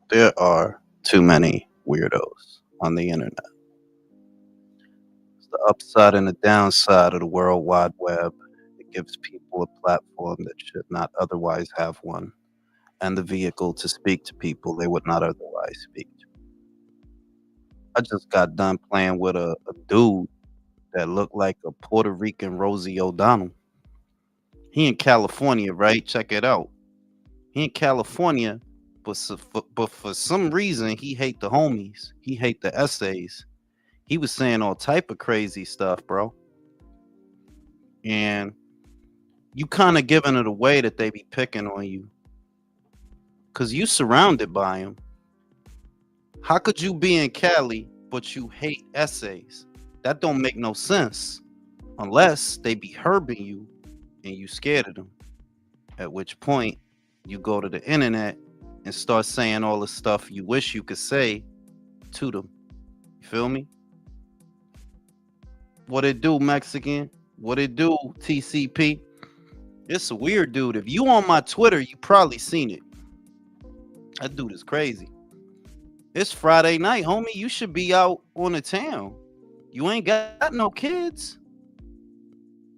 There are too many weirdos on the internet. It's the upside and the downside of the World Wide Web. It gives people a platform that should not otherwise have one, and the vehicle to speak to people they would not otherwise speak to. I just got done playing with a dude that looked like a Puerto Rican Rosie O'Donnell. He in California, right? Check it out. He in California, but for some reason he hate the homies. He hate the essays. He was saying all type of crazy stuff, bro. And you kind of giving it away that they be picking on you because you surrounded by them. How could you be in Cali but you hate essays? That don't make no sense unless they be herbing you and you scared of them. At which point you go to the internet and start saying all the stuff you wish you could say to them. You feel me? What it do, Mexican? What it do, TCP? It's a weird dude. If you on my Twitter, you probably seen it. That dude is crazy. It's Friday night, homie. You should be out on the town. You ain't got no kids.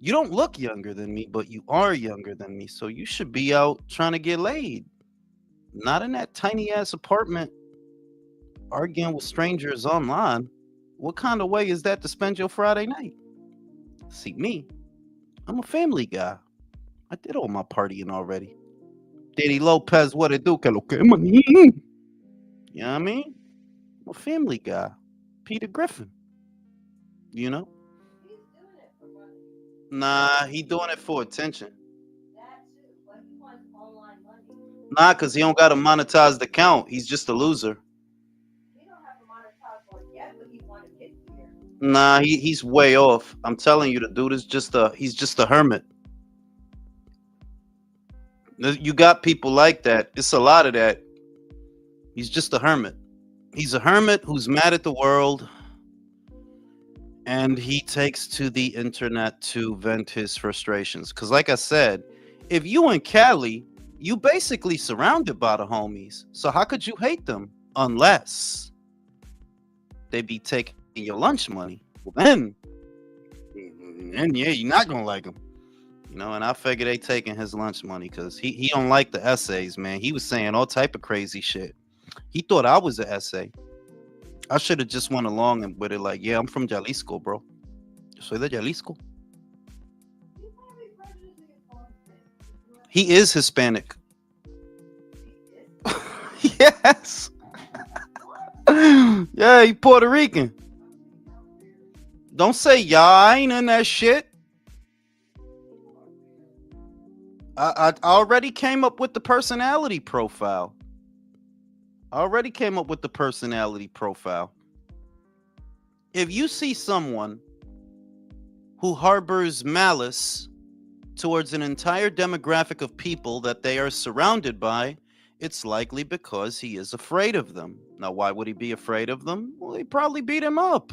You don't look younger than me, but you are younger than me. So you should be out trying to get laid. Not in that tiny ass apartment arguing with strangers online. What kind of way is that to spend your Friday night? See, me, I'm a family guy. I did all my partying already. Danny Lopez, what it do? Que lo que, money? You know what I mean? I'm a family guy. Peter Griffin. You know? Nah, he doing it for attention. Nah, cause he don't gotta monetize the account. He's just a loser. Nah, he's way off. I'm telling you, the dude is he's just a hermit. You got people like that. It's a lot of that. He's just a hermit. He's a hermit who's mad at the world, and he takes to the internet to vent his frustrations. Cause like I said, if you in Cali, you basically surrounded by the homies. So how could you hate them unless they be taking your lunch money? Well, then yeah, you're not gonna like them. You know, and I figure they taking his lunch money because he don't like the essays, man. He was saying all type of crazy shit. He thought I was an essay. I should have just went along and with it like, yeah, I'm from Jalisco, bro. Soy de Jalisco. He is Hispanic. Yes. Yeah, he Puerto Rican. Don't say y'all. I ain't in that shit. I already came up with the personality profile. I already came up with the personality profile. If you see someone who harbors malice towards an entire demographic of people that they are surrounded by, it's likely because he is afraid of them. Now, why would he be afraid of them? Well, he probably beat him up,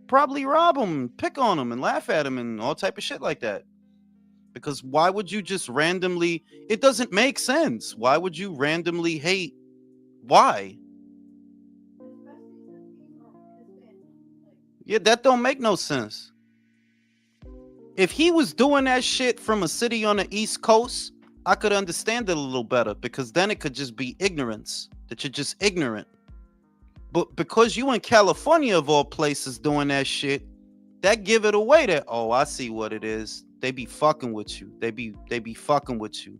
probably rob him, pick on him, and laugh at him, and all type of shit like that. Because why would you just randomly? It doesn't make sense. Why would you randomly hate? Why? Yeah, that don't make no sense. If he was doing that shit from a city on the East Coast, I could understand it a little better because then it could just be ignorance, that you're just ignorant. But because you in California of all places doing that shit, that give it away that, oh, I see what it is. They be fucking with you. They be fucking with you.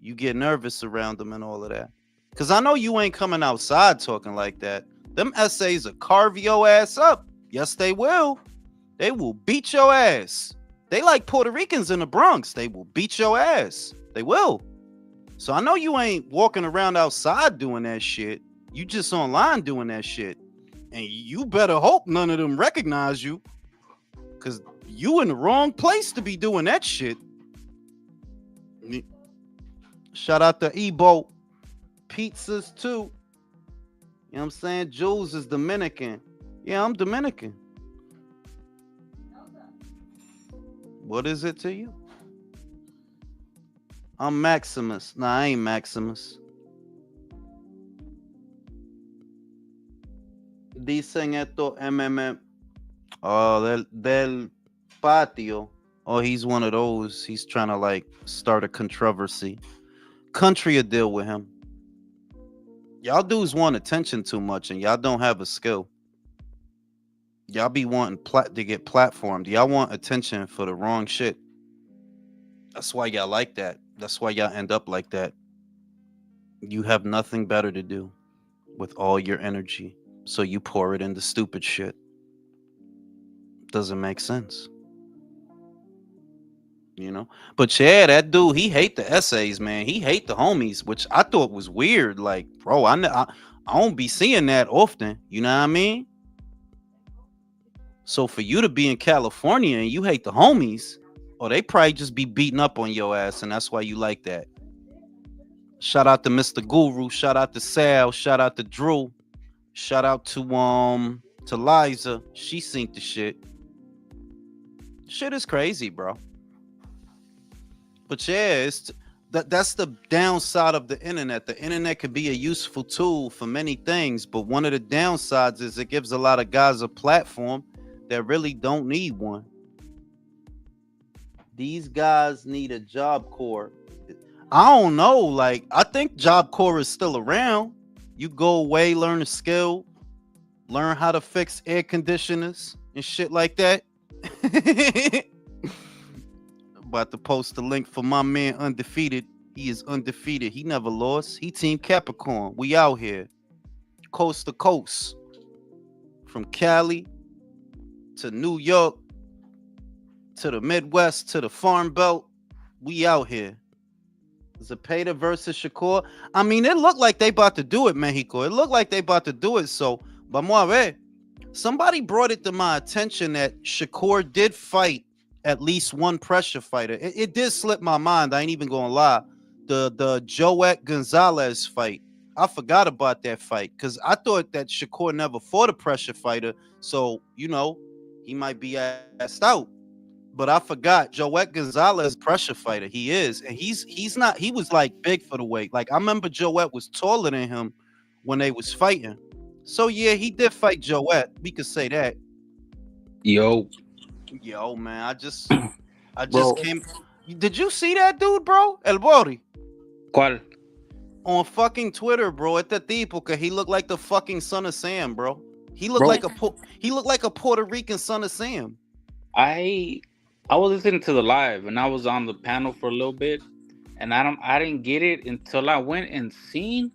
You get nervous around them and all of that. Cause I know you ain't coming outside talking like that. Them essays will carve your ass up. Yes, they will. They will beat your ass. They like Puerto Ricans in the Bronx. They will beat your ass. They will. So I know you ain't walking around outside doing that shit. You just online doing that shit. And you better hope none of them recognize you. Cause you in the wrong place to be doing that shit. Shout out to Ebo. Pizzas too. You know what I'm saying? Jules is Dominican. Yeah, I'm Dominican. What is it to you? I'm Maximus. Nah, I ain't Maximus. Dicen esto MM. Oh, del patio. Oh, he's one of those. He's trying to like start a controversy. Country will deal with him. Y'all dudes want attention too much, and y'all don't have a skill. Y'all be wanting to get platformed. Y'all want attention for the wrong shit. That's why y'all like that. That's why y'all end up like that. You have nothing better to do with all your energy, so you pour it into stupid shit. Doesn't make sense, you know. But yeah, that dude, he hate the essays, man. He hate the homies, which I thought was weird. Like, bro, I don't be seeing that often. You know what I mean? So for you to be in California and you hate the homies, or they probably just be beating up on your ass, and that's why you like that. Shout out to Mr. Guru. Shout out to Sal. Shout out to Drew. Shout out to Liza. She seen the shit. Shit is crazy, bro. But yeah, that's the downside of the internet. The internet could be a useful tool for many things, but one of the downsides is it gives a lot of guys a platform that really don't need one. These guys need a Job Corps. I don't know. Like, I think Job Corps is still around. You go away, learn a skill, learn how to fix air conditioners and shit like that. About to post the link for my man Undefeated. He is undefeated. He never lost. He Team Capricorn. We out here. Coast to coast. From Cali to New York to the Midwest to the Farm Belt. We out here. Zepeda versus Shakur. I mean, it looked like they about to do it, Mexico. It looked like they about to do it. So, vamos a ver. Somebody brought it to my attention that Shakur did fight at least one pressure fighter. It did slip my mind. I ain't even gonna lie. The Joet Gonzalez fight. I forgot about that fight because I thought that Shakur never fought a pressure fighter. So, you know, he might be asked out. But I forgot Joet Gonzalez pressure fighter. He is, and he's not. He was like big for the weight. Like I remember Joet was taller than him when they was fighting. So yeah, he did fight Joet. We could say that. Yo, Man, I just bro, came. Did you see that dude, bro? El Bori ¿cuál? on fucking Twitter, bro. At the tipo, cause he looked like the fucking son of Sam, bro. He looked Bro, like he looked like a Puerto Rican son of Sam. I I was listening to the live and I was on the panel for a little bit, and I didn't get it until I went and seen.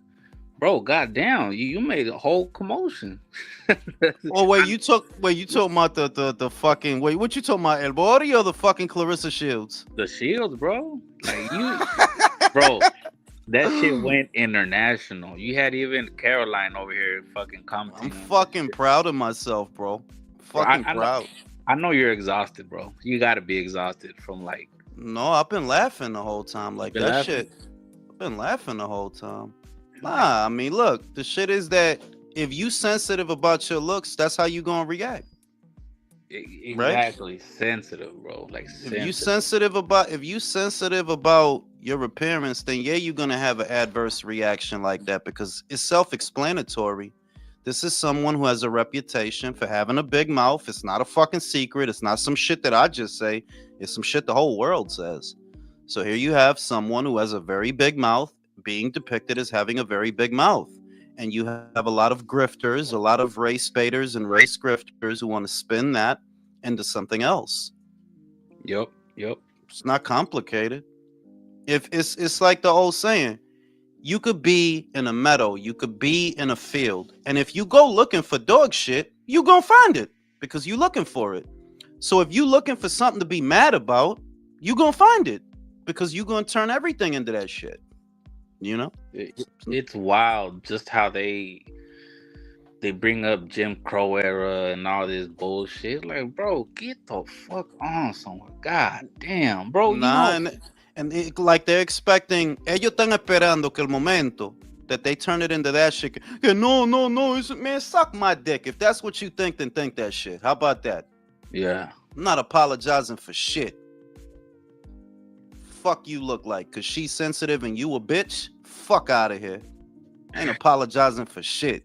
Bro, goddamn, you made a whole commotion. Oh wait, you talking about the fucking wait? What you talking about, El Bori or the fucking Clarissa Shields? The Shields, bro. Like you, bro. That shit went international. You had even Caroline over here fucking I'm commenting on that fucking shit. proud of myself, bro. Bro, Fucking proud. I know you're exhausted, bro. You got to be exhausted from like No, I've been laughing the whole time. you've Like been that laughing. shit. I've been laughing the whole time. Like Nah, I mean, look, the shit is that if you sensitive about your looks, that's how you gonna react, right? exactly sensitive, bro. Like sensitive. If you sensitive about your appearance, then yeah, you're gonna have an adverse reaction like that because it's self-explanatory. This is someone who has a reputation for having a big mouth. It's not a fucking secret. It's not some shit that I just say. It's some shit the whole world says. So here you have someone who has a very big mouth being depicted as having a very big mouth. And you have a lot of grifters, a lot of race baiters and race grifters who want to spin that into something else. Yep, yep. It's not complicated. If it's like the old saying, you could be in a meadow, you could be in a field, and if you go looking for dog shit, you gonna find it because you looking for it. So if you looking for something to be mad about, you gonna find it because you gonna turn everything into that shit. You know? It's wild just how they bring up Jim Crow era and all this bullshit. Like, bro, get the fuck on somewhere. God damn, bro. You Nah, know, like they're expecting, ellos están esperando que el momento that they turn it into that shit. Yeah, no, man, suck my dick. If that's what you think, then think that shit. How about that? yeah. I'm not apologizing for shit. Fuck you look like, cause she's sensitive and you a bitch. Fuck out of here. I ain't apologizing for shit.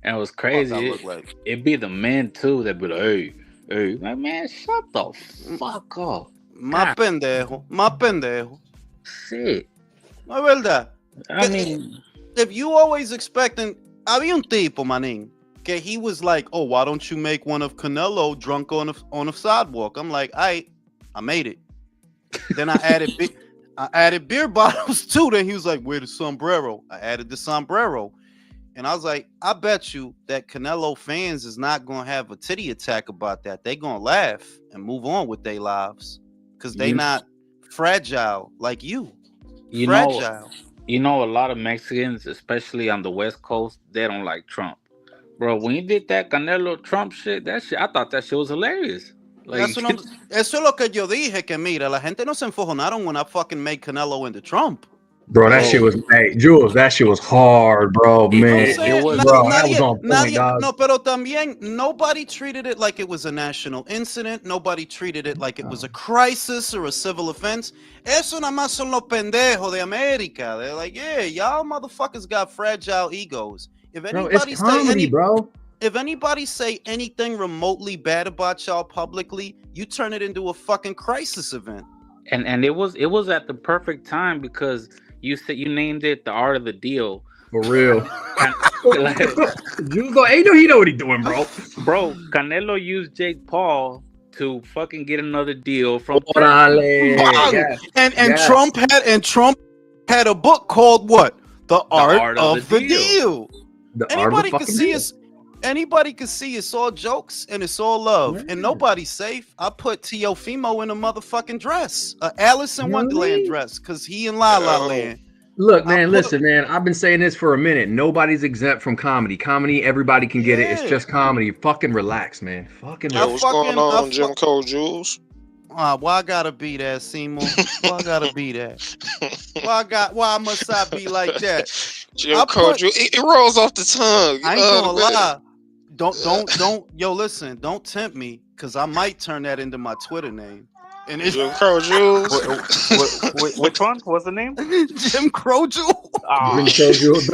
And it was Fuck, I crazy. look like. It'd be the men too that be like, hey, like, man, shut the fuck up. Más God, pendejo, más pendejo. shit. No es verdad. I mean, If you always expecting, había un tipo, manín, que he was like, oh, why don't you make one of Canelo drunk on a sidewalk? I'm like, I made it. Then I added beer bottles too. Then he was like, where the sombrero? I added the sombrero. And I was like, I bet you that Canelo fans is not gonna have a titty attack about that. They gonna laugh and move on with their lives. Cause they you, not fragile like you. you know, Fragile. you know, a lot of Mexicans, especially on the West Coast, they don't like Trump. Bro, when you did that Canelo Trump shit, I thought that shit was hilarious. Like, Eso es lo que yo dije, que mira, la gente no se enfojonaron when I fucking made Canelo into Trump. Bro, that bro, shit was, hey, Jules, that shit was hard, bro, it, No, I'm man. it, it saying, was. Bro, that was on point, dog. no, pero también nobody treated it like it was a national incident. Nobody treated it like it was a crisis or a civil offense. Eso nada más son los pendejos de America. They're like, yeah, y'all motherfuckers got fragile egos. If Bro, it's anybody comedy, bro. if anybody say anything remotely bad about y'all publicly, you turn it into a fucking crisis event. And it was at the perfect time because you said you named it the art of the deal. For real. Like, Jules, he know what he doing, bro. bro, Canelo used Jake Paul to fucking get another deal from Orale. Bang! Yes, And yes. Trump had a book called what? The Art of the Deal. The art of the Anybody can fucking see deal. us. Anybody can see it's all jokes and it's all love, Yeah. and nobody's safe. I put Teofimo in a motherfucking dress, a Alice in Wonderland dress, because he in La La Land. Look, man, listen, man. I've been saying this for a minute. Nobody's exempt from comedy. Comedy, everybody can get it. It's just comedy. Fucking relax, man. Fucking Yo, relax. what's going on, Jim Cole Jules? Why I gotta be that, Seymour? Why I gotta be that? Why must I be like that? Jim Cole Jules, it rolls off the tongue. I ain't gonna lie. Don't. Yo, listen. Don't tempt me, cause I might turn that into my Twitter name. And it's Jim Crow Jules. which one? What's the name? Jim Crow Jules. Oh, Jules,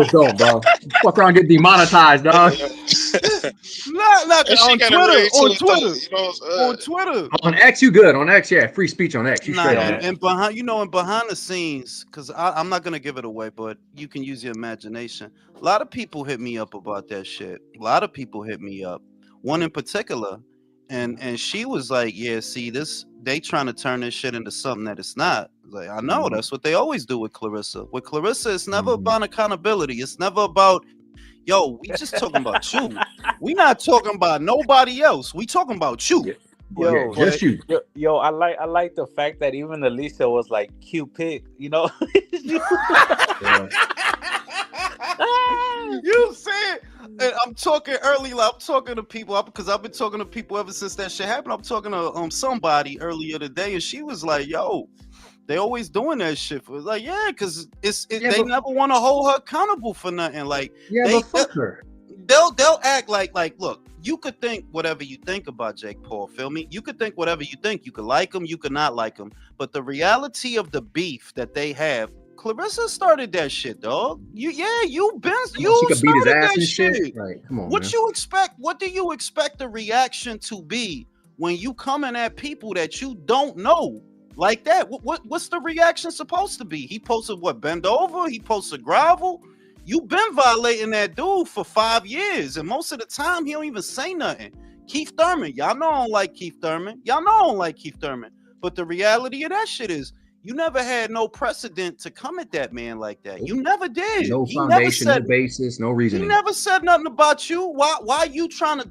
don't, bro. Fuck around, get demonetized, dog. Not on Twitter. You know On Twitter. On X, you good. On X, yeah. Free speech on X. You Nah, straight on that. and behind the scenes, because I'm not gonna give it away, but you can use your imagination. A lot of people hit me up about that shit. A lot of people hit me up. One in particular, and she was like, "Yeah, see this. They trying to turn this shit into something that it's not." Like, I know that's what they always do with Clarissa. With Clarissa, it's never about accountability. It's never about, yo, we just talking about you. We not talking about nobody else. We talking about you. yo, Just you. yo, I like the fact that even Alicia was like Cupid, you know. Yeah. You said, and I'm talking early. Like, I'm talking to people because I've been talking to people ever since that shit happened. I'm talking to somebody earlier today, and she was like, "Yo, they always doing that shit." For like, yeah, because they never want to hold her accountable for nothing. Like, But fuck her. They'll act like, look, you could think whatever you think about Jake Paul, feel me? You could think whatever you think. You could like him, you could not like him, but the reality of the beef that they have. Clarissa started that shit, dog. You She could beat his ass and shit. Like, come on, what man. you expect? What do you expect the reaction to be when you coming at people that you don't know like that? What's the reaction supposed to be? He posted what? Bend over? He posted grovel? You been violating that dude for 5 years, and most of the time he don't even say nothing. Keith Thurman, y'all know I don't like Keith Thurman. Y'all know I don't like Keith Thurman. But the reality of that shit is, you never had no precedent to come at that man like that. You never did. No foundation, no basis, no reasoning. He never said nothing about you. Why you trying to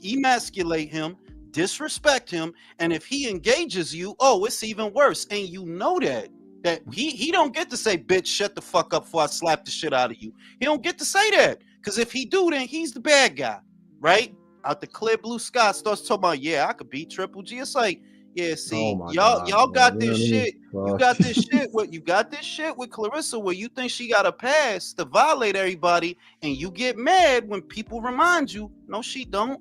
emasculate him, disrespect him, and if he engages you, oh, it's even worse. And you know that he don't get to say, bitch, shut the fuck up before I slap the shit out of you. He don't get to say that, because if he do, then he's the bad guy, right? Out the clear blue sky starts talking about, yeah, I could beat Triple G. It's like, yeah, see, y'all got this shit. You got this shit. You got this shit with Clarissa, where you think she got a pass to violate everybody, and you get mad when people remind you, no, she don't.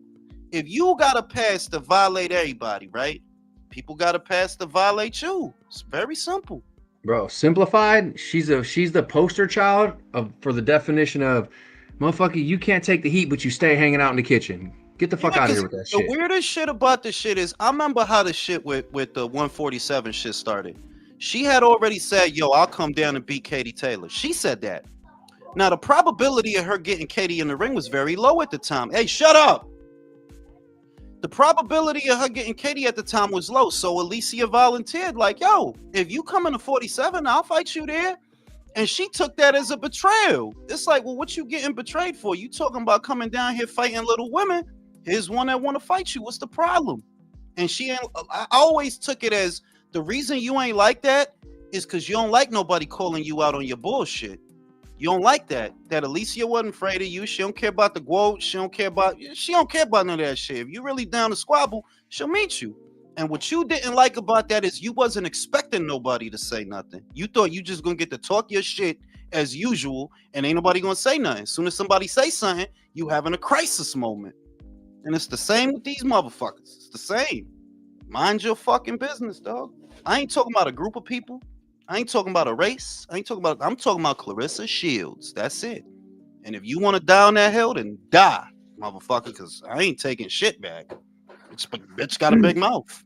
If you got a pass to violate everybody, right? People got a pass to violate you. It's very simple. Bro, simplified, she's the poster child for the definition of Motherfucker, you can't take the heat, but you stay hanging out in the kitchen. Get the fuck out of here with that the shit. weirdest shit about this shit is I remember how the shit with the 147 shit started. She had already said, "Yo, I'll come down and beat Katie Taylor." She said that. Now the probability of her getting Katie in the ring was very low at the time. Hey, shut up. The probability of her getting Katie at the time was low. So Alicia volunteered, like, "Yo, if you come in the 47, I'll fight you there." And she took that as a betrayal. It's like, well, what you getting betrayed for? You talking about coming down here fighting little women? Here's one that want to fight you. What's the problem? And she ain't. I always took it as the reason you ain't like that is because you don't like nobody calling you out on your bullshit. You don't like that. That Alicia wasn't afraid of you. She don't care about the quote. She don't care about none of that shit. If you really down to squabble, she'll meet you. And what you didn't like about that is you wasn't expecting nobody to say nothing. You thought you just gonna get to talk your shit as usual, and ain't nobody gonna say nothing. As soon as somebody say something, you having a crisis moment. And it's the same with these motherfuckers. It's the same. Mind your fucking business, dog. I ain't talking about a group of people. I ain't talking about a race. I'm talking about Clarissa Shields. That's it. And if you want to die on that hill, then die, motherfucker, because I ain't taking shit back. Bitch got a big mouth.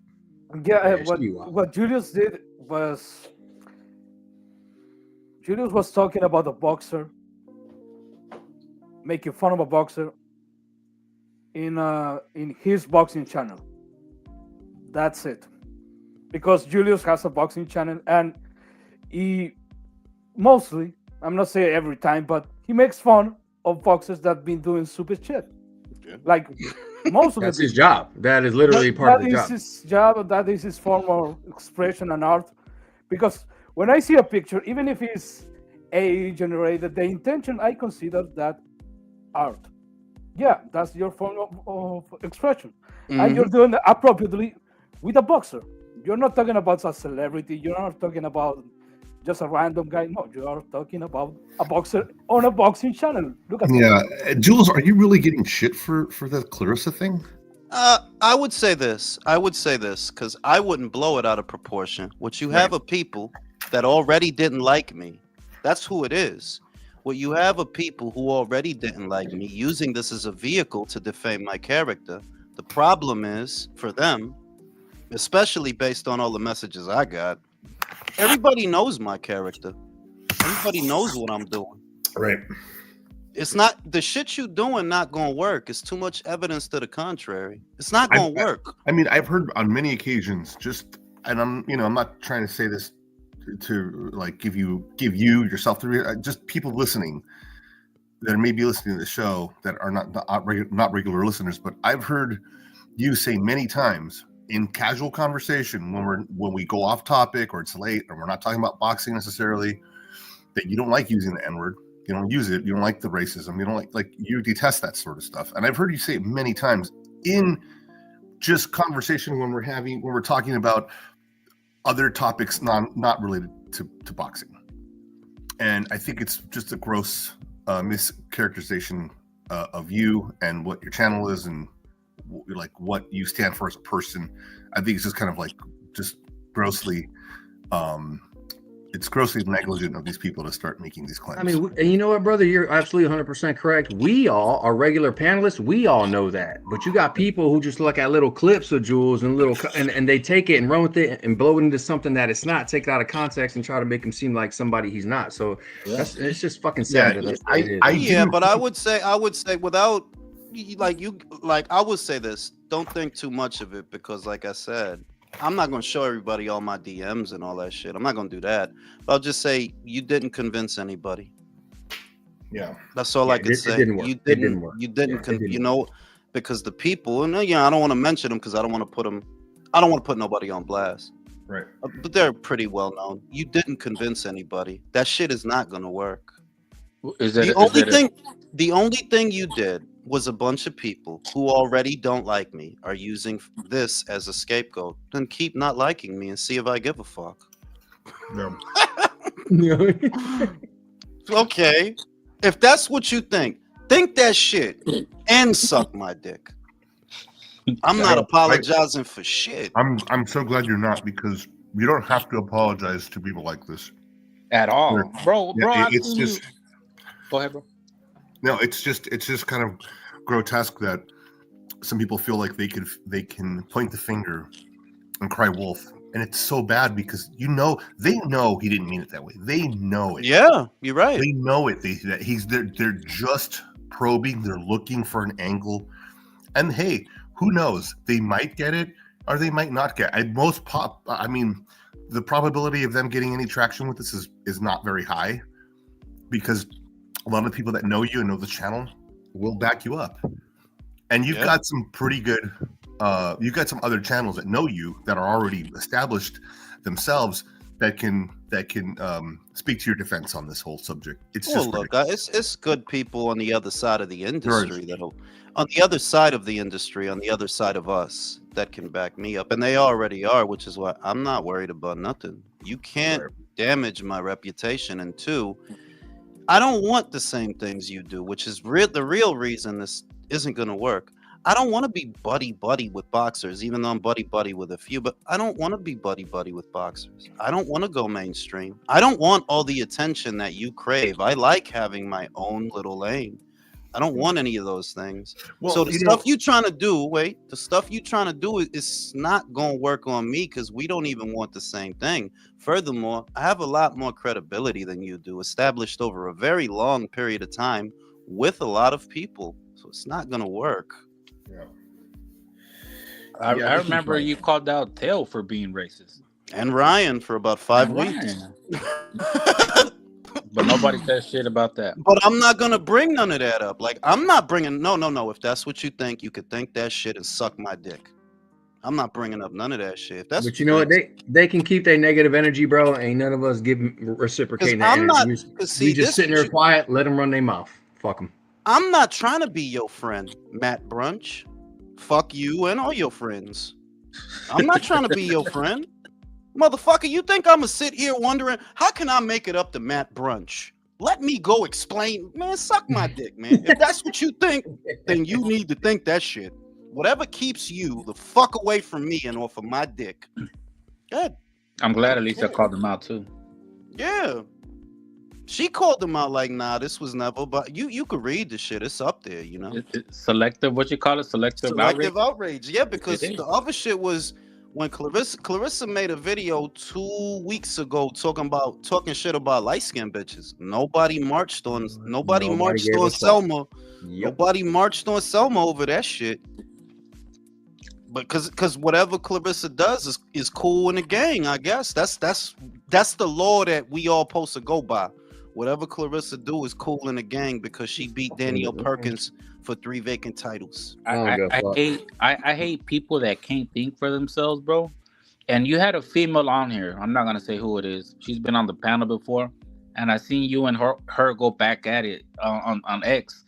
Yeah, what Julius did was talking about a boxer, making fun of a boxer in his boxing channel. That's it. Because Julius has a boxing channel, and he mostly, I'm not saying every time, but he makes fun of boxers that been doing stupid shit. Yeah. Like most of that's his job. That is literally part of the job. That is his job. That is his form of expression and art. Because when I see a picture, even if it's AI generated, the intention, I consider that art. Yeah, that's your form of expression. Mm-hmm. And you're doing it appropriately with a boxer. You're not talking about a celebrity. You're not talking about just a random guy. No, you are talking about a boxer on a boxing channel. Look at that. Jules, are you really getting shit for the Clarissa thing? I would say this because I wouldn't blow it out of proportion. What you have are people that already didn't like me. That's who it is. What you have are people who already didn't like me using this as a vehicle to defame my character. The problem is for them, especially based on all the messages I got, everybody knows my character. Everybody knows what I'm doing. Right. It's not the shit you doing not gonna work. It's too much evidence to the contrary. It's not gonna work. I mean, I've heard on many occasions, and I'm not trying to say this to like give you yourself to just people listening that may be listening to the show that are not regular listeners, but I've heard you say many times in casual conversation when we go off topic or it's late or we're not talking about boxing necessarily, that you don't like using the N-word. You don't use it. You don't like the racism. You don't like you detest that sort of stuff. And I've heard you say it many times in just conversation when we're talking about other topics not related to boxing. And I think it's just a gross mischaracterization of you and what your channel is and like what you stand for as a person. I think it's just kind of like just grossly it's grossly negligent of these people to start making these claims. I mean, and you know what, brother, you're absolutely 100% correct. We all are regular panelists. We all know that, but you got people who just look at little clips of Jules and and they take it and run with it and blow it into something that it's not, take it out of context and try to make him seem like somebody he's not. So it's just fucking sad. But I would say without I would say this, don't think too much of it because like I said, I'm not going to show everybody all my DMs and all that shit. I'm not going to do that. But I'll just say you didn't convince anybody. Yeah. That's all I can say. It didn't work. You didn't, because the people, and I don't want to mention them because I don't want to put nobody on blast. Right. But they're pretty well known. You didn't convince anybody. That shit is not going to work. The only thing you did was a bunch of people who already don't like me are using this as a scapegoat. Then keep not liking me and see if I give a fuck. No. Okay. If that's what you think that shit and suck my dick. I'm not apologizing for shit. I'm so glad you're not, because you don't have to apologize to people like this at all. Bro, it's just go ahead, bro. No, it's just kind of grotesque that some people feel like they can point the finger and cry wolf, and it's so bad because they know he didn't mean it that way. They know it. Yeah, you're right. They know it. They're just probing. They're looking for an angle, and hey, who knows? They might get it or they might not get. I mean, the probability of them getting any traction with this is not very high, because a lot of people that know you and know the channel will back you up, and you've got some pretty good. You've got some other channels that know you that are already established themselves that can speak to your defense on this whole subject. It's just look, it's good people on the other side of the industry on the other side of us that can back me up, and they already are, which is why I'm not worried about nothing. You can't damage my reputation, and two, I don't want the same things you do, which is the real reason this isn't going to work. I don't want to be buddy with boxers, even though I'm buddy with a few, but I don't want to be buddy with boxers. I don't want to go mainstream. I don't want all the attention that you crave. I like having my own little lane. I don't want any of those things. Well, so the stuff you're trying to do is not going to work on me, because we don't even want the same thing. Furthermore, I have a lot more credibility than you do, established over a very long period of time with a lot of people. So it's not going to work. Yeah. I remember you called out Tail for being racist. And Ryan for about 5 weeks. But nobody says shit about that. But I'm not going to bring none of that up. Like, I'm not bringing... No. If that's what you think, you could think that shit and suck my dick. I'm not bringing up none of that shit. But you know what? They can keep their negative energy, bro. Ain't none of us reciprocating that energy. We just sitting there quiet, let them run their mouth. Fuck them. I'm not trying to be your friend, Matt Brunch. Fuck you and all your friends. I'm not trying to be your friend. Motherfucker, you think I'm gonna sit here wondering, how can I make it up to Matt Brunch? Let me go explain. Man, suck my dick, man. If that's what you think, then you need to think that shit. Whatever keeps you the fuck away from me and off of my dick. Good. I'm glad at least I called them out too. Yeah. She called them out like, nah, this was never, but you could read the shit. It's up there, you know. It's selective, what you call it? Selective outrage. Yeah, because the other shit was when Clarissa made a video 2 weeks ago talking shit about light-skinned bitches. Nobody marched on Selma. Yep. Nobody marched on Selma over that shit. But because whatever Clarissa does is cool in the gang, I guess. That's the law that we all supposed to go by. Whatever Clarissa do is cool in the gang because she beat Danielle Perkins for 3 vacant titles. I hate people that can't think for themselves, bro. And you had a female on here. I'm not gonna say who it is. She's been on the panel before, and I seen you and her go back at it on X.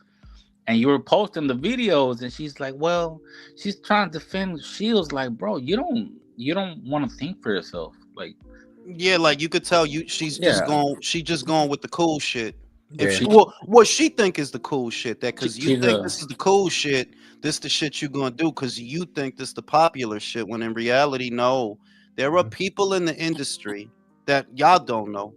And you were posting the videos, and she's like, "Well, she's trying to defend Shields." Like, bro, you don't want to think for yourself, like. Yeah, like you could tell she's just going with the cool shit. What she think is the cool shit, that because you think this is the cool shit, this the shit you gonna do because you think this the popular shit, when in reality, no. There are people in the industry that y'all don't know.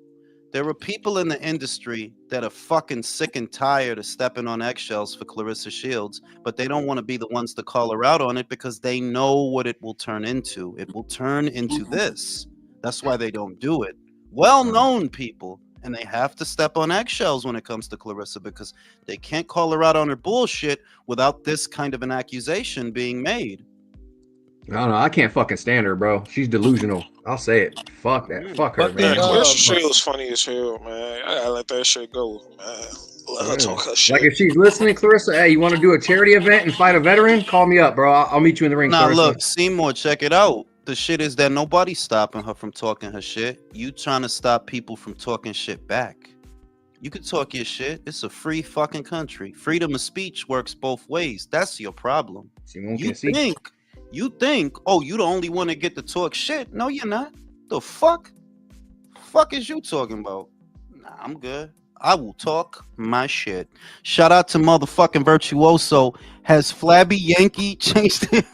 There are people in the industry that are fucking sick and tired of stepping on eggshells for Clarissa Shields, but they don't want to be the ones to call her out on it because they know what it will turn into. It will turn into this. That's why they don't do it. Well-known people, and they have to step on eggshells when it comes to Clarissa because they can't call her out on her bullshit without this kind of an accusation being made. I don't know. I can't fucking stand her, bro. She's delusional. I'll say it. Fuck that. Fuck her, man. Clarissa Shields funny as hell, man. I gotta let that shit go, man. Let her talk her shit. Like, if she's listening, Clarissa, hey, you want to do a charity event and fight a veteran? Call me up, bro. I'll meet you in the ring. Nah, Clarissa. Look, Seymour, check it out. The shit is that nobody's stopping her from talking her shit. You trying to stop people from talking shit back. You can talk your shit. It's a free fucking country. Freedom of speech works both ways. That's your problem. You think, oh, you the only one that get to talk shit. No, you're not. The fuck is you talking about? Nah, I'm good. I will talk my shit. Shout out to motherfucking Virtuoso. Has Flabby Yankee changed it?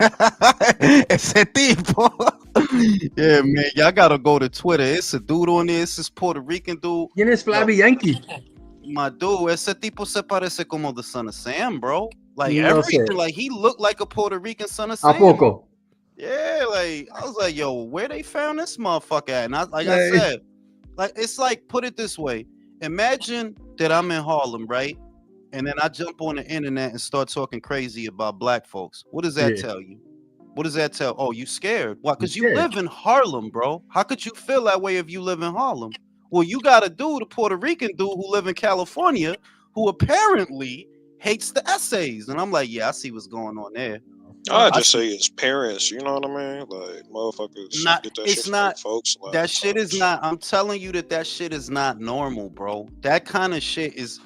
Ese tipo. Yeah, man. Y'all gotta go to Twitter. It's a dude on there. It's this Puerto Rican dude. ¿Quién es Flabby Yankee? My dude, ese tipo se parece como the son of Sam, bro. Like No everything, sé. like he looked like a Puerto Rican son of ¿A Sam. poco? Yeah, like I was like, yo, where they found this motherfucker at? And I Hey. said, like it's like put it this way. Imagine that I'm in Harlem, right? And then I jump on the internet and start talking crazy about black folks. What does that Yeah. tell you? What does that tell? Oh, you scared? Why? Because you scared. live in Harlem, bro. How could you feel that way if you live in Harlem? Well, you got a dude, a Puerto Rican dude who live in California, who apparently hates the essays. And I'm like, yeah, I see what's going on there. I I just see. say it's parents. You know what I mean? Like motherfuckers Not, get that it's shit from not. their folks. A lot That of shit is times. not. I'm telling you that shit is not normal, bro. That kind of shit is.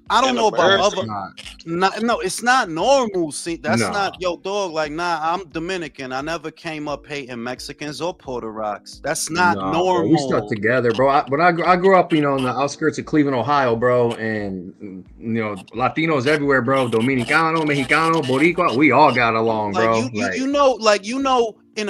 I don't In know about America, other. No, it's not normal. See, that's No. not yo dog. Like, nah, I'm Dominican. I never came up hating Mexicans or Puerto Rocks. That's not Nah, normal. bro, we stuck together, bro. I grew up, you know, in the outskirts of Cleveland, Ohio, bro, and you know, Latinos everywhere, bro. Dominicano, Mexicano, Boricua, we all got along, Like bro. you know, in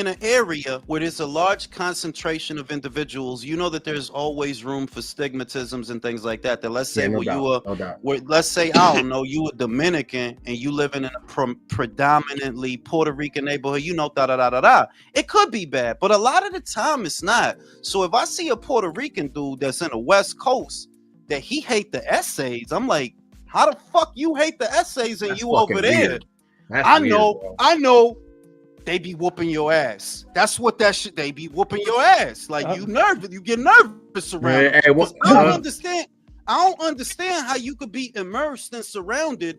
an area where there's a large concentration of individuals, you know that there's always room for stigmatisms and things like that. That let's say, yeah, no well, doubt, you are, no doubt. where let's say I don't know, you a Dominican and you live in a predominantly Puerto Rican neighborhood, you know, da da da da da. It could be bad, but a lot of the time it's not. So if I see a Puerto Rican dude that's in the West Coast that he hate the essays, I'm like, how the fuck you hate the essays and That's you over fucking there? weird. That's I weird, know, bro. I know. They be whooping your ass. That's what that shit. They be whooping your ass. Like you nervous. You get nervous around them. Hey, 'Cause I don't understand. I don't understand how you could be immersed and surrounded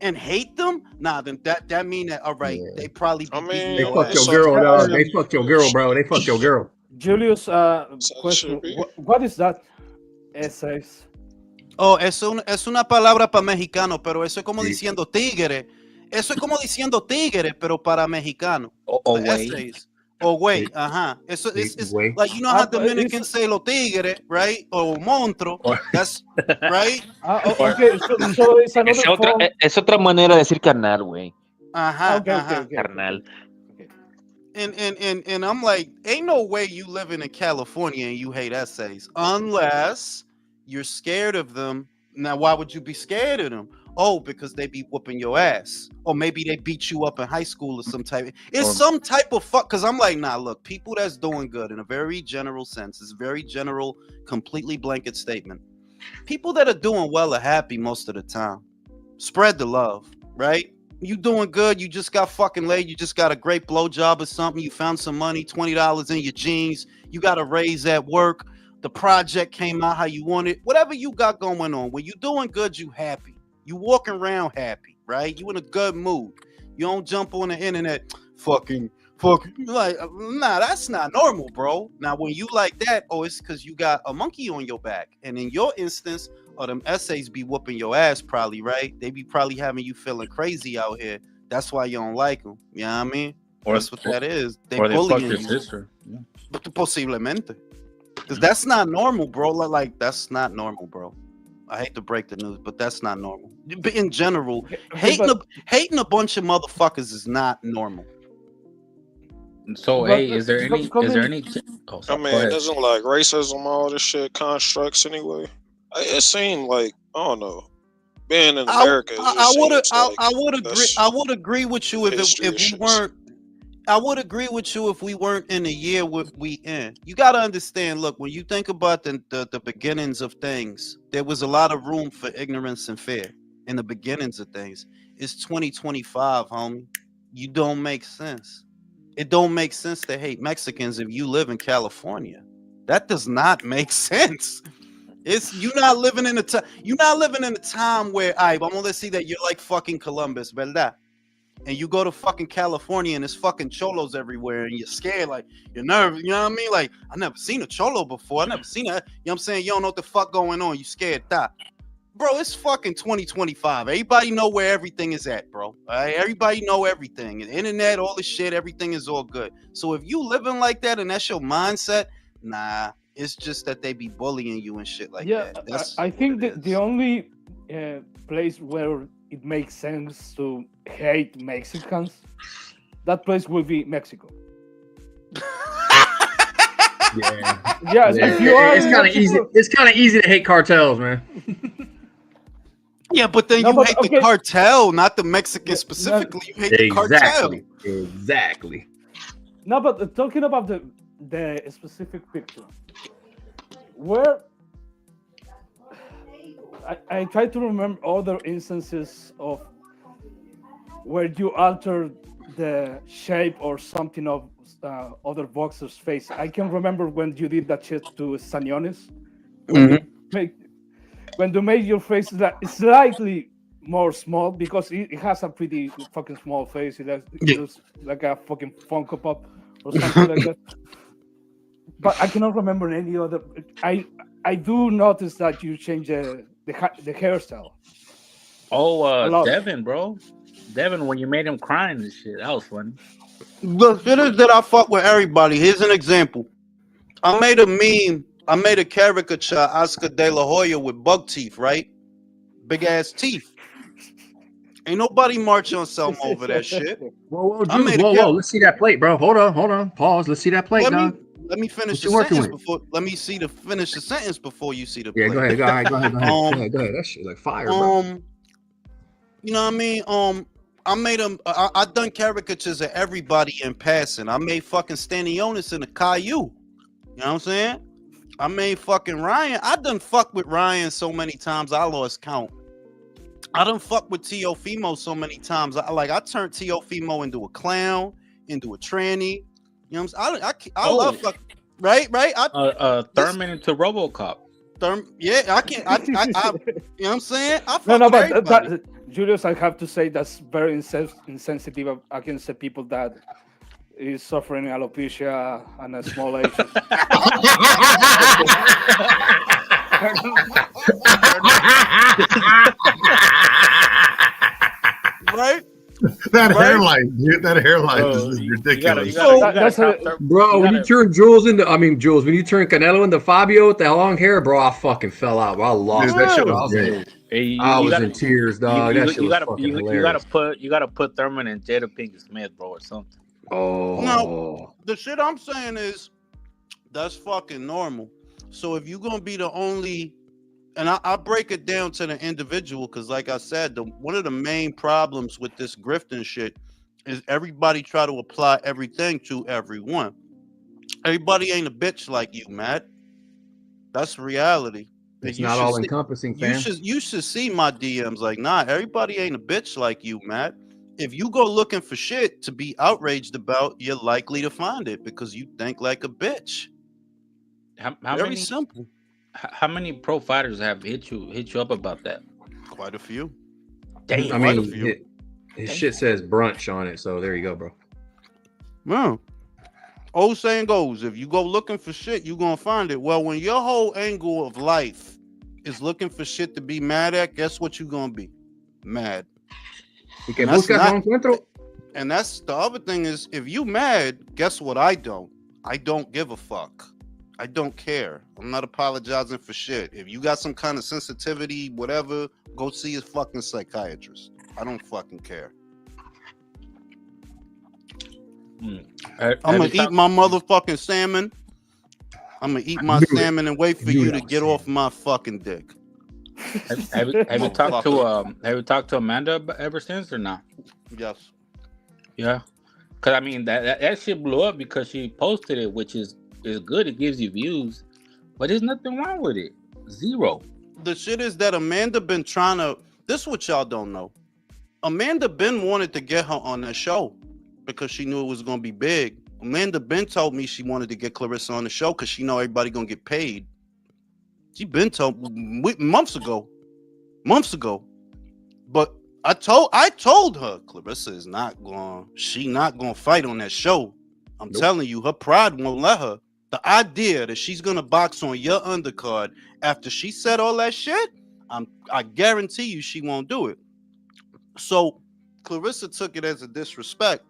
and hate them. Nah, then that mean that all right. Yeah. They probably be I beating mean, They your fucked ass. your so- girl, dog. They Um, fucked your girl, bro. They fucked your girl. Julius, So it question: should be. what is that? Essays. Oh, es una palabra para mexicano, pero eso es como Sí. diciendo tigre. Eso es como diciendo tigre, pero para mexicano. O The güey. essays. Oh, güey. Sí. Ajá. Eso Sí, it's güey. like, you know how But Dominicans say lo tigre, right? Or monstruo. Or- That's right. Okay, so it's another form. Es otra manera de decir carnal, güey. Ajá. Okay, Ajá. okay. Carnal. Okay. And I'm like, ain't no way you living in California and you hate essays unless you're scared of them. Now, why would you be scared of them? Oh, because they be whooping your ass, or maybe they beat you up in high school or some type. It's Or- some type of fuck. Because I'm like, nah, look, people that's doing good in a very general sense. It's a very general, completely blanket statement. People that are doing well are happy most of the time. Spread the love, right? You doing good, you just got fucking laid, you just got a great blowjob or something, you found some money, $20 in your jeans, you got a raise at work, the project came out how you wanted, whatever you got going on. When you doing good, you happy. You walking around happy, right? You in a good mood. You don't jump on the internet, fucking, like, nah, that's not normal, bro. Now, when you like that, oh, it's because you got a monkey on your back. And in your instance, or them essays be whooping your ass probably, right? They be probably having you feeling crazy out here. That's why you don't like them. You know what I mean? Or, That's what that is. They or they fucked bullying your you. sister. Yeah. But posiblemente. Because that's not normal, bro. Like, that's not normal, bro. I hate to break the news, but that's not normal. But in general, hating a bunch of motherfuckers is not normal. So, But hey, is there any? Oh, I sorry, go mean, ahead. doesn't like racism, all this shit constructs anyway. It seemed like I don't know. Being in America, I would agree with you if history we shit. weren't. I would agree with you if we weren't in the year we in. You got to understand. Look, when you think about the beginnings of things, there was a lot of room for ignorance and fear in the beginnings of things. It's 2025, homie. You don't make sense. It don't make sense to hate Mexicans if you live in California. That does not make sense. You're not living in a time where let's see that you're like fucking Columbus, ¿verdad? And you go to fucking California and there's fucking cholos everywhere and you're scared, like you're nervous, you know what I mean? Like, I never seen a cholo before. I never seen that. You know what I'm saying? You don't know what the fuck going on. You scared, bro, it's fucking 2025. Everybody know where everything is at, bro. All right? Everybody know everything. The internet, all this shit, everything is all good. So if you living like that and that's your mindset, nah, it's just that they be bullying you and shit like that. That's I think what it the is. only place where it makes sense to hate Mexicans, that place will be Mexico. Yeah, if you are It's in kind of easy. Mexico, It's kind of easy to hate cartels, man. Yeah, but then No, you but hate okay. the cartel, not the Mexican Yeah, specifically. You hate the cartel. Exactly. no, but talking about the specific picture, where I try to remember other instances of where you alter the shape or something of other boxer's face. I can remember when you did that shit to Sanyones, when you made your face slightly more small, because it has a pretty fucking small face. It looks like a fucking Funko Pop or something like that. But I cannot remember any other. I do notice that you change the hairstyle. Oh, Devin, bro. Devin, when you made him crying and shit, that was funny. The shit is that I fuck with everybody. Here's an example. I made a meme. I made a caricature Oscar De La Hoya with bug teeth, right? Big ass teeth. Ain't nobody march on Selma over that shit. Whoa, I Juice. made a Whoa. Let's see that plate, bro. Hold on. Pause. Let's see that plate, dog. Let me finish What the you working sentence with? before. Let me finish the sentence before you see the Yeah, plate. go ahead. Go ahead. Go ahead. That shit like fire, bro. You know what I mean? I made them. I done caricatures of everybody in passing. I made fucking Stanionis in the Caillou. You know what I'm saying? I made fucking Ryan. I done fuck with Ryan so many times I lost count. I done fuck with Teofimo so many times. I turned Teofimo into a clown, into a tranny. You know what I'm saying? I love fuck. Right. Thurman into RoboCop. Yeah, I can't. I you know what I'm saying? I fuck No, with but everybody. Julius, I have to say that's very insensitive against the people that is suffering alopecia and a small age. Right? That hairline, dude. That hairline is ridiculous. Bro, when you turn Jules, when you turn Canelo into Fabio with the long hair, bro, I fucking fell out. Bro, I lost. Dude, that shit was great. I was in tears, dog. That shit was fucking hilarious. You gotta put Thurman and Jada Pinkett Smith, bro, or something. Oh, no. The shit I'm saying is that's fucking normal. So if you're gonna be the only, and I break it down to the individual, because like I said, one of the main problems with this grifting shit is everybody try to apply everything to everyone. Everybody ain't a bitch like you, Matt. That's reality. It's not all encompassing, fam. You should see my DMs. Like, nah, everybody ain't a bitch like you, Matt. If you go looking for shit to be outraged about, you're likely to find it because you think like a bitch. Very simple. How many pro fighters have hit you up about that? Quite a few. Damn, his shit says brunch on it, so there you go, bro. Man, old saying goes, if you go looking for shit, you're gonna find it. Well, when your whole angle of life is looking for shit to be mad at, guess what you're gonna be? Mad. And that's the other thing is, if you mad, guess what? I don't give a fuck. I don't care. I'm not apologizing for shit. If you got some kind of sensitivity, whatever, go see a fucking psychiatrist. I don't fucking care. I'm gonna eat my motherfucking salmon. I'm gonna eat my salmon and wait for you to get off my fucking dick. Have you talked to Amanda ever since or not? Yes. Yeah. Cause I mean that shit blew up because she posted it, which is good. It gives you views, but there's nothing wrong with it. Zero. The shit is that Amanda been trying to. This is what y'all don't know. Amanda Ben wanted to get her on the show because she knew it was gonna be big. Amanda Ben told me she wanted to get Clarissa on the show because she know everybody gonna get paid. She been told months ago. But I told her Clarissa is not gonna fight on that show. I'm telling you, her pride won't let her. The idea that she's gonna box on your undercard after she said all that shit, I guarantee you she won't do it. So Clarissa took it as a disrespect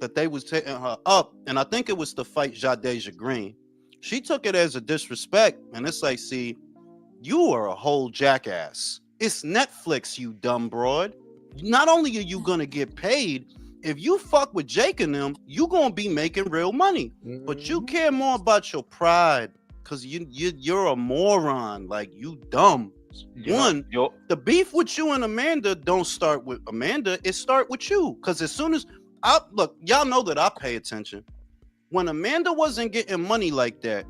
that they was taking her up, and I think it was to fight Jadeja Green. She took it as a disrespect, and it's like, see, you are a whole jackass. It's Netflix, you dumb broad. Not only are you gonna get paid, if you fuck with Jake and them, you gonna be making real money. But you care more about your pride, cause you're a moron. Like, you dumb. The beef with you and Amanda don't start with Amanda. It start with you. Cause as soon as look, y'all know that I pay attention. When Amanda wasn't getting money like that,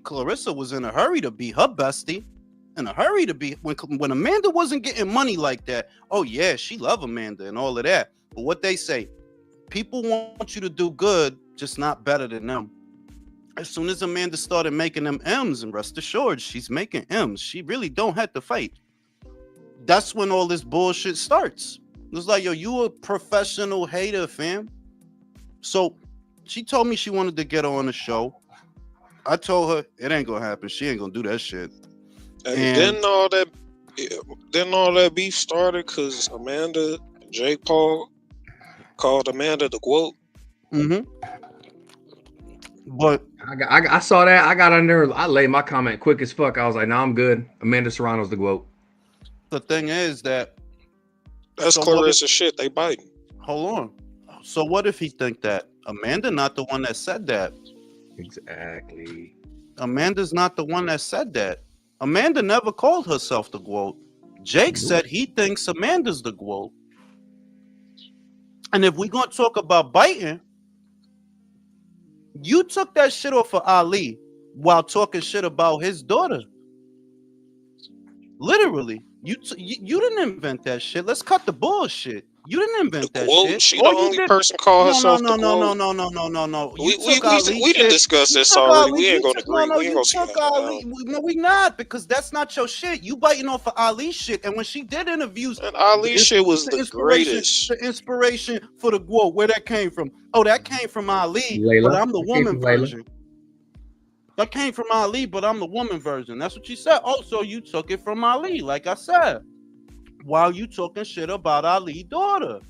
Clarissa was in a hurry to be her bestie. In a hurry to be when Amanda wasn't getting money like that. Oh yeah, she love Amanda and all of that. But what they say, people want you to do good, just not better than them. As soon as Amanda started making them M's, and rest assured, she's making M's. She really don't have to fight. That's when all this bullshit starts. It's like, yo, you a professional hater, fam. So she told me she wanted to get her on the show. I told her it ain't gonna happen. She ain't gonna do that shit. And didn't all that beef started because Amanda and Jake Paul called Amanda the quote? Mm-hmm. But I saw that. I got on there. I laid my comment quick as fuck. I was like, "Nah, I'm good." Amanda Serrano's the quote. The thing is that that's Clarissa shit. They biting. Hold on. So what if he think that Amanda not the one that said that? Exactly. Amanda's not the one that said that. Amanda never called herself the GWOAT. Jake said he thinks Amanda's the GWOAT. And if we're going to talk about biting, you took that shit off of Ali while talking shit about his daughter. Literally. You didn't invent that shit. Let's cut the bullshit. You didn't invent that shit. She the only person call herself the quote. No. We didn't discuss this already. We ain't gonna agree. We ain't gonna see Ali. No, we not, because that's not your shit. You biting off of Ali shit. And when she did interviews, and Ali shit was the greatest. The inspiration for the quote, where that came from? Oh, that came from Ali, Layla. but I'm the woman version. That came from Ali, but I'm the woman version. That's what she said. Oh, so you took it from Ali, like I said, while you talking shit about Ali's daughter.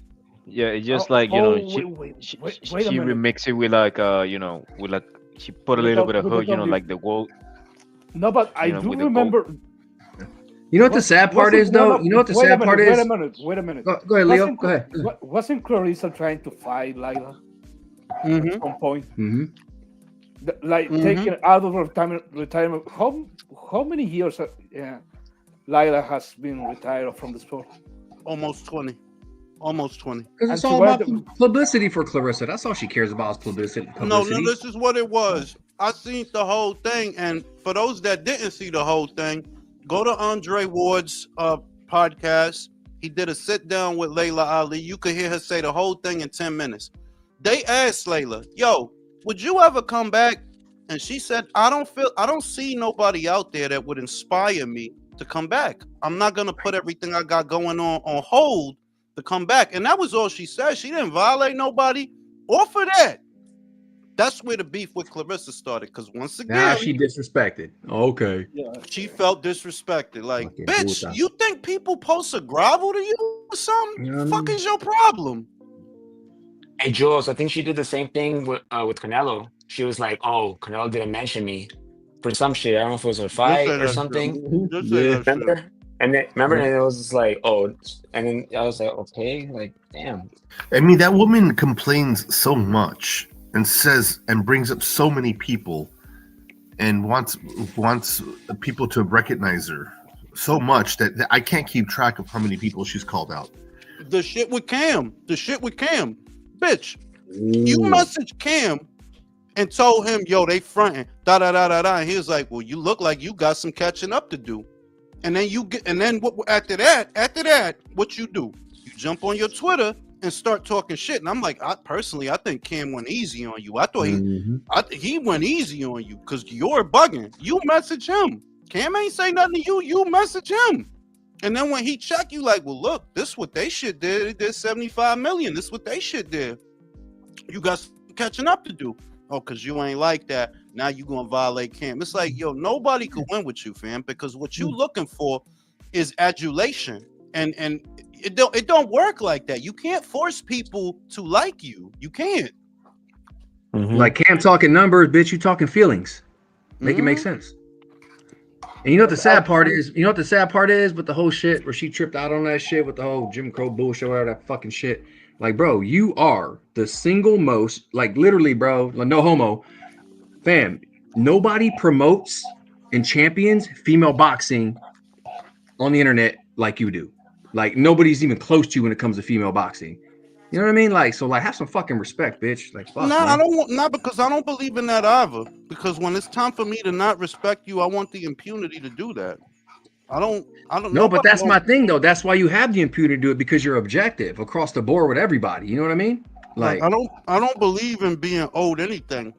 Yeah, it's just like, you know, she remixed it with like, you know, with like, she put a little bit of her, you know, like the quote. No, but I do remember. You know what the sad part is, though? You know what the sad part is? Wait a minute. Go ahead, Leo. Go ahead. Wasn't Clarissa trying to fight Layla at some point? Mm-hmm. Taking out of retirement. How many years Layla has been retired from the sport? Almost 20. Because it's all about publicity for Clarissa. That's all she cares about is publicity. No, this is what it was. I seen the whole thing, and for those that didn't see the whole thing, go to Andre Ward's podcast. He did a sit down with Layla Ali. You could hear her say the whole thing in 10 minutes. They asked Layla, yo, would you ever come back? And she said, I don't see nobody out there that would inspire me to come back. I'm not gonna put everything I got going on hold to come back. And that was all she said. She didn't violate nobody. Or for that. That's where the beef with Clarissa started. Because once again, now she disrespected. Okay. Yeah, she felt disrespected. Like, bitch, you think people post a grovel to you or something? You know fuck is your problem? Hey, Jules, I think she did the same thing with Canelo. She was like, "Oh, Canelo didn't mention me for some shit. I don't know if it was a fight or something." Remember? And then and it was just like, "Oh," and then I was like, "Okay, like, damn." I mean, that woman complains so much and says and brings up so many people and wants people to recognize her so much that I can't keep track of how many people she's called out. The shit with Cam. Bitch, you messaged Cam and told him, yo, they fronting, And he was like, well, you look like you got some catching up to do. And then after that, what you do? You jump on your Twitter and start talking shit. And I'm like, I think Cam went easy on you. I thought he went easy on you because you're bugging. You message him. Cam ain't say nothing to you. You message him. And then when he check you, like, well, look, this what they shit did. It did 75 million. This what they shit did. You got some catching up to do. Oh, because you ain't like that. Now you gonna violate Cam. It's like, yo, nobody could win with you, fam, because what you looking for is adulation. And it don't work like that. You can't force people to like you. You can't. Like Cam talking numbers, bitch, you talking feelings. Make it make sense. And you know what the sad part is? You know what the sad part is with the whole shit where she tripped out on that shit with the whole Jim Crow bullshit, whatever that fucking shit. Like, bro, you are the single most, like, literally, bro, like, no homo, fam. Nobody promotes and champions female boxing on the internet like you do. Like, nobody's even close to you when it comes to female boxing. You know what I mean? Like, so, like, have some fucking respect, bitch. Like, fuck, No, man. I don't want, not because I don't believe in that either. Because when it's time for me to not respect you, I want the impunity to do that. I don't. No, but that's my thing, though. That's why you have the impunity to do it, because you're objective across the board with everybody. You know what I mean? Like, I don't believe in being owed anything.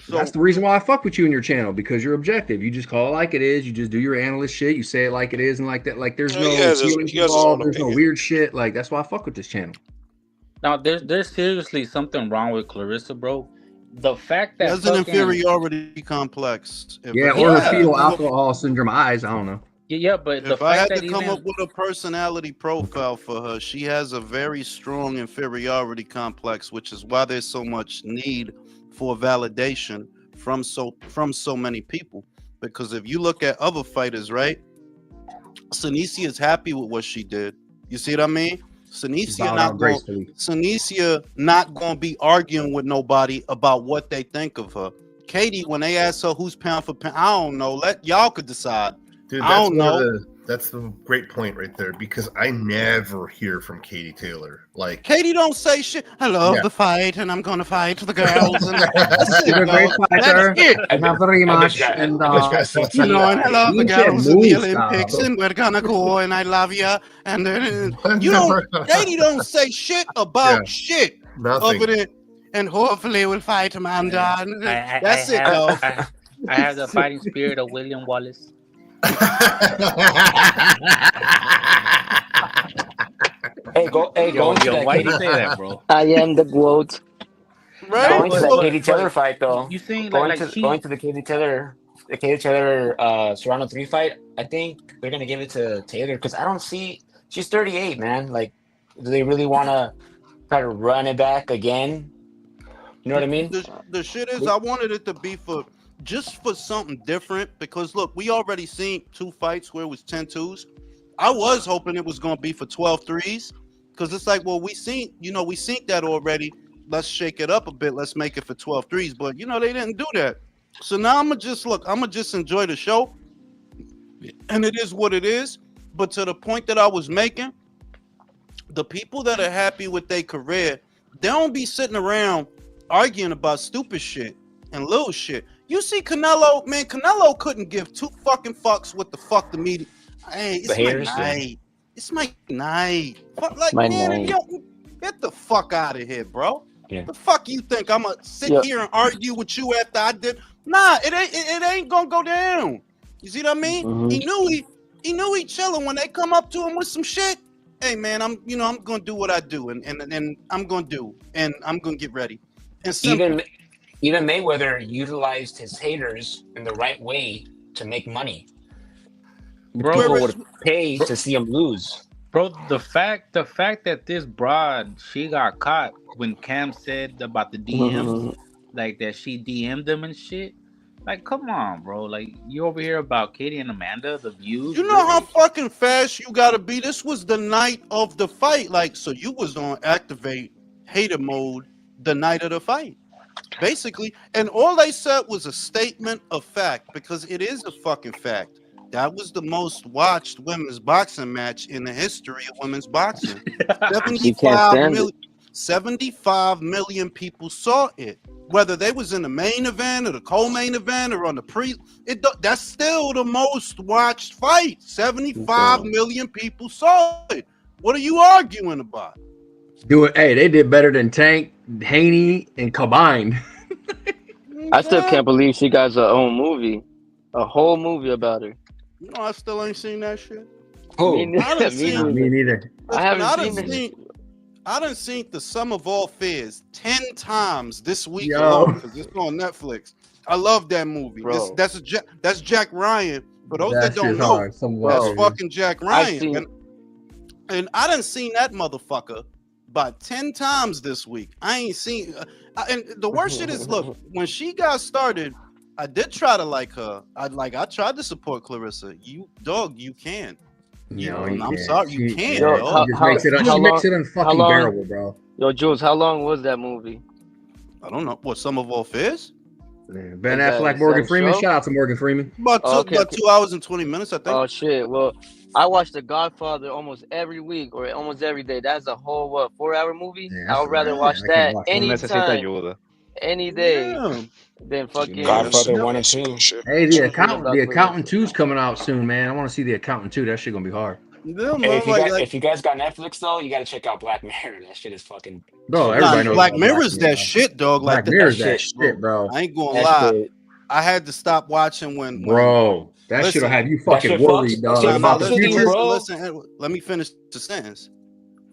So that's the reason why I fuck with you in your channel, because you're objective. You just call it like it is. You just do your analyst shit. You say it like it is and like that. Like, there's no feelings involved. There's no weird shit. Like, that's why I fuck with this channel. Now, there's seriously something wrong with Clarissa, bro. The fact that there's an inferiority complex. Or fetal alcohol syndrome eyes. I don't know. Yeah, but if I had to come up with a personality profile for her, she has a very strong inferiority complex, which is why there's so much need for validation from so many people. Because if you look at other fighters, right? Senicia is happy with what she did. You see what I mean? Senicia not going to be arguing with nobody about what they think of her. Katie, when they ask her who's pound for pound, I don't know. Let y'all could decide. Dude, I don't know. That's the great point right there, because I never hear from Katie Taylor. Like, Katie don't say shit. I love the fight, and I'm going to fight the girls. And you're a great fighter. I love very much. And and I love the girls in the Olympics, and we're gonna go, and I love you. And Katie don't say shit about shit. Nothing. And hopefully we'll fight Amanda. That's it, though. I have the fighting spirit of William Wallace. Go. Why you say that, bro? I am the GOAT. Right. Going to the Katie Taylor fight, though. You saying going to the Katie Taylor, Serrano 3 fight? I think they're gonna give it to Taylor, because I don't see. She's 38, man. Like, do they really want to try to run it back again? You know what I mean? The shit is, I wanted it to be for something different, because look, we already seen 2 fights where it was 10-2s. I was hoping it was going to be for 12-3s, because it's like, well, we seen that already. Let's shake it up a bit. Let's make it for 12-3s. But they didn't do that. So now I'm gonna just enjoy the show, and it is what it is. But to the point that I was making, the people that are happy with their career, they don't be sitting around arguing about stupid shit and little shit. You see Canelo, man, Canelo couldn't give 2 fucking fucks what the fuck the media. Hey, it's my night. It's my night. Fuck, like, man, get the fuck out of here, bro. Yeah. The fuck you think I'm gonna sit here and argue with you after I did? Nah, it ain't gonna go down. You see what I mean? Mm-hmm. He knew he chilling when they come up to him with some shit. Hey man, I'm gonna do what I do, and I'm gonna get ready. And even Mayweather utilized his haters in the right way to make money. Bro, people would pay to see him lose. Bro, the fact that this broad, she got caught when Cam said about the DMs, like that she DM'd them and shit. Like, come on, bro. Like, you over here about Katie and Amanda, the views. You know how fucking fast you gotta be? This was the night of the fight. Like, so you was on activate hater mode the night of the fight, basically. And all they said was a statement of fact, because it is a fucking fact. That was the most watched women's boxing match in the history of women's boxing. 75 million people saw it. Whether they was in the main event or the co-main event or on the that's still the most watched fight. 75 million people saw it. What are you arguing about? Hey, they did better than Tank, Haney, and combined. I still can't believe she got her own movie. A whole movie about her. You know, I still ain't seen that shit. Oh, me neither. I done seen The Sum of All Fears 10 times this week alone, because it's on Netflix. I love that movie. That's Jack Ryan. For those that don't know, that's fucking Jack Ryan. And I done seen that motherfucker about 10 times this week. I ain't seen. And the worst shit is, look, when she got started, I did try to like her. I tried to support Clarissa. You can. No, I'm sorry, you can't, Yo, yo. She makes it unfucking bearable, bro. Yo, Jules, how long was that movie? I don't know. What, Sum of All Fears? Ben Affleck, Morgan Freeman. Shout out to Morgan Freeman. About 2 hours and 20 minutes, I think. Oh shit! Well, I watch The Godfather almost every week or almost every day. That's a whole 4-hour movie. I would rather watch that anytime, any day than fucking Godfather 1 and 2. Hey, the accountant 2's coming out soon, man. I want to see the accountant 2. That shit gonna be hard. Hey, if you guys got Netflix though, you gotta check out Black Mirror. That shit is fucking. Bro, everybody knows Black Mirror's that shit, dog. Black Mirror's that shit, bro. I ain't gonna lie. I had to stop watching when. Bro, that shit'll have you fucking worried, dog. Listen, let me finish the sentence.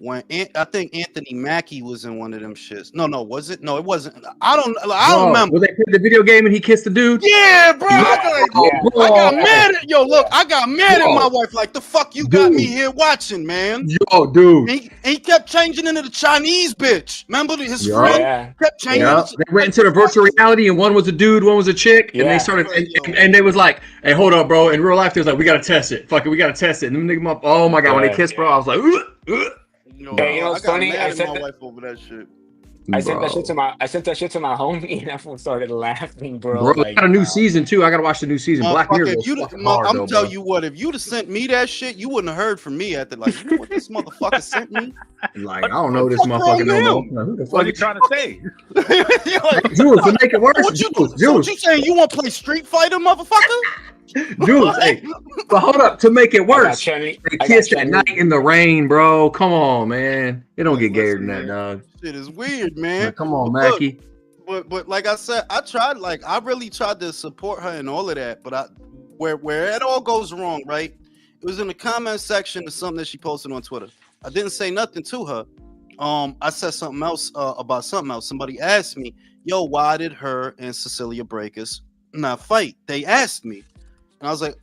When I think Anthony Mackie was in one of them shits. No, was it? No, it wasn't. I don't remember. When they played the video game and he kissed the dude? Yeah, bro. I got mad at I got mad at my wife. Like, the fuck you got me here watching, man? Yo, dude. And he kept changing into the Chinese bitch. Remember his friend kept changing. They went into the virtual reality and one was a dude, one was a chick, and they started and they was like, "Hey, hold up, bro." In real life, they was like, "We gotta test it. Fuck it, we gotta test it." And them niggas up. Oh my god, when they kissed, bro, I was like, Hey, you know what's funny? I sent my wife over that shit. I sent that shit to my homie, and everyone started laughing, bro. Bro, like, got a new season too. I gotta watch the new season. Black Mirror. I'm telling you what, if you'd have sent me that shit, you wouldn't have heard from me after. Like, you know what this motherfucker sent me? Like, I don't know this motherfucker no more. Who the fuck are you trying to say? Jules, to make it worse. Jules, you saying you want to play Street Fighter, motherfucker? Jules, hey, but hold up, to make it worse, they kissed at night in the rain, bro. Come on, man. It don't get gayer than that, dog. Shit is weird, man. Like, come on, Mackie. But like I said, I really tried to support her and all of that. But where it all goes wrong, right? It was in the comment section of something that she posted on Twitter. I didn't say nothing to her. I said something else about something else. Somebody asked me, "Yo, why did her and Cecilia Breakers not fight?" They asked me. And I was like,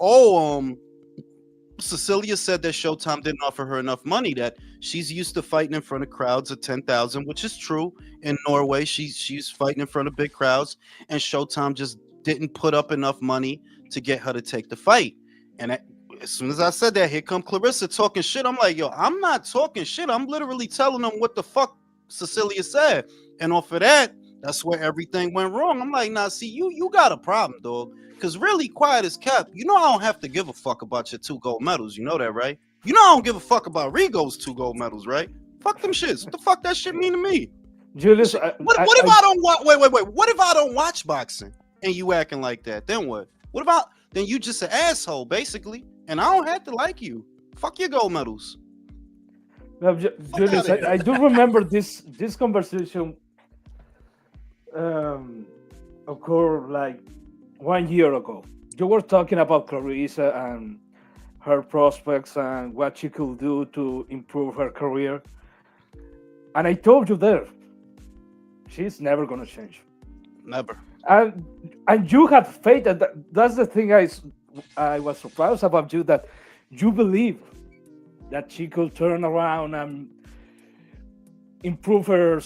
Cecilia said that Showtime didn't offer her enough money, that she's used to fighting in front of crowds of 10,000, which is true. In Norway, she's fighting in front of big crowds, and Showtime just didn't put up enough money to get her to take the fight. And as soon as I said that, here come Clarissa talking shit. I'm like, yo, I'm not talking shit. I'm literally telling them what the fuck Cecilia said. And off of that, that's where everything went wrong. I'm like, nah, see, you got a problem, dog. Because really, quiet as kept. You know I don't have to give a fuck about your 2 gold medals. You know that, right? You know I don't give a fuck about Rigo's 2 gold medals, right? Fuck them shits. What the fuck that shit mean to me? Julius, what if I don't watch? Wait. What if I don't watch boxing and you acting like that? Then what? What about then you just an asshole, basically, and I don't have to like you. Fuck your gold medals. Julius, I do remember this conversation occurred like 1 year ago. You were talking about Clarissa and her prospects and what she could do to improve her career. And I told you there, she's never going to change. Never. And you had faith. That's the thing I was surprised about you, that you believe that she could turn around and improve her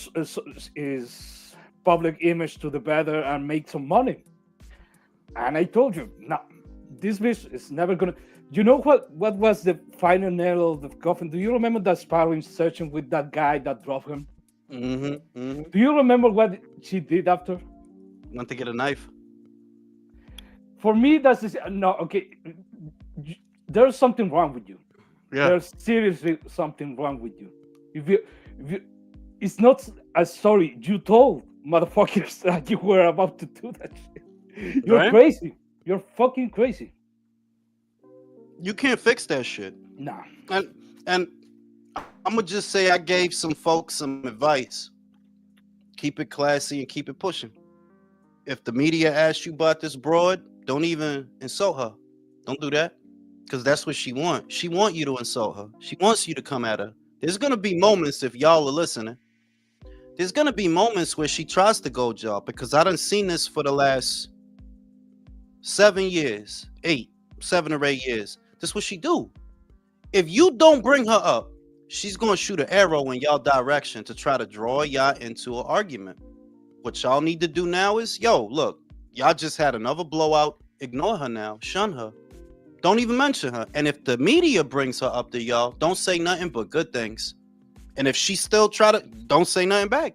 his public image to the better and make some money. And I told you, no, this bitch is never gonna. You know what was the final nail of the coffin? Do you remember that sparring session with that guy that drove him? Mm-hmm. Do you remember what she did after? Went to get a knife. For me, that's no. Okay, there's something wrong with you. Yeah. There's seriously something wrong with you. If you, it's not a story you told motherfuckers that you were about to do that shit. You're crazy. You're fucking crazy. You can't fix that shit. Nah. And I'm gonna just say I gave some folks some advice. Keep it classy and keep it pushing. If the media asks you about this broad, don't even insult her. Don't do that. Because that's what she wants. She wants you to insult her. She wants you to come at her. There's gonna be moments, if y'all are listening, there's gonna be moments where she tries to go job, because I done seen this for the last 7 years, 7 or 8 years. This is what she do. If you don't bring her up, she's gonna shoot an arrow in y'all direction to try to draw y'all into an argument. What y'all need to do now is, yo, look, y'all just had another blowout. Ignore her now. Shun her. Don't even mention her. And if the media brings her up to y'all, don't say nothing but good things. And if she still don't say nothing back.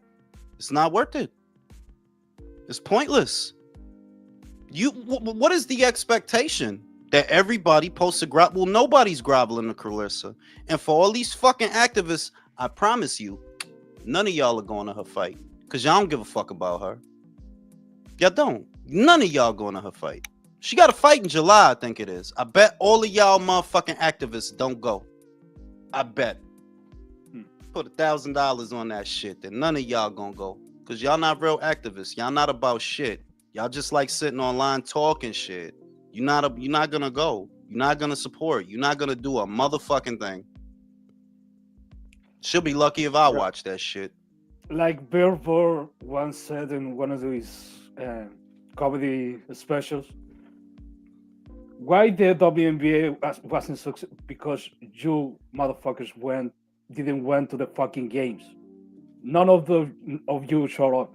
It's not worth it. It's pointless. What is the expectation? That everybody posts a grovel? Well, nobody's groveling to Clarissa. And for all these fucking activists, I promise you, none of y'all are going to her fight. Because y'all don't give a fuck about her. Y'all don't. None of y'all going to her fight. She got a fight in July, I think it is. I bet all of y'all motherfucking activists don't go. I bet. Put $1,000 on that shit. Then none of y'all gonna go. Because y'all not real activists. Y'all not about shit. Y'all just like sitting online talking shit. You're not gonna go. You're not gonna support. You're not gonna do a motherfucking thing. She'll be lucky if I watch that shit. Like Billboard once said in one of his comedy specials, why the WNBA wasn't successful? Because you motherfuckers didn't went to the fucking games. None of you showed up.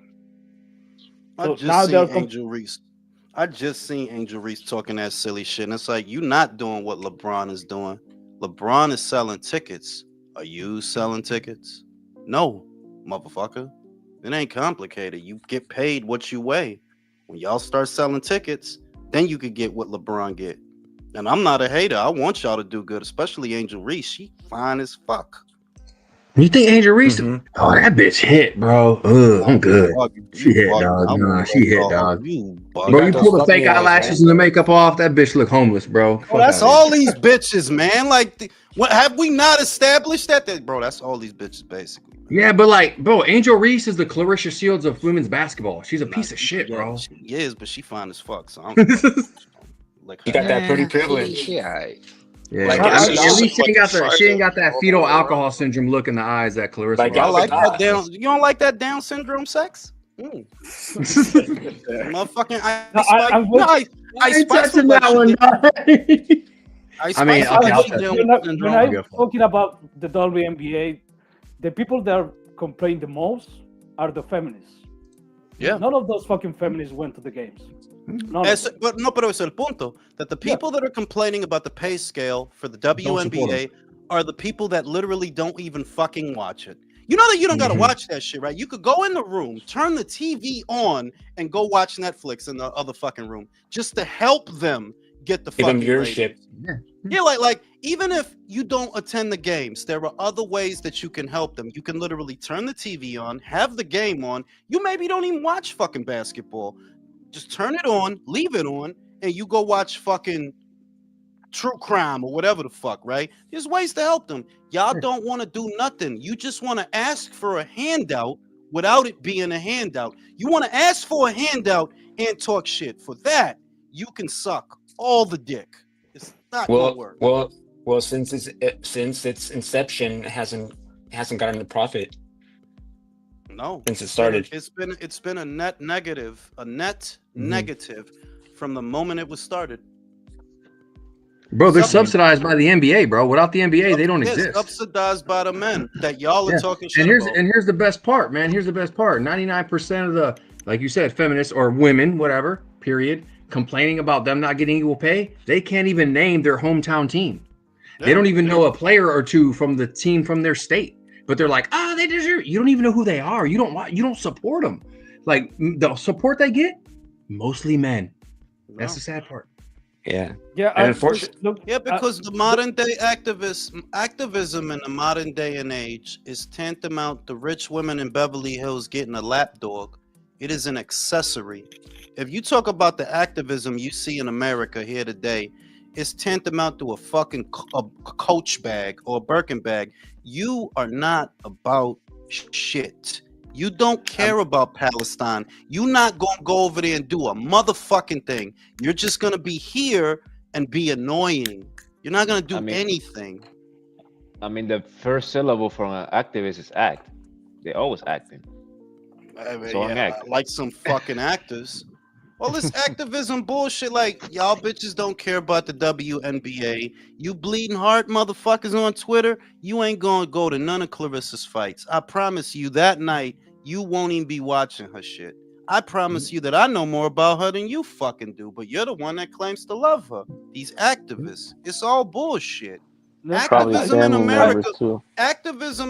So I just seen Angel Reese talking that silly shit, and it's like, you not doing what LeBron is doing. LeBron is selling tickets. Are you selling tickets? No, motherfucker. It ain't complicated. You get paid what you weigh. When y'all start selling tickets, then you could get what LeBron get. And I'm not a hater. I want y'all to do good, especially Angel Reese. She fine as fuck. You think Angel Reese? Mm-hmm. Oh, that bitch hit, bro. I'm good. She hit, dog. Nah, she hit, dog. Bro, you pull the fake eyelashes and the makeup off, that bitch look homeless, bro. Oh, that's all these bitches, man. Like, what have we not established that? Bro, that's all these bitches, basically. Yeah, but like, bro, Angel Reese is the Clarissa Shields of women's basketball. She's a piece of shit, bro. She is, but she fine as fuck. So I'm like, you got that pretty privilege. Yeah, like, at least she ain't got that fetal alcohol syndrome look in the eyes that Clarissa. Like, I like that down. You don't like that Down syndrome sex? Motherfucking I ain't touching that one. When I'm talking about the WNBA, the people that complain the most are the feminists. Yeah. None of those fucking feminists went to the games. Pero es el punto that the people that are complaining about the pay scale for the WNBA are the people that literally don't even fucking watch it. You know that you don't gotta watch that shit, right? You could go in the room, turn the TV on, and go watch Netflix in the other fucking room just to help them get the fucking viewership. Yeah, like even if you don't attend the games, there are other ways that you can help them. You can literally turn the TV on, have the game on. You maybe don't even watch fucking basketball. Just turn it on, leave it on, and you go watch fucking true crime or whatever the fuck, right? There's ways to help them. Y'all don't want to do nothing. You just want to ask for a handout without it being a handout. You want to ask for a handout and talk shit. For that, you can suck all the dick. It's not gonna work. Well, since its inception, it hasn't gotten a profit. No, since it started, it's been a net negative, negative from the moment it was started. Bro, they're subsidized by the NBA, bro. Without the NBA, they don't exist. Subsidized by the men that y'all are talking shit about. And here's the best part, man. Here's the best part. 99% of the, like you said, feminists or women, whatever, period, complaining about them not getting equal pay. They can't even name their hometown team. Yeah. They don't even know a player or two from the team from their state. But they're like, they deserve. You don't even know who they are. You don't support them. Like the support they get, mostly men. That's the sad part. Yeah. Because the modern day activism in the modern day and age is tantamount to rich women in Beverly Hills getting a lap dog. It is an accessory. If you talk about the activism you see in America here today, it's tantamount to a fucking Coach bag or a Birkin bag. You are not about shit. You don't care about Palestine. You're not gonna go over there and do a motherfucking thing. You're just gonna be here and be annoying. You're not gonna do anything. I mean, the first syllable from an activist is act. They're always acting. Like some fucking actors. Well, this activism bullshit, like, y'all bitches don't care about the WNBA. You bleeding heart motherfuckers on Twitter, you ain't gonna go to none of Clarissa's fights. I promise you that night, you won't even be watching her shit. I promise you that I know more about her than you fucking do, but you're the one that claims to love her. These activists. It's all bullshit. Activism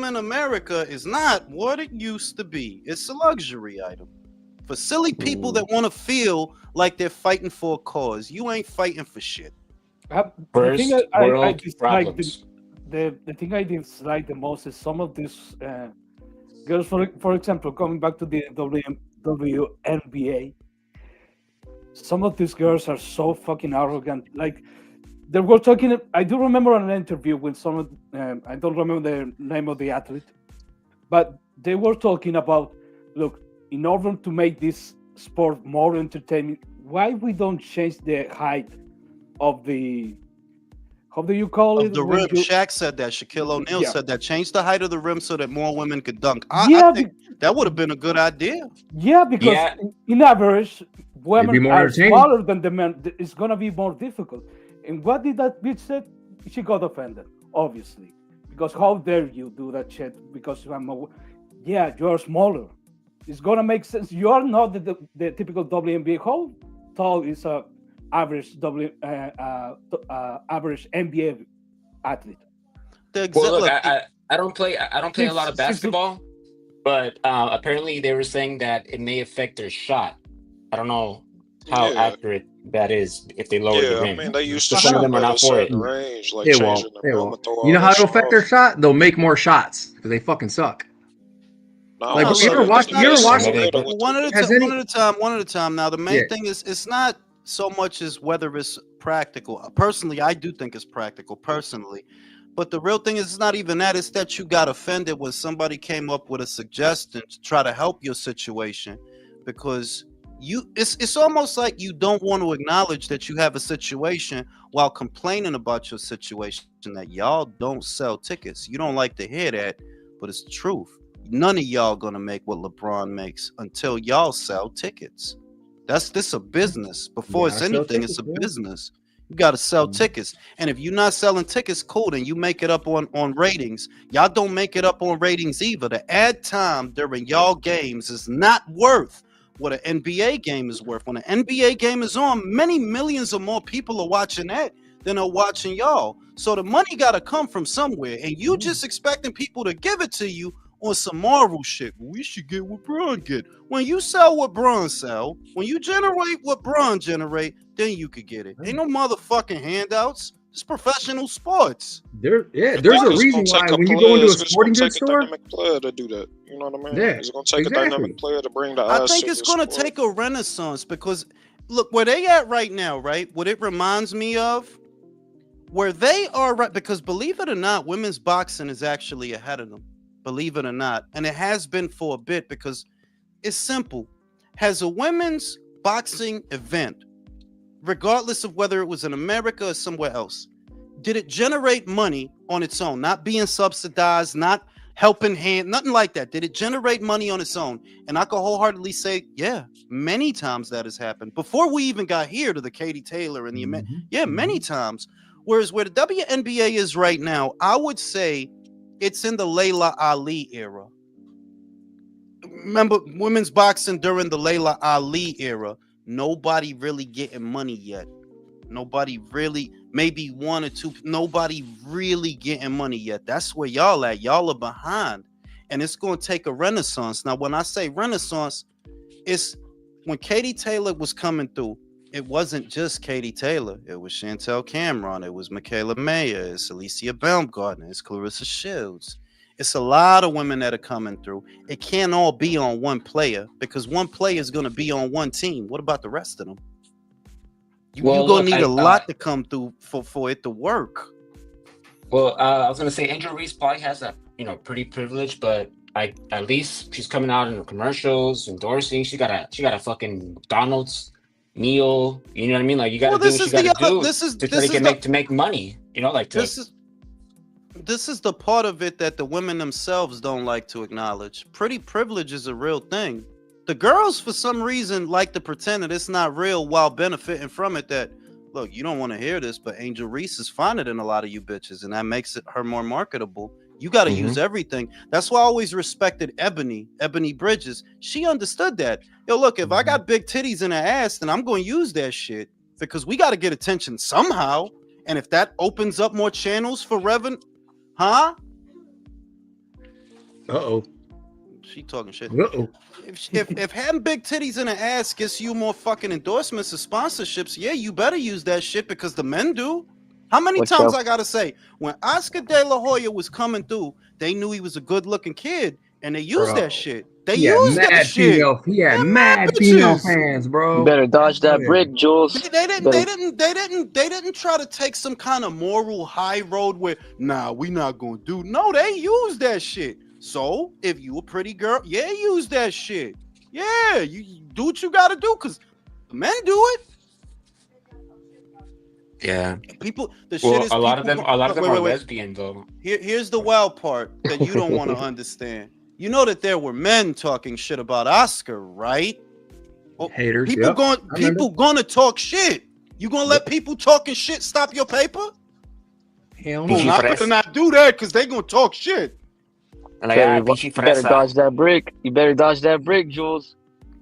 in America is not what it used to be. It's a luxury item for silly people that want to feel like they're fighting for a cause. You ain't fighting for shit. The thing I dislike the thing I dislike the most is some of these girls, for example, coming back to the WNBA. Some of these girls are so fucking arrogant. Like, they were talking. I do remember an interview with some of. I don't remember the name of the athlete, but they were talking about, look, in order to make this sport more entertaining, why we don't change the height of the. How do you call it? The rim. Shaq said that. Shaquille O'Neal said that. Change the height of the rim so that more women could dunk. I think that would have been a good idea. Yeah, because in average, women are smaller than the men. It's gonna be more difficult. And what did that bitch say? She got offended, obviously, because how dare you do that shit? Because you're smaller. It's gonna make sense. You are not the typical WNBA. How tall is a average average NBA athlete? Well, look, I don't play a lot of basketball, but apparently they were saying that it may affect their shot. I don't know how accurate that is if they lower the rim. I mean, they used to some of them are not for it. Range, like it won't. You know how to affect their shot? They'll make more shots because they fucking suck. One at a time. Now, the main thing is it's not so much as whether it's practical. Personally, I do think it's practical. Personally. But the real thing is, it's not even that. It's that you got offended when somebody came up with a suggestion to try to help your situation, because it's almost like you don't want to acknowledge that you have a situation while complaining about your situation, that y'all don't sell tickets. You don't like to hear that, but it's the truth. None of y'all gonna make what LeBron makes until y'all sell tickets. This a business. Before it's anything, it's a business. You got to sell tickets. And if you're not selling tickets, cool, then you make it up on ratings. Y'all don't make it up on ratings either. The ad time during y'all games is not worth what an NBA game is worth. When an NBA game is on, many millions or more people are watching that than are watching y'all. So the money got to come from somewhere. And you just expecting people to give it to you on some moral shit. We should get what Bron get. When you sell what Bron sell, when you generate what Bron generate, then you could get it. Ain't no motherfucking handouts. It's professional sports. There's a reason why when you go into a sporting goods store, dynamic player to do that. You know what I mean? Yeah, it's gonna take a dynamic player to bring the eyes. I think it's gonna take a renaissance, because look where they at right now, right? What it reminds me of, where they are right, because believe it or not, women's boxing is actually ahead of them. Believe it or not. And it has been for a bit, because it's simple. Has a women's boxing event, regardless of whether it was in America or somewhere else, did it generate money on its own? Not being subsidized, not helping hand, nothing like that. Did it generate money on its own? And I can wholeheartedly say, yeah, many times that has happened. Before we even got here to the Katie Taylor and the many times. Whereas where the WNBA is right now, I would say it's in the Layla Ali era. Remember women's boxing during the Layla Ali era? Nobody really getting money yet. Nobody really, maybe one or two. Nobody really getting money yet. That's where y'all at. Y'all are behind. And it's going to take a renaissance. Now, when I say renaissance, it's when Katie Taylor was coming through. It wasn't just Katie Taylor. It was Chantel Cameron. It was Michaela Mayer. It's Alicia Baumgartner. It's Clarissa Shields. It's a lot of women that are coming through. It can't all be on one player, because one player is going to be on one team. What about the rest of them? You're going to need a lot to come through for it to work. Well, I was going to say Angel Reese probably has a pretty privilege, but at least she's coming out in the commercials, endorsing. She got a fucking McDonald's meal. You know what I mean? Like, you got to do what you got to do to make money. This is the part of it that the women themselves don't like to acknowledge. Pretty privilege is a real thing. The girls, for some reason, like to pretend that it's not real while benefiting from it. That, look, you don't want to hear this, but Angel Reese is finer than a lot of you bitches, and that makes her more marketable. You got to use everything. That's why I always respected Ebony Bridges. She understood that. Yo, look, if I got big titties in her ass, then I'm going to use that shit because we got to get attention somehow. And if that opens up more channels for revenue, huh? Uh-oh. She talking shit. Uh-oh. If having big titties in her ass gets you more fucking endorsements or sponsorships, yeah, you better use that shit because the men do. How many times I gotta say, when Oscar De La Hoya was coming through, they knew he was a good-looking kid, and they used that shit. They used that shit. He had mad female fans, bro. You better dodge that brick, Jules. They didn't try to take some kind of moral high road where, nah, we not gonna do. No, they used that shit. So if you a pretty girl, yeah, use that shit. Yeah, you do what you gotta do, cause the men do it. Yeah, people. A lot of them are lesbian though. Here's the wild part that you don't want to understand. You know that there were men talking shit about Oscar, right? Well, haters. People gonna talk shit. You gonna let people talking shit stop your paper? Hell no. I better not do that because they gonna talk shit. Like, you better dodge that brick. You better dodge that brick, Jules.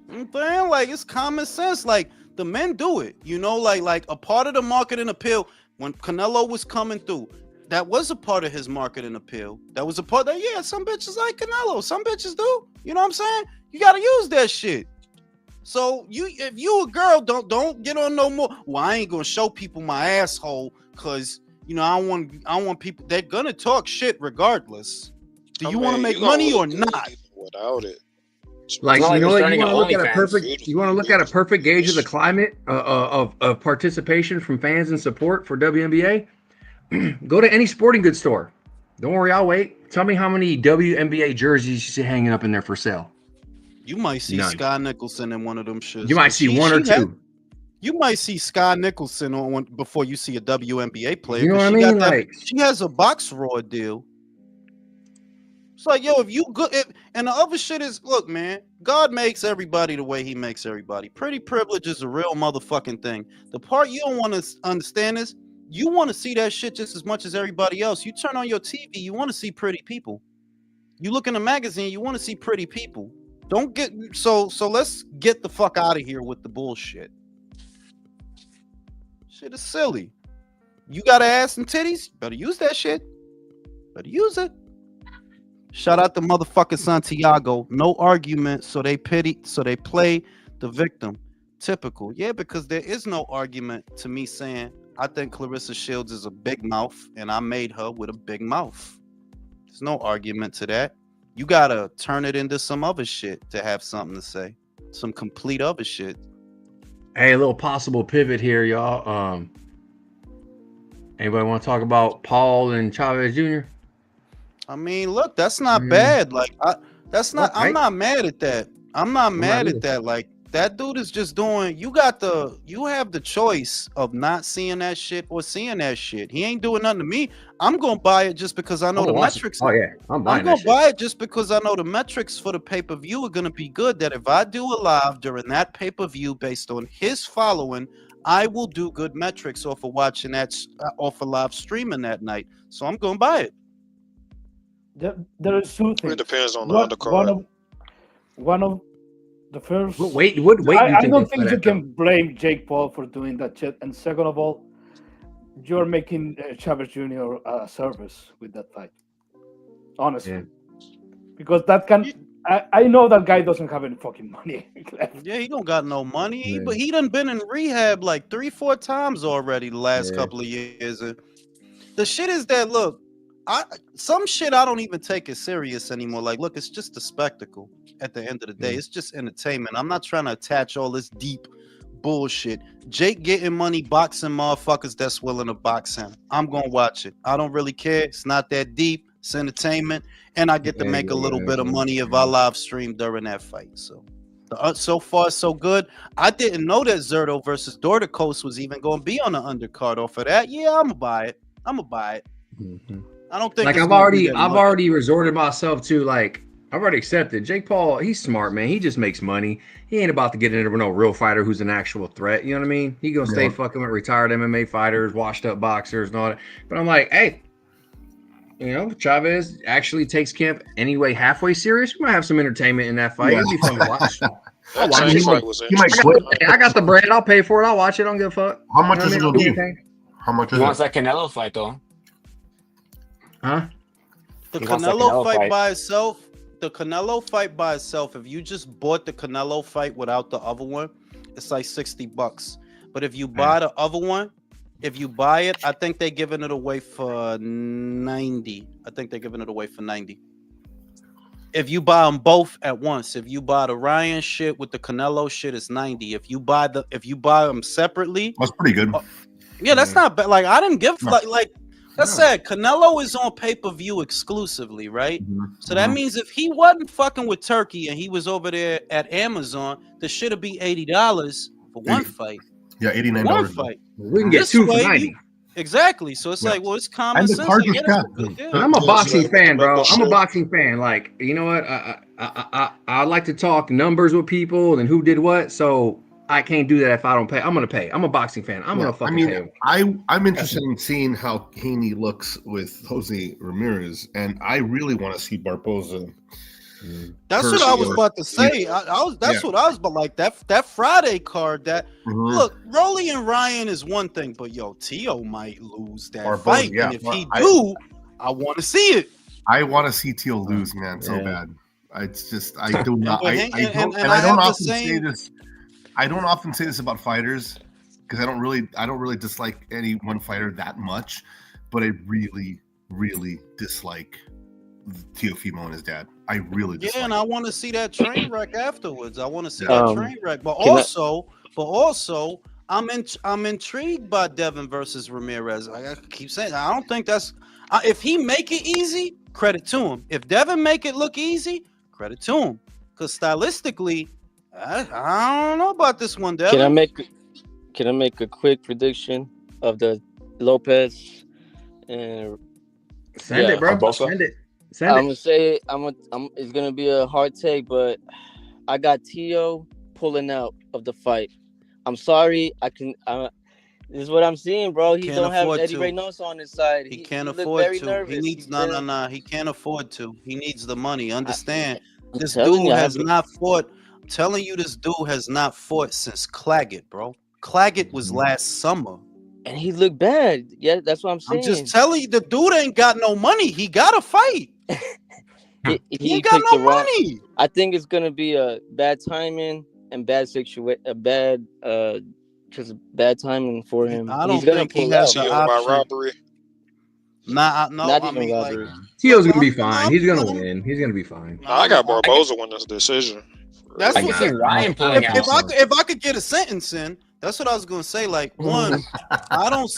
I'm saying, like, it's common sense. Like, the men do it, you know, like a part of the marketing appeal when Canelo was coming through, that was a part of his marketing appeal. That was a part that, yeah, some bitches like Canelo, some bitches do. You know what I'm saying? You gotta use that shit. So if you a girl, don't get on no more. Well, I ain't gonna show people my asshole because you know I want people. They're gonna talk shit regardless. Do you want to make money or not? Without it. Like, you know what, you want to look at a perfect gauge of the climate of participation from fans and support for WNBA. Go to any sporting goods store. Don't worry, I'll wait. Tell me how many WNBA jerseys you see hanging up in there for sale. You might see Sky Nicholson in one of them shirts. You might see one or two. You might see Sky Nicholson on one before you see a WNBA player. You know what I mean? Like, she has a box raw deal. It's like, yo, if you good, and the other shit is, look, man, God makes everybody the way he makes everybody. Pretty privilege is a real motherfucking thing. The part you don't want to understand is you want to see that shit just as much as everybody else. You turn on your TV, you want to see pretty people. You look in a magazine, you want to see pretty people. Don't get so let's get the fuck out of here with the bullshit. Shit is silly. You got ass and titties? Better use that shit. Better use it. Shout out to motherfucking Santiago. No argument, so they play the victim. Typical. Yeah, because there is no argument to me saying I think Clarissa Shields is a big mouth and I made her with a big mouth. There's no argument to that. You gotta turn it into some other shit to have something to say. Some complete other shit. Hey, a little possible pivot here, y'all. Anybody want to talk about Paul and Chavez Jr.? I mean, look, that's not bad. Like, I'm not mad at that. I'm not mad at that. Like, that dude is just doing. You have the choice of not seeing that shit or seeing that shit. He ain't doing nothing to me. I'm gonna buy it just because I know the metrics. Oh yeah, I'm gonna buy it just because I know the metrics for the pay-per-view are gonna be good. That if I do a live during that pay-per-view based on his following, I will do good metrics off of watching that off of live streaming that night. So I'm gonna buy it. There is two things. It depends on the undercard. One of the first. Wait. I don't think you can blame Jake Paul for doing that shit. And second of all, you're making Chavez Jr. a service with that fight. Honestly, because that can. I know that guy doesn't have any fucking money left. Yeah, he don't got no money, but he done been in rehab like 3-4 times already the last couple of years. The shit is that, look, some shit I don't even take it serious anymore. Like, look, it's just a spectacle at the end of the day. It's just entertainment. I'm not trying to attach all this deep bullshit. Jake getting money boxing motherfuckers that's willing to box him. I'm gonna watch it. I don't really care. It's not that deep. It's entertainment, and I get to make a little bit of money if I live stream during that fight. So, so far so good. I didn't know that Zerto versus Dorticos was even going to be on the undercard. Off of that, yeah, I'm gonna buy it. Mm-hmm. I don't think like I've already resorted myself to, like, I've already accepted Jake Paul. He's smart, man. He just makes money. He ain't about to get into no real fighter who's an actual threat. You know what I mean? He gonna stay fucking with retired MMA fighters, washed up boxers, and all that. But I'm like, hey. You know, Chavez actually takes camp anyway halfway serious. We might have some entertainment in that fight. It'll be fun to watch. That Tank fight was He might interesting. quit. I got the bread. I'll pay for it. I'll watch it. I don't give a fuck. How much You know is it what I gonna mean? be? How much He is wants it? that Canelo fight though. Huh? The He wants that Canelo Canelo fight fight. by itself. The Canelo fight by itself. If you just bought the Canelo fight without the other one, it's like $60. But if you buy the other one, if you buy it, I think they're giving it away for 90. I think they're giving it away for 90. If you buy them both at once, if you buy the Ryan shit with the Canelo shit, it's 90. If you buy them separately, That's pretty good. yeah, that's not bad. Like I didn't give like I said, Canelo is on pay-per-view exclusively, right? So that means if he wasn't fucking with Turkey and he was over there at Amazon, the shit would be $80 for one fight. Yeah, $89. One fight. We can get two for 90. Exactly. So it's like, well, it's common And the sense. card Like, was yeah, that's a capped. good deal. But I'm a boxing fan, bro. Shit. I'm a boxing fan. Like, you know what? I like to talk numbers with people and who did what. So I can't do that if I don't pay. I'm gonna pay. I'm a boxing fan. I'm gonna fucking pay. I'm interested in seeing how Haney looks with Jose Ramirez, and I really want to see Barboza. That's what I was about to say. That's what I was about. Like that Friday card. Look, Rolly and Ryan is one thing, but yo, Tio might lose that Barboza, fight, yeah. and if he do, I want to see it. I want to see Tio lose, man, so bad. It's just I do not. I don't often say this. I don't often say this about fighters because I don't really dislike any one fighter that much, but I really, really dislike Teofimo and his dad. I really dislike. Yeah, and I want to see that train wreck afterwards. I want to see that train wreck, but also, I'm intrigued by Devin versus Ramirez. I keep saying I don't think that's if he make it easy, credit to him. If Devin make it look easy, credit to him. Because stylistically, I don't know about this one, Devin. Can I make a quick prediction of the Lopez and Send it, bro. Send it. I'm gonna say it's gonna be a hard take, but I got Tio pulling out of the fight. I'm sorry, this is what I'm seeing, bro. He don't have Eddie Reynoso on his side. He can't afford to. Nervous. He needs He can't afford to. He needs the money. Understand? This dude has not fought. I'm telling you, this dude has not fought since Claggett, bro. Claggett was last summer. And he looked bad. Yeah, that's what I'm saying. I'm just telling you, the dude ain't got no money. He got to fight. he ain't got no money. I think it's gonna be a bad timing and bad situation. Just bad timing for him. I don't think he has the option. By robbery. Not even robbery. Tio's gonna be fine. He's gonna win. He's gonna be fine. I got Barboza win this decision. That's I see Ryan pulling out. If I could get a sentence in, that's what I was gonna say. Like, one, I don't.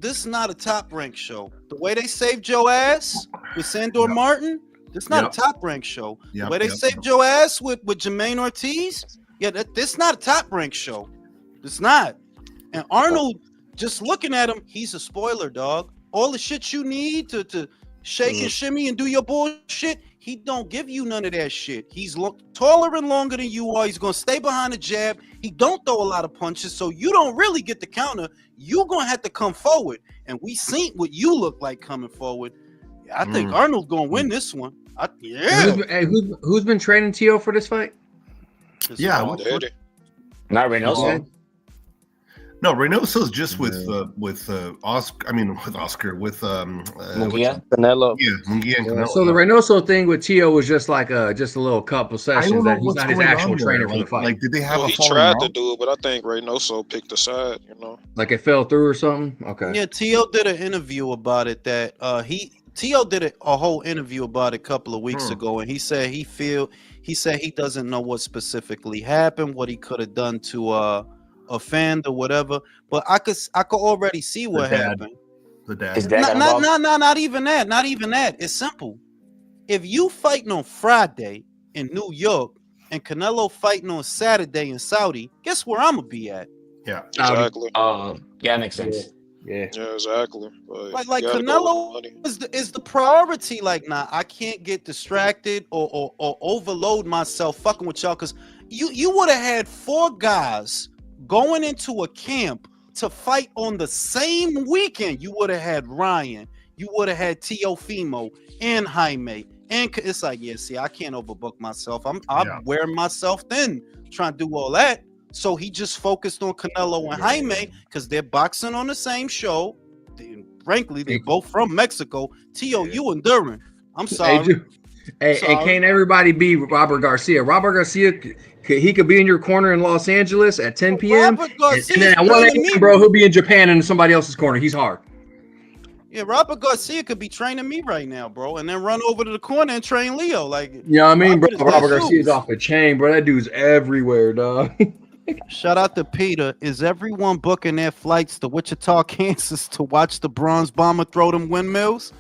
This is not a top rank show. The way they saved your ass with Sandor Martin, this is not a top rank show. The way they saved your ass with Jermaine Ortiz, this is not a top rank show. It's not. And Arnold, just looking at him, he's a spoiler, dog. All the shit you need to shake and shimmy and do your bullshit, he don't give you none of that shit. He's taller and longer than you are. He's gonna stay behind the jab. He don't throw a lot of punches, so you don't really get the counter. You're gonna have to come forward, and we seen what you look like coming forward. I think Arnold's gonna win this one. Who's been training Tio for this fight? Not Reynoso. No, Reynoso's just with Oscar. I mean, with Oscar, with Munguia? Canelo. Yeah, Munguia and Canelo. So the Reynoso thing with Tio was just like a little couple sessions that he's not his actual trainer for the fight. Like, did they have He tried to do it, but I think Reynoso picked a side. Like it fell through or something. Okay. Yeah, Tio did an interview about it. Tio did a whole interview about it a couple of weeks ago, and he said he doesn't know what specifically happened, what he could have done to offend or whatever, but I could already see what happened. The dad. His dad Not even that. It's simple. If you fighting on Friday in New York and Canelo fighting on Saturday in Saudi, guess where I'm gonna be at? Yeah, exactly. Yeah, makes sense. Yeah, exactly. Like Canelo is the priority. Like, nah, I can't get distracted or overload myself fucking with y'all, because you would have had 4 guys going into a camp to fight on the same weekend. You would have had Ryan, you would have had Teofimo and Jaime. And it's like, yeah, see, I can't overbook myself. I'm wearing myself thin trying to do all that. So he just focused on Canelo and Jaime because they're boxing on the same show. Frankly, they're both from Mexico. Tio, you enduring. I'm sorry. Hey, can't everybody be Robert Garcia? Robert Garcia, he could be in your corner in Los Angeles at 10 p.m. And then at 1 a.m., bro, he'll be in Japan in somebody else's corner. He's hard. Yeah, Robert Garcia could be training me right now, bro, and then run over to the corner and train Leo. Like, you know what I mean, bro? Robert Garcia's off the chain, bro. That dude's everywhere, dog. Shout out to Peter. Is everyone booking their flights to Wichita, Kansas to watch the Bronze Bomber throw them windmills?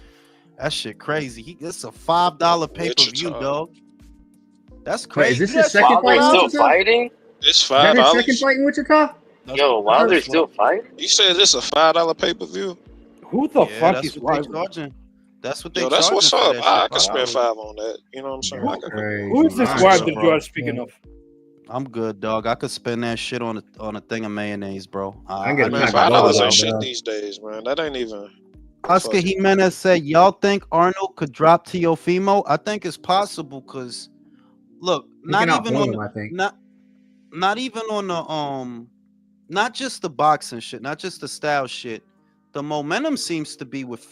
That shit crazy. It's a $5 pay-per-view, dog. That's crazy. Is this his second fight? Still fighting? It's $5. Is that his second fight in Wichita? Yo, Wilder's still fighting? You said this a $5 pay-per-view? Who the fuck is Wilder? That's what they Yo, that's what's up. I could spend $5 on that. You know what I'm saying? Who is this Wilder you are speaking of? I'm good, dog. I could spend that shit on a thing of mayonnaise, bro. $5 ain't shit these days, man. That ain't even. Oscar Jimenez said, "Y'all think Arnold could drop Teofimo?" I think it's possible because, look, not even on the not just the boxing shit, not just the style shit. The momentum seems to be with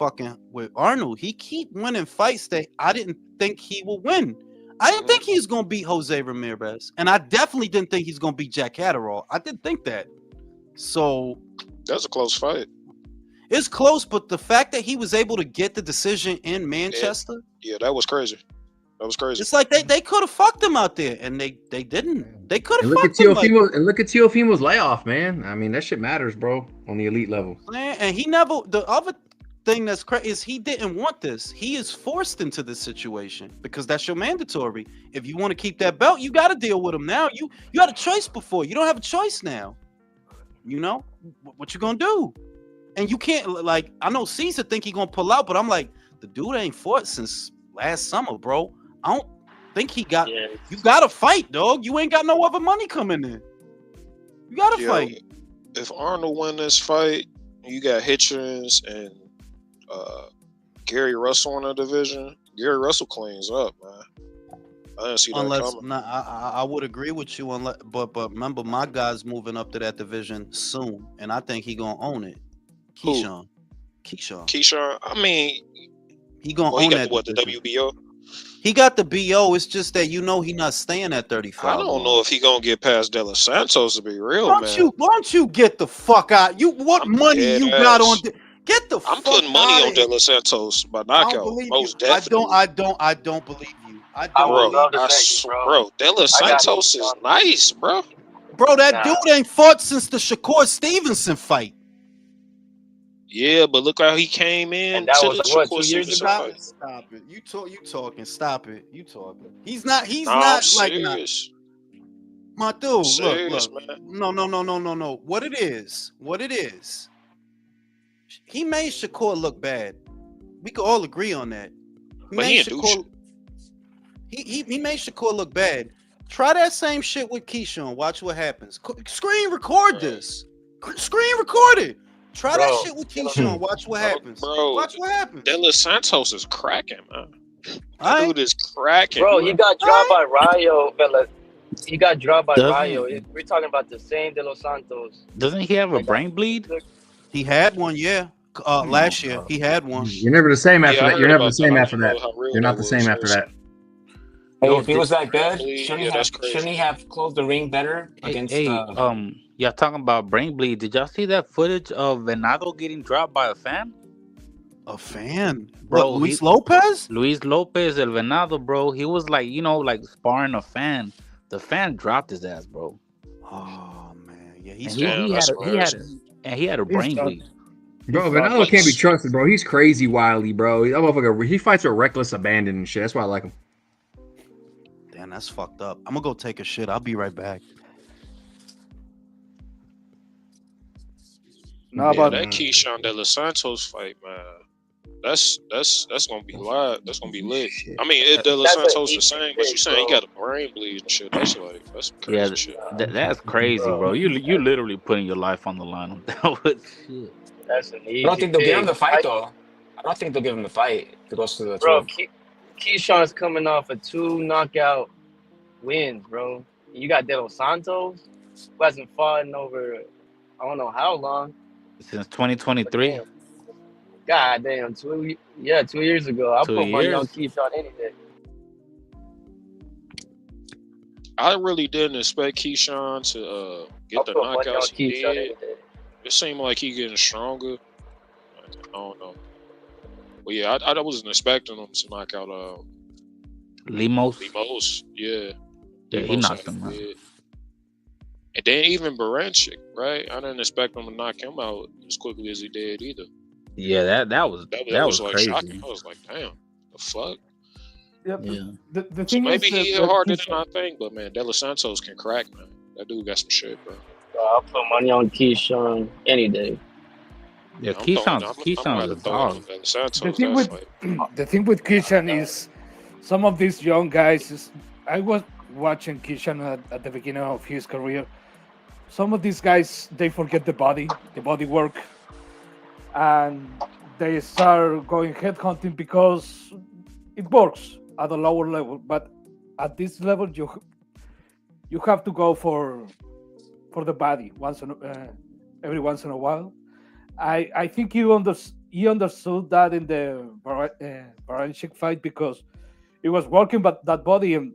Arnold. He keep winning fights that I didn't think he would win. I didn't think he was gonna beat Jose Ramirez, and I definitely didn't think he's gonna beat Jack Catterall. I didn't think that. So that's a close fight. It's close, but the fact that he was able to get the decision in Manchester, yeah, that was crazy. That was crazy. It's like they could have fucked him out there, and they didn't. They could have fucked him. And look at Teofimo's layoff, man. I mean, that shit matters, bro, on the elite level. Man, and he never. The other thing that's crazy is he didn't want this. He is forced into this situation because that's your mandatory. If you want to keep that belt, you got to deal with him now. You had a choice before. You don't have a choice now. You know what you gonna do? And you can't, like, I know Caesar think he gonna pull out, but I'm like, the dude ain't fought since last summer, bro. I don't think he got. Yeah. You gotta fight, dog. You ain't got no other money coming in. You gotta fight. If Arnold win this fight, you got Hitchens and Gary Russell in the division. Gary Russell cleans up, man. I didn't see that coming. I would agree with you, but remember, my guy's moving up to that division soon, and I think he gonna own it. Keyshawn. I mean, he gonna own that. What, the WBO? He got the BO. It's just that he not staying at 35. I don't know if he gonna get past De Los Santos, to be real, man. Why don't you get the fuck out? What money you got on? Get the fuck out. I'm putting money on De Los Santos by knockout. Most definitely. I don't believe you. I don't. Bro, De Los Santos is nice, bro. Bro, that dude ain't fought since the Shakur Stevenson fight. Yeah, but look how he came in. And that was what, 2 years ago? Stop it. You talking. Stop it. You talking. He's not like that. My dude, look. No. What it is. He made Shakur look bad. We could all agree on that. He made Shakur look bad. Try that same shit with Keyshawn. Watch what happens. Screen record this. Screen record it. Try that shit with Keyshawn. Watch what happens. Watch what happens. De Los Santos is cracking, man. Dude is cracking. Bro, he got dropped by Rayo, Bella. He got dropped by Rayo. We're talking about the same De Los Santos. Doesn't he have a brain bleed? He had one, yeah. Last year, he had one. You're never the same after that. You're never the same after that. You're not the same after that. Hey, if he was that good, shouldn't he have closed the ring better against? Y'all talking about brain bleed? Did y'all see that footage of Venado getting dropped by a fan? A fan, bro. Luis Lopez, El Venado, bro. He was like, sparring a fan. The fan dropped his ass, bro. Oh man, yeah, he had a brain bleed. Bro, Venado can't be trusted, bro. He's crazy, wily, bro. That motherfucker, he fights with reckless abandon and shit. That's why I like him. Damn, that's fucked up. I'm gonna go take a shit. I'll be right back. That Keyshawn De Los Santos fight, man. That's gonna be live. That's gonna be lit. I mean, De Los Santos the same, but you saying he got a brain bleed and shit. That's crazy shit. That's crazy, bro. You literally putting your life on the line on that shit. That's an easy. I don't think they'll get him the fight though. I don't think they'll give him the fight to go to the Bro, 12. Keyshawn's coming off of 2 knockout wins, bro. You got De Los Santos, who hasn't fought in over I don't know how long. Since 2023. God damn, 2 years ago. I'll 2 put money on years. Keyshawn any day. I really didn't expect Keyshawn to get the knockouts he did. It seemed like he getting stronger. I don't know. But yeah, I wasn't expecting him to knock out Limos. Yeah. Yeah, he knocked him out. And then even Baranchik, right? I didn't expect him to knock him out as quickly as he did either. Yeah, that was like crazy. Shocking. I was like, damn, the fuck? Yeah. The thing So maybe is he hit harder than I think, but man, De Los Santos can crack, man. That dude got some shit, bro. I'll put money on Keyshawn any day. Yeah, Keyshawn's a dog. The thing with Keyshawn is some of these young guys. I was watching Keyshawn at the beginning of his career. Some of these guys, they forget the body work, and they start going headhunting because it works at a lower level. But at this level, you have to go for the body every once in a while. I think he understood that in the Baranchik fight because it was working, but that body and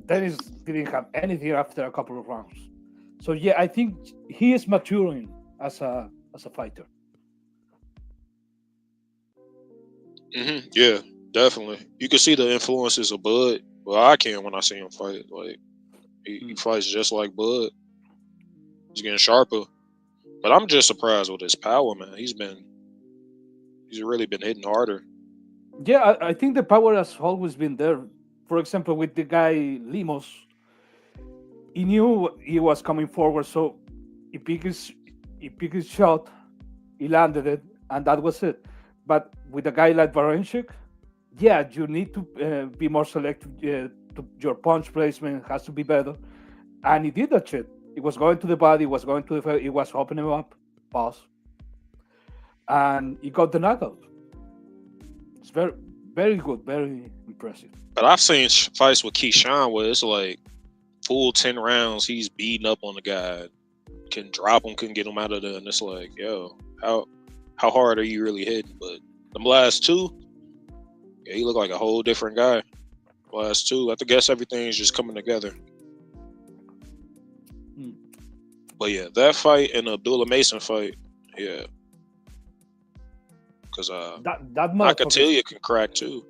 Dennis didn't have anything after a couple of rounds. So yeah, I think he is maturing as a fighter. Mm-hmm. Yeah, definitely. You can see the influences of Bud. Well, I can when I see him fight. Like he fights just like Bud. He's getting sharper. But I'm just surprised with his power, man. He's really been hitting harder. Yeah, I think the power has always been there. For example, with the guy Limos, he knew he was coming forward, so he picked his shot, he landed it, and that was it. But with a guy like Baranchik, yeah, you need to be more selective. Your punch placement has to be better, and he did that shit. He was going to the body, he was going to the, he was opening him up, pause, and he got the knockout. It's very, very good, very impressive. But I've seen fights with Keyshawn where it's like full 10 rounds, he's beating up on the guy, can drop him, couldn't get him out of there, and it's like, yo, how hard are you really hitting? But them last two, yeah, he looked like a whole different guy. Last two, I guess everything's just coming together. But yeah, that fight and the Abdullah Mason fight, yeah. Because that Nakatilia can crack too.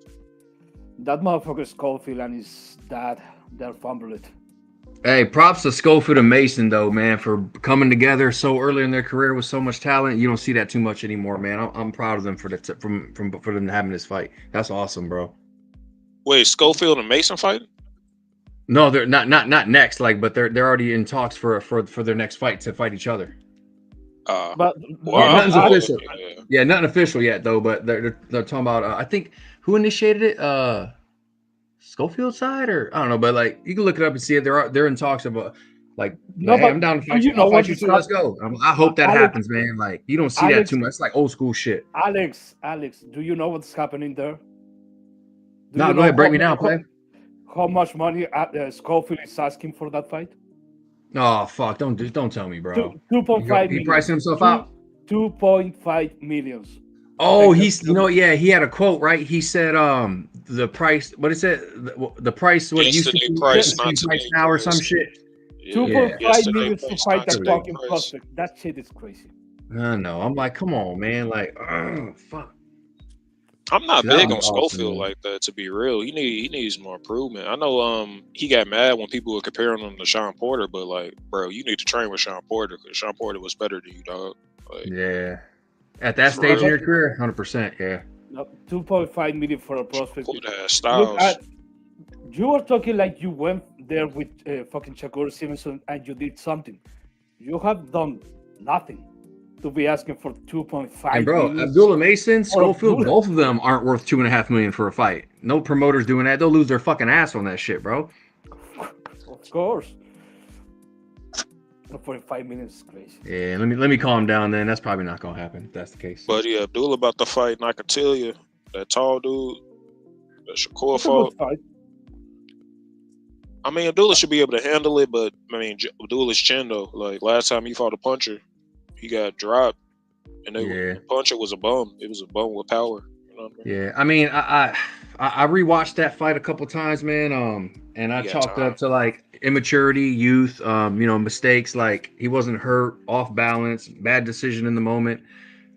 That motherfucker Schofield and his dad, they're fumbling. Hey, props to Schofield and Mason though, man, for coming together so early in their career with so much talent. You don't see that too much anymore, man. I'm proud of them for them having this fight. That's awesome, bro. Wait, Schofield and Mason fighting? No, they're not next, but they're already in talks for their next fight to fight each other. But nothing's official. Yeah, nothing official yet though. But they're talking about. I think who initiated it? Schofield side or I don't know, but you can look it up and see it. They're in talks about hey, I'm down to fight you. I'll fight you too. Let's go. I hope that happens, man. You don't see that too much. It's like old school shit. Alex, do you know what's happening there? No, go ahead, break me down, play. How much money Schofield is asking for that fight? Oh fuck! Don't tell me, bro. 2.5 million. He pricing himself out. 2.5 millions. Oh, yeah, he had a quote, right? He said, the price. What is it? The price. What used to be price now or some shit. 2.5 million to fight that fucking prospect. That shit is crazy. I know. I'm like, come on, man. Fuck. I'm not big on Schofield like that, to be real. He needs more improvement. I know he got mad when people were comparing him to Sean Porter, but bro, you need to train with Sean Porter because Sean Porter was better than you, dog. Yeah. At that stage in your career, 100%, yeah. 2.5 million for a prospect. Styles. You were talking like you went there with fucking Shakur Stevenson and you did something. You have done nothing to be asking for 2.5 and bro, million. Abdullah Mason, Schofield, both of them aren't worth $2.5 million for a fight. No promoters doing that. They'll lose their fucking ass on that shit, bro. Of course. for 45 minutes is crazy. Yeah, let me calm down then. That's probably not gonna happen if that's the case. But yeah, Abdullah about to fight, and I can tell you that tall dude, that Shakur It's a good fought. fight. I mean, Abdullah should be able to handle it, but I mean, Abdullah's chin though. Like last time he fought a puncher, he got dropped, and the puncher was a bum. It was a bum with power. You know what I mean? Yeah, I mean, I rewatched that fight a couple times, man. And I chalked up to like immaturity, youth, mistakes. Like he wasn't hurt, off balance, bad decision in the moment.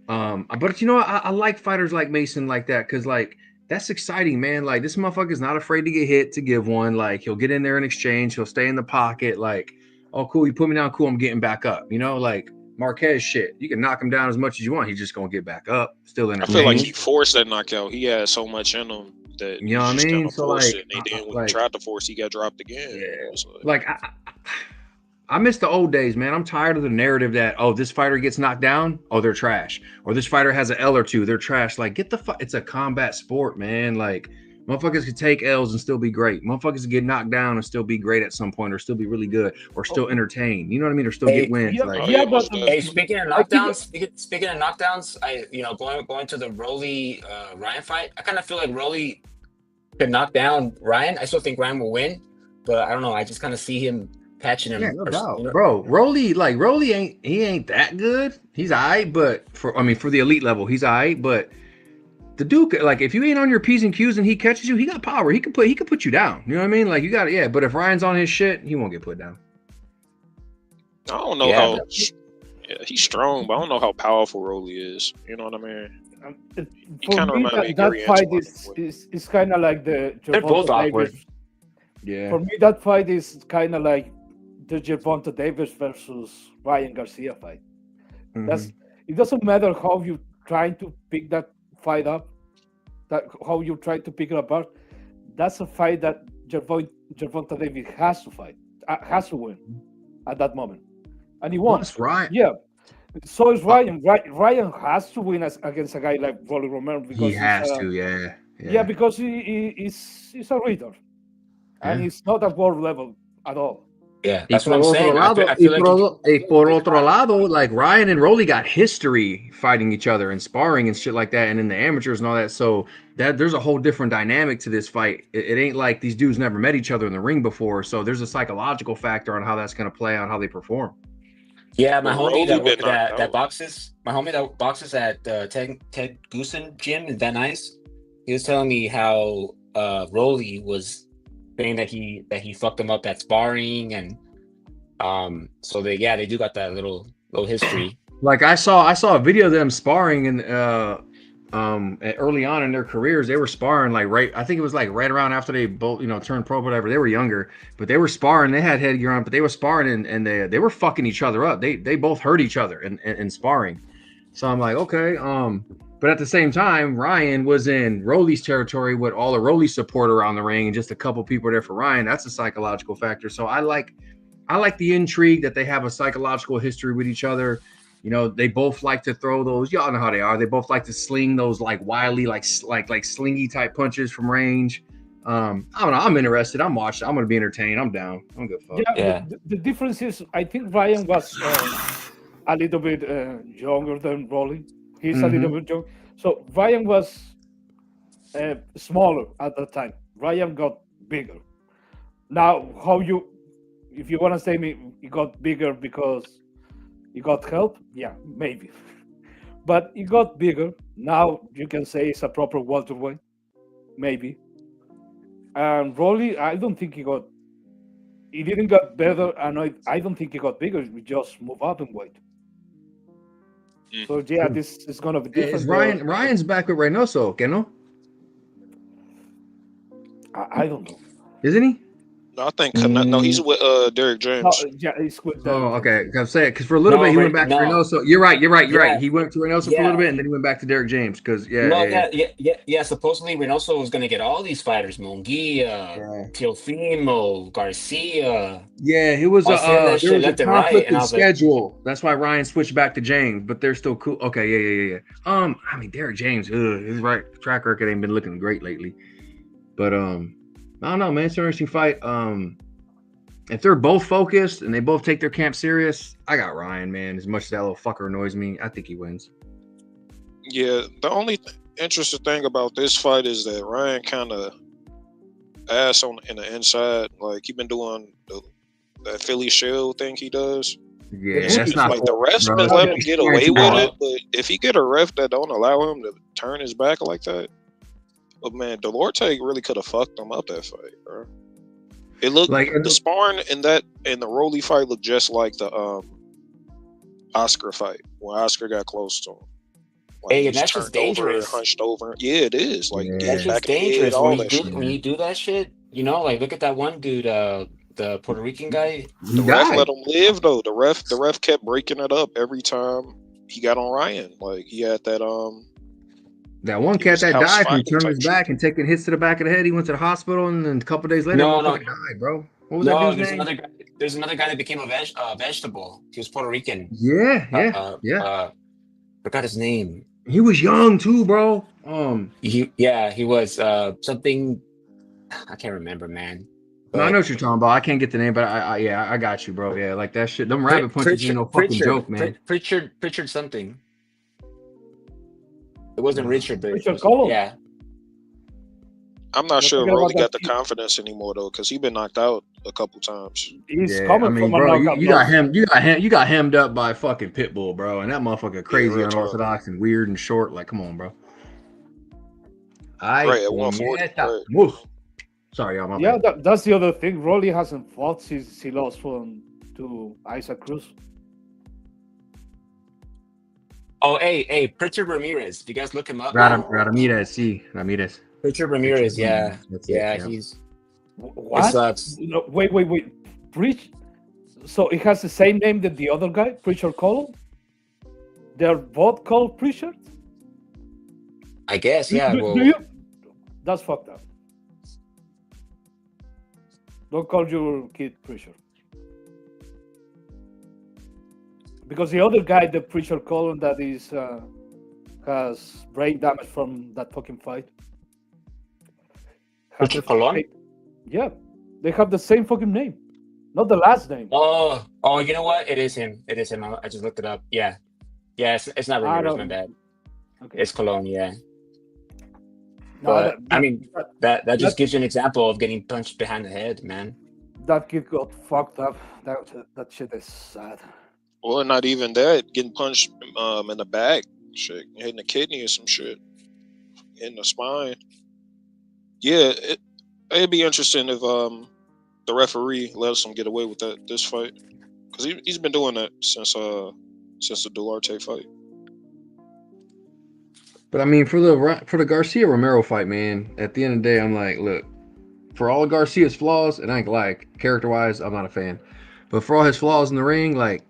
But I like fighters like Mason like that because like that's exciting, man. Like this motherfucker's not afraid to get hit to give one. Like he'll get in there in exchange. He'll stay in the pocket. Like, oh, cool, you put me down, cool, I'm getting back up. Like Marquez shit. You can knock him down as much as you want. He's just gonna get back up. Still entertained. I feel like he forced that knockout. He had so much in him that you know what I mean. So like, and then when he tried to force, he got dropped again. Yeah. I miss the old days, man. I'm tired of the narrative that this fighter gets knocked down, they're trash, or this fighter has an L or two, they're trash. Like get the fuck. It's a combat sport, man. Like motherfuckers can take L's and still be great. Motherfuckers can get knocked down and still be great at some point, or still be really good, or still entertained. You know what I mean? Or still get wins. Speaking of knockdowns, I going to the Rolly Ryan fight. I kind of feel like Rolly could knock down Ryan. I still think Ryan will win, but I don't know. I just kind of see him patching him. Yeah, no doubt. Bro, Rolly ain't that good. He's alright, but for the elite level, he's alright. But the Duke, like if you ain't on your P's and Q's and he catches you, he got power. He could put you down. You know what I mean? Like you got it. Yeah, but if Ryan's on his shit, he won't get put down. I don't know how. Yeah, he's strong, but I don't know how powerful Rolly is. You know what I mean? He kind of reminds me of that fight is kind of like the. They're both awkward. Yeah. For me, that fight is kind of like the Gervonta Davis versus Ryan Garcia fight. Mm-hmm. It doesn't matter how you trying to pick that fight up, how you try to pick it apart. That's a fight that Gervonta Davis has to win at that moment, and he won. That's right. Yeah. So is Ryan. Ryan has to win against a guy like Rolly Romero because he has to. Yeah, because he's a reader, and he's not at world level at all. Yeah, that's what I'm saying. Por otro lado, like Ryan and Rolly got history fighting each other and sparring and shit like that, and in the amateurs and all that. So that there's a whole different dynamic to this fight. It ain't like these dudes never met each other in the ring before. So there's a psychological factor on how that's going to play on how they perform. Yeah, my homie that boxes. My homie that boxes at Ted Goosen gym in Van Nuys. He was telling me how Rolly was saying that he fucked him up at sparring, and so they do got that little history. Like I saw a video of them sparring and early on in their careers. They were sparring I think it was like right around after they both turned pro, whatever. They were younger, but they were sparring. They had headgear on, but they were sparring and they were fucking each other up. They both hurt each other in sparring. So I'm like, okay, but at the same time, Ryan was in Rolly's territory with all the Rolly support around the ring and just a couple people there for Ryan. That's a psychological factor. So I like the intrigue that they have a psychological history with each other. They both like to throw those. Y'all know how they are. They both like to sling those like wily, like slingy type punches from range. I don't know. I'm interested. I'm watching. I'm gonna be entertained. I'm down. I'm good. Yeah. The difference is, I think Ryan was a little bit younger than Rolly. He's a little bit young. So Ryan was smaller at that time. Ryan got bigger. Now, if you want to say he got bigger because he got help, yeah, maybe. But he got bigger. Now you can say it's a proper welterweight, maybe. And Rolly, I don't think he didn't get better, and I don't think he got bigger. We just move up in weight. So yeah, this is gonna be different. Ryan's back with Reynoso, que no? I don't know. Isn't he? No, I think no. He's with Derek James. No, yeah, he's with. Okay. I'm saying because for a little bit he went back to Reynoso. You're right. He went to Reynoso for a little bit and then he went back to Derek James because Supposedly Reynoso was gonna get all these fighters: Munguia, Teofimo, Garcia. Yeah, it was there was a conflict in schedule. That's why Ryan switched back to James, but they're still cool. Okay, yeah. I mean Derek James, his track record ain't been looking great lately, but I don't know, man. It's an interesting fight. if they're both focused and they both take their camp serious, I got Ryan, man. As much as that little fucker annoys me, I think he wins. Yeah, the only interesting thing about this fight is that Ryan kind of ass in the inside. Like, he been doing that Philly Shield thing he does. Yeah, that's not like the refs been letting him get away with it, but if he get a ref that don't allow him to turn his back like that, but man, Delorte really could have fucked him up that fight, bro. It looked like the sparring in the Rolly fight looked just like the Oscar fight when Oscar got close to him. Like, hey, that's just dangerous. Hunched over. Yeah, it is. Like, that's just dangerous when you do that shit. You know, like look at that one dude, the Puerto Rican guy. The ref let him live though. The ref kept breaking it up every time he got on Ryan. Like, he had that one cat that died from turning his back and taking hits to the back of the head. He went to the hospital, and then a couple days later, died, bro. What was that dude's name? There's another guy that became a vegetable. He was Puerto Rican. Yeah. Forgot his name. He was young too, bro. He was something. I can't remember, man. No, I know what you're talking about. I can't get the name, but I got you, bro. Yeah, like that shit. Them rabbit punches ain't no fucking joke, man. Pritchard something. It wasn't Richard, but Richard Cole. Yeah. I'm not sure Rolly got the confidence anymore though, because he's been knocked out a couple times. He's coming from bro, a knockout. You got hemmed up by fucking Pitbull, bro, and that motherfucker crazy unorthodox and weird and short. Like, come on, bro. Right at 140. Sorry, y'all. Yeah, that's the other thing. Rolly hasn't fought since he lost to Isaac Cruz. Oh, hey, Pritchard Ramirez. Do you guys look him up? Ramirez. Pritchard Ramirez, yeah. He's... What? No, wait. So it has the same name that the other guy, Pritchard Cole? They're both called Pritchard? I guess, yeah. That's fucked up. Don't call your kid Pritchard. Because the other guy, the Pritchard Cole, that is has brain damage from that fucking fight. Pritchard Colon? Yeah, they have the same fucking name, not the last name. Oh, you know what? It is him. I just looked it up. Yeah, it's not Ramirez, my bad. Okay. It's Colon, yeah. No, but that just gives you an example of getting punched behind the head, man. That kid got fucked up. That shit is sad. Well, not even that. Getting punched in the back, shit, hitting the kidney or some shit, in the spine. Yeah, it'd be interesting if the referee lets him get away with this fight, because he's been doing that since the Duarte fight. But I mean, for the Garcia Romero fight, man, at the end of the day, I'm like, look, for all of Garcia's flaws, and I ain't like character wise, I'm not a fan, but for all his flaws in the ring, like,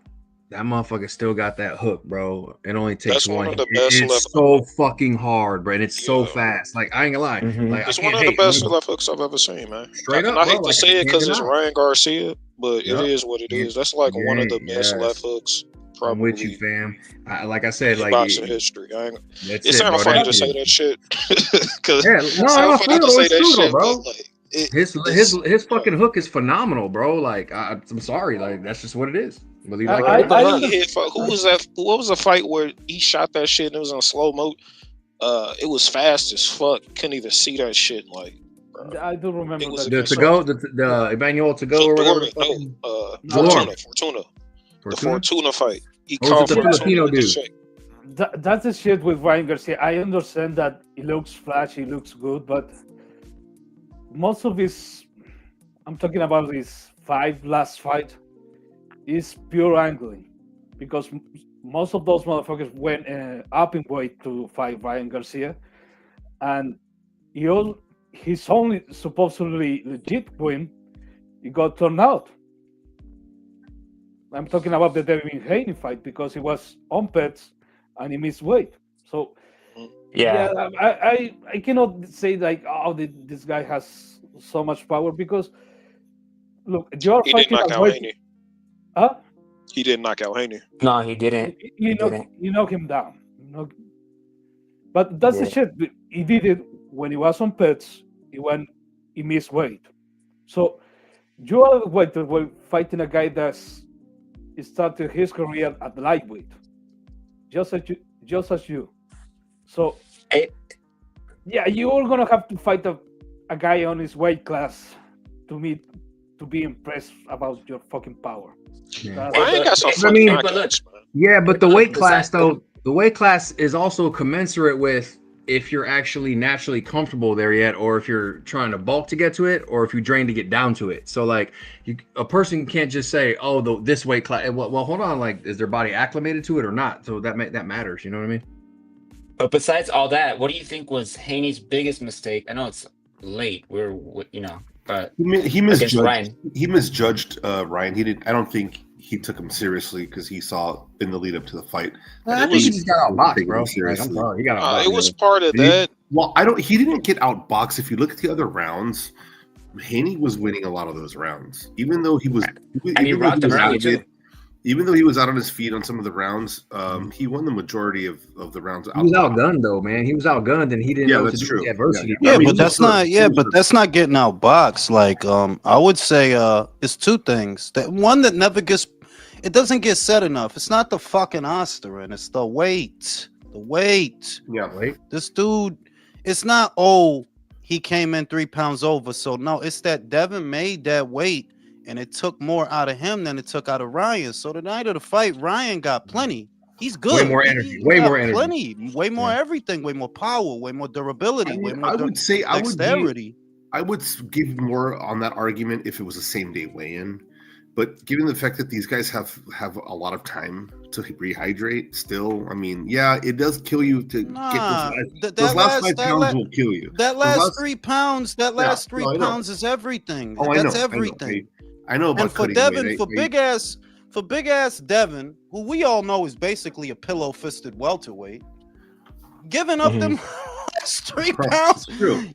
that motherfucker still got that hook, bro. It only takes one. Of the best it's so fucking hard, bro, and it's so fast. Like, I ain't gonna lie. Mm-hmm. Like, it's one of the best left hooks I've ever seen, man. Straight up, I hate to say it because it's Ryan Garcia, but it is what it is. That's like one of the best left hooks. Probably. I'm with you, fam. Like I said, like boxing history. It sounds funny to say that shit. Bro. His fucking hook is phenomenal, bro. Like, I'm sorry, like that's just what it is. Who was that? What was the fight where he shot that shit and it was on slow mo? It was fast as fuck. Couldn't even see that shit. Like, I don't remember. The Emmanuel to go or whatever. Fortuna. The Fortuna fight. He called the Filipino dude. That's the shit with Ryan Garcia. I understand that he looks flashy, he looks good, but most of his, I'm talking about his last fight, is pure angling, because most of those motherfuckers went up in weight to fight Ryan Garcia, and he's only supposedly legit win. He got turned out. I'm talking about the Devin Haney fight, because he was on pets and he missed weight. So I cannot say like, oh, this guy has so much power, because look, you're fighting Haney. Huh? He didn't knock out Haney. No, he didn't. You knock him down. But that's the shit. He did it when he was on pets. He missed weight. So You are fighting a guy that's started his career at lightweight, just as you. So, yeah, you're gonna have to fight a guy on his weight class to be impressed about your fucking power. Yeah. I ain't got some fucking knockouts, man. Yeah, but the weight class though, the weight class is also commensurate with if you're actually naturally comfortable there yet, or if you're trying to bulk to get to it, or if you train to get down to it. So like, a person can't just say, "Oh, this weight class." Well, hold on. Like, is their body acclimated to it or not? So that matters. You know what I mean? But besides all that, what do you think was Haney's biggest mistake? I know it's late. But he misjudged Ryan. He misjudged Ryan. He didn't. I don't think he took him seriously because he saw in the lead up to the fight. I think he just got outboxed, bro. Like, I'm sorry, he got outboxed. It was part of that. Well, He didn't get outboxed. If you look at the other rounds, Haney was winning a lot of those rounds, even though he was. And he rocked him around too. Even though he was out on his feet on some of the rounds, he won the majority of the rounds. He was outgunned though, man. He was outgunned, and he didn't know what to do with the adversity. Yeah, but that's not. Yeah, but that's not getting outboxed. Like, I would say, it's two things. That one that never gets, it doesn't get said enough. It's not the fucking Osterin. It's the weight. The weight. Yeah, weight. This dude. It's not. He came in 3 pounds over. So no, it's that Devin made that weight. And it took more out of him than it took out of Ryan. So the night of the fight, Ryan got plenty. He's good. Way more energy. Way more energy. Plenty. Way more everything. Way more power. Way more durability. Way more dexterity. I would give more on that argument if it was a same day weigh-in. But given the fact that these guys have a lot of time to rehydrate, still, I mean, yeah, it does kill you to get those last 5 pounds will kill you. That last 3 pounds. That last 3 pounds is everything. That's everything. I know about and for Devin, big ass Devin, who we all know is basically a pillow fisted welterweight, giving up them last 3 pounds.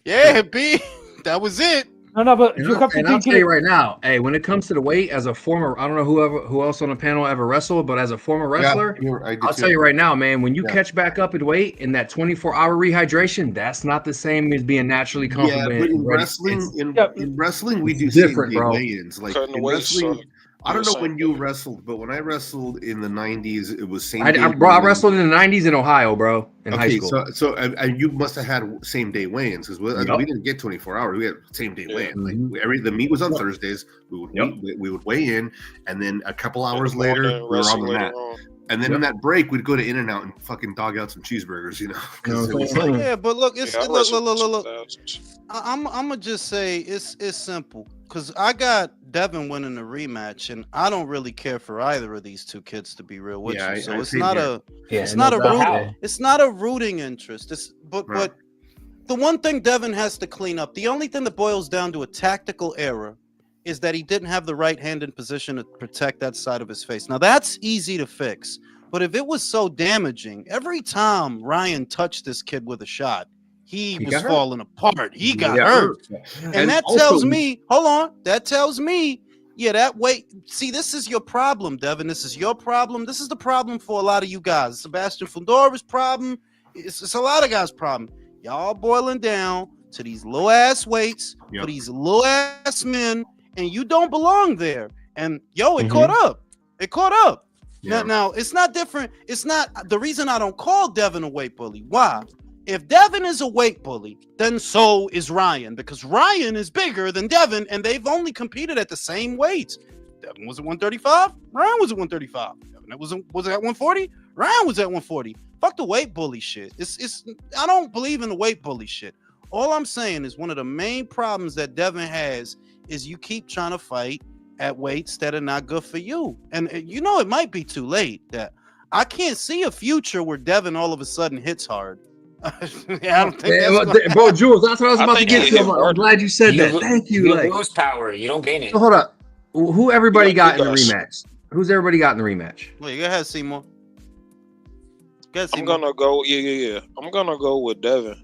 Yeah, B, that was it. No, but I'll tell you right now, hey, when it comes to the weight, as a former, I don't know who else on the panel ever wrestled, but as a former wrestler, I'll tell you right now, man, when you catch back up in weight in that 24-hour rehydration, that's not the same as being naturally comfortable. Yeah, but in wrestling, we do different, bro. Weigh-ins. Like in wrestling, I don't know when you wrestled, but when I wrestled in the 90s, it was same day. I wrestled in the 90s in Ohio, bro, in high school. So and you must have had same day weigh-ins because we didn't get 24 hours. We had same day weigh-in. Like the meet was on Thursdays. We would weigh in, and then a couple hours later, we were on the mat. And then in that break, we'd go to In-N-Out and fucking dog out some cheeseburgers, you know. Yeah, but look, look. I'm gonna just say it's simple because I got Devin winning the rematch, and I don't really care for either of these two kids, to be real with you. So it's not a rooting interest. But the one thing Devin has to clean up, the only thing that boils down to a tactical error, is that he didn't have the right hand in position to protect that side of his face. Now that's easy to fix, but if it was so damaging, every time Ryan touched this kid with a shot, he was falling apart. He got hurt. And that tells me, that weight. See, this is your problem, Devin. This is your problem. This is the problem for a lot of you guys. Sebastian Fundora's problem. It's a lot of guys' problem. Y'all boiling down to these low ass weights for these low ass men. And you don't belong there. And it caught up. It caught up. Yeah. Now, it's not different. It's not the reason I don't call Devin a weight bully. Why? If Devin is a weight bully, then so is Ryan, because Ryan is bigger than Devin, and they've only competed at the same weight. Devin was at 135. Ryan was at 135. Devin was at 140. Ryan was at 140. Fuck the weight bully shit. I don't believe in the weight bully shit. All I'm saying is one of the main problems that Devin has is you keep trying to fight at weights that are not good for you. And it might be too late. That I can't see a future where Devin all of a sudden hits hard. I don't think bro, Jules, that's what I was about to get to. I'm glad you said that. Thank you. You lose power. You don't gain it. So hold up. Who everybody got in the rematch? Who's everybody got in the rematch? Wait, go ahead, Seymour. I'm gonna go. Yeah. I'm gonna go with Devin.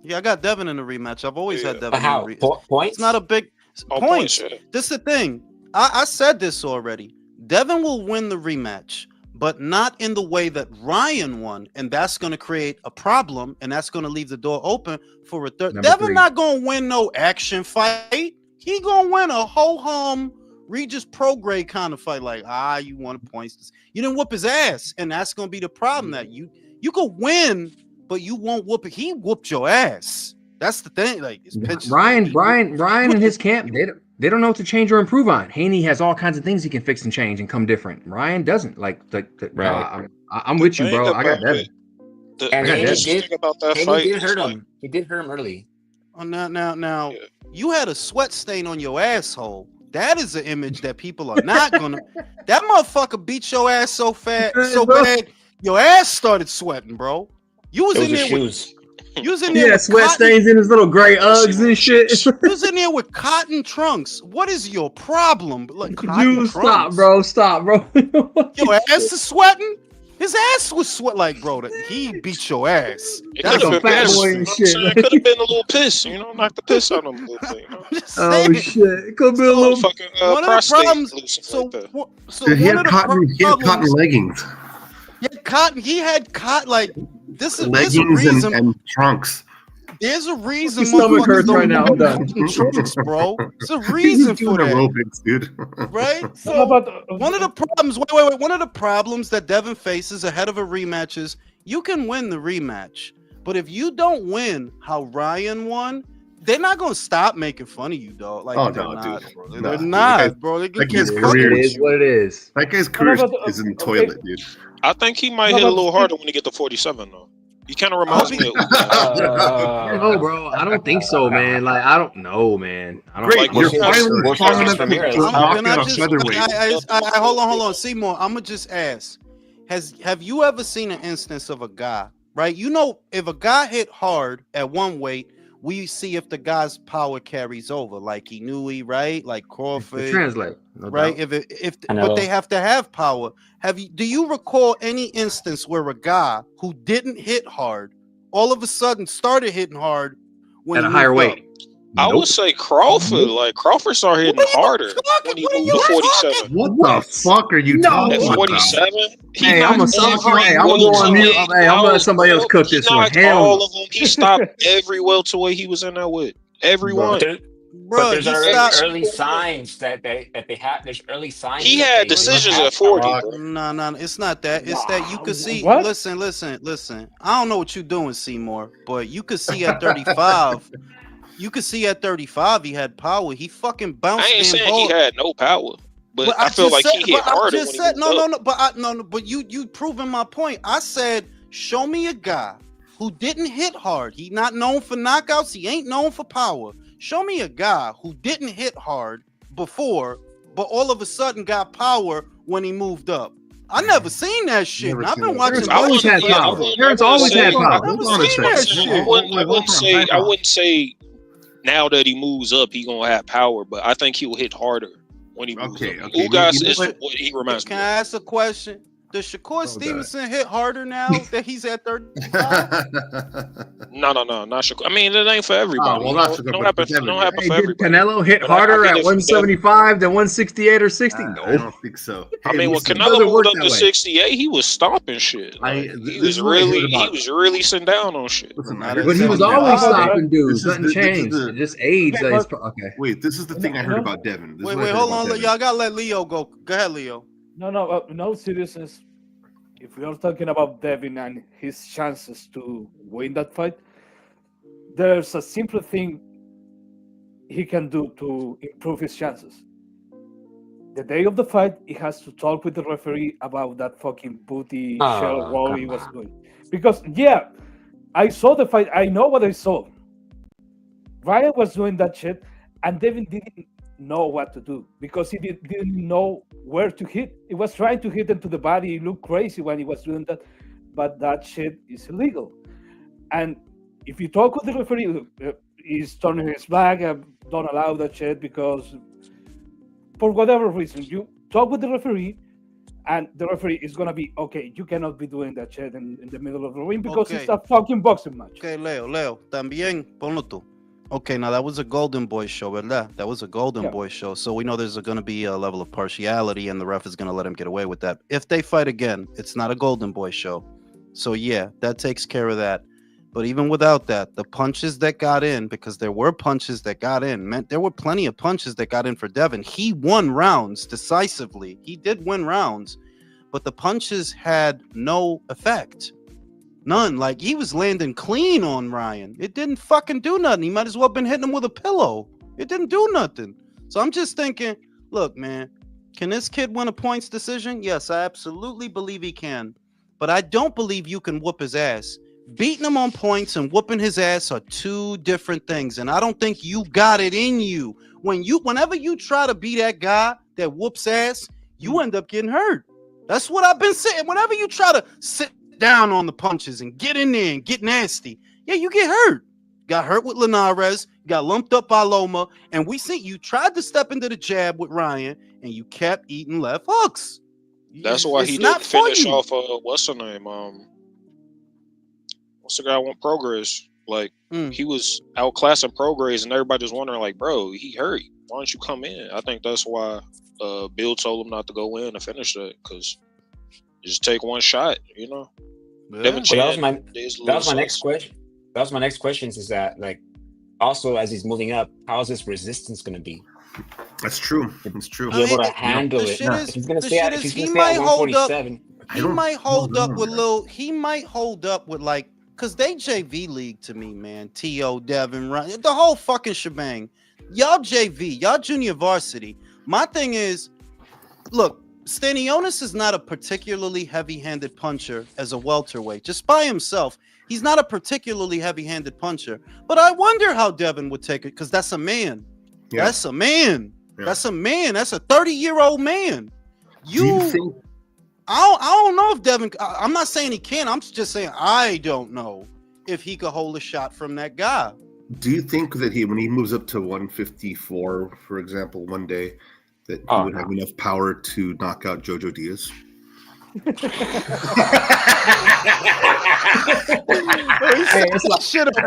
Yeah, I got Devin in the rematch. I've always had Devin in the rematch. Points? It's not a big points. This is the thing. I said this already. Devin will win the rematch, but not in the way that Ryan won, and that's going to create a problem, and that's going to leave the door open for a third. Devin not going to win no action fight. he gonna win a ho-hum Regis Prograde kind of fight. Like, you wanted points. You didn't whoop his ass, and that's gonna be the problem. That you could win, but you won't whoop it. He whooped your ass. That's the thing. Like, Brian and his camp, they don't know what to change or improve on. Haney has all kinds of things he can fix and change and come different. Ryan doesn't. Right. I'm with you, bro. I got Devin. And Haney did hurt him. Like, He did hurt him early. Oh, now, you had a sweat stain on your asshole. That is an image that people are not gonna. That motherfucker beat your ass so bad, your ass started sweating, bro. You was in there shoes. You was in there with sweat stains in his little gray Uggs and shit. You was in there with cotton trunks. What is your problem? Like, stop, bro. Your ass is sweating. His ass was sweat like, bro. He beat your ass. That's a fat boy and shit. It could have been a little piss, knock the piss out of him a little bit. Oh shit! It could be a little fucking one of the problems. He had cotton leggings. Yeah, cotton. He had cotton. Like, this is leggings and trunks. There's a reason. My stomach hurts right now. Trunks, bro. There's a reason for that. Aerobics, dude. Right. So one of the problems. Wait. One of the problems that Devin faces ahead of a rematch is you can win the rematch, but if you don't win how Ryan won, they're not gonna stop making fun of you, dog. Like, they're not, dude. Bro. They're not, bro. That guy's career is what it is. That guy's career is in the toilet, dude. I think he might hit a little harder when he get to 47, though. He kind of reminds me of. No, bro. I don't think so, man. Like, I don't know, man. I don't. Great, you're finally hold on, Seymour. I'm gonna just ask: Have you ever seen an instance of a guy? Right, if a guy hit hard at one weight, we see if the guy's power carries over, like Inui, right? Like Crawford. Translate, right? But they have to have power. Do you recall any instance where a guy who didn't hit hard all of a sudden started hitting hard when at a higher weight? I would say Crawford. Like, Crawford started hitting harder when he moved to 47. What the fuck are you talking about? At 47? Hey, I'm gonna go on mute. Hey, I'm gonna let somebody else cook this one. All of them. He stopped every welterweight he was in there with. Everyone. But there's early signs that they have. There's early signs. He had decisions at 40. No, it's not that. It's that you could see. What? Listen. I don't know what you're doing, Seymour, but you could see at 35. You could see at 35 he had power. He fucking bounced. I ain't saying he had no power, but I feel like he hit harder when he was but you proving my point. I said, show me a guy who didn't hit hard. He not known for knockouts. He ain't known for power. Show me a guy who didn't hit hard before, but all of a sudden got power when he moved up. I never seen that shit. I've been watching. Always had power. Terrence always had power. I wouldn't say now that he moves up, he gonna have power, but I think he'll hit harder when he moves up. Ugas is what he reminds me. Can I ask a question? Does Shakur Stevenson hit harder now that he's at 35? No, not Shakur. I mean, it ain't for everybody. Don't happen for everybody. Did Canelo hit harder at 175 than 168 or 60? No, I don't think so. I mean, when Canelo moved up to 68, he was stomping shit. Like, he was really sitting down on shit. But he was always stopping dudes. Nothing changed. Just age. Okay. Wait, this is the thing I heard about Devin. Wait, hold on. Y'all gotta let Leo go. Go ahead, Leo. No seriousness. If we are talking about Devin and his chances to win that fight, there's a simple thing he can do to improve his chances. The day of the fight, he has to talk with the referee about that fucking booty shell roll he was doing. Because, I saw the fight. I know what I saw. Ryan was doing that shit, and Devin didn't know what to do because he didn't know where to hit. He was trying to hit into the body. He looked crazy when he was doing that, but that shit is illegal. And if you talk with the referee, he's turning his back and don't allow that shit because for whatever reason, you talk with the referee and the referee is going to be, okay, you cannot be doing that shit in the middle of the ring because it's a fucking boxing match. Okay, Leo, también ponlo tú. Okay, now that was a Golden Boy show, ¿verdad? That was a Golden Boy show. So we know there's going to be a level of partiality and the ref is going to let him get away with that. If they fight again, it's not a Golden Boy show. So that takes care of that. But even without that, the punches that got in, because there were punches that got in, meant there were plenty of punches that got in for Devin. He won rounds decisively. He did win rounds, but the punches had no effect. None. Like, he was landing clean on Ryan. It didn't fucking do nothing. He might as well have been hitting him with a pillow. It didn't do nothing. So I'm just thinking, look, man, can this kid win a points decision? Yes, I absolutely believe he can. But I don't believe you can whoop his ass. Beating him on points and whooping his ass are two different things. And I don't think you got it in you. Whenever you try to be that guy that whoops ass, you end up getting hurt. That's what I've been saying. Whenever you try to sit down on the punches and get in there and get nasty, yeah, you get hurt. Got hurt with Linares, got lumped up by Loma, and we see you tried to step into the jab with Ryan, and you kept eating left hooks. That's why he didn't finish off. What's her name? What's the guy want Progress? Like he was outclassing Progress, and everybody was wondering, like, bro, he hurt. Why don't you come in? I think that's why Bill told him not to go in and finish that, because just take one shot, you know. Yeah. Well, that was my next question. That was my next question. Is that, like, also as he's moving up, how is his resistance going to be? That's true. It's true. Be able to handle it. If he's going to stay at 147, he might hold up with little. He might hold up with, like, because they JV league to me, man. T.O., Devin, Ryan, the whole fucking shebang. Y'all JV, y'all junior varsity. My thing is, look, Stanionis is not a particularly heavy-handed puncher as a welterweight. Just by himself, he's not a particularly heavy-handed puncher. But I wonder how Devin would take it, because that's a man. Yeah. That's a man. Yeah. That's a man. That's a 30-year-old man. Do you think? I don't know if Devin. I'm not saying he can. I'm just saying I don't know if he could hold a shot from that guy. Do you think that when he moves up to 154, for example, one day, that he would have enough power to knock out Jojo Diaz? That's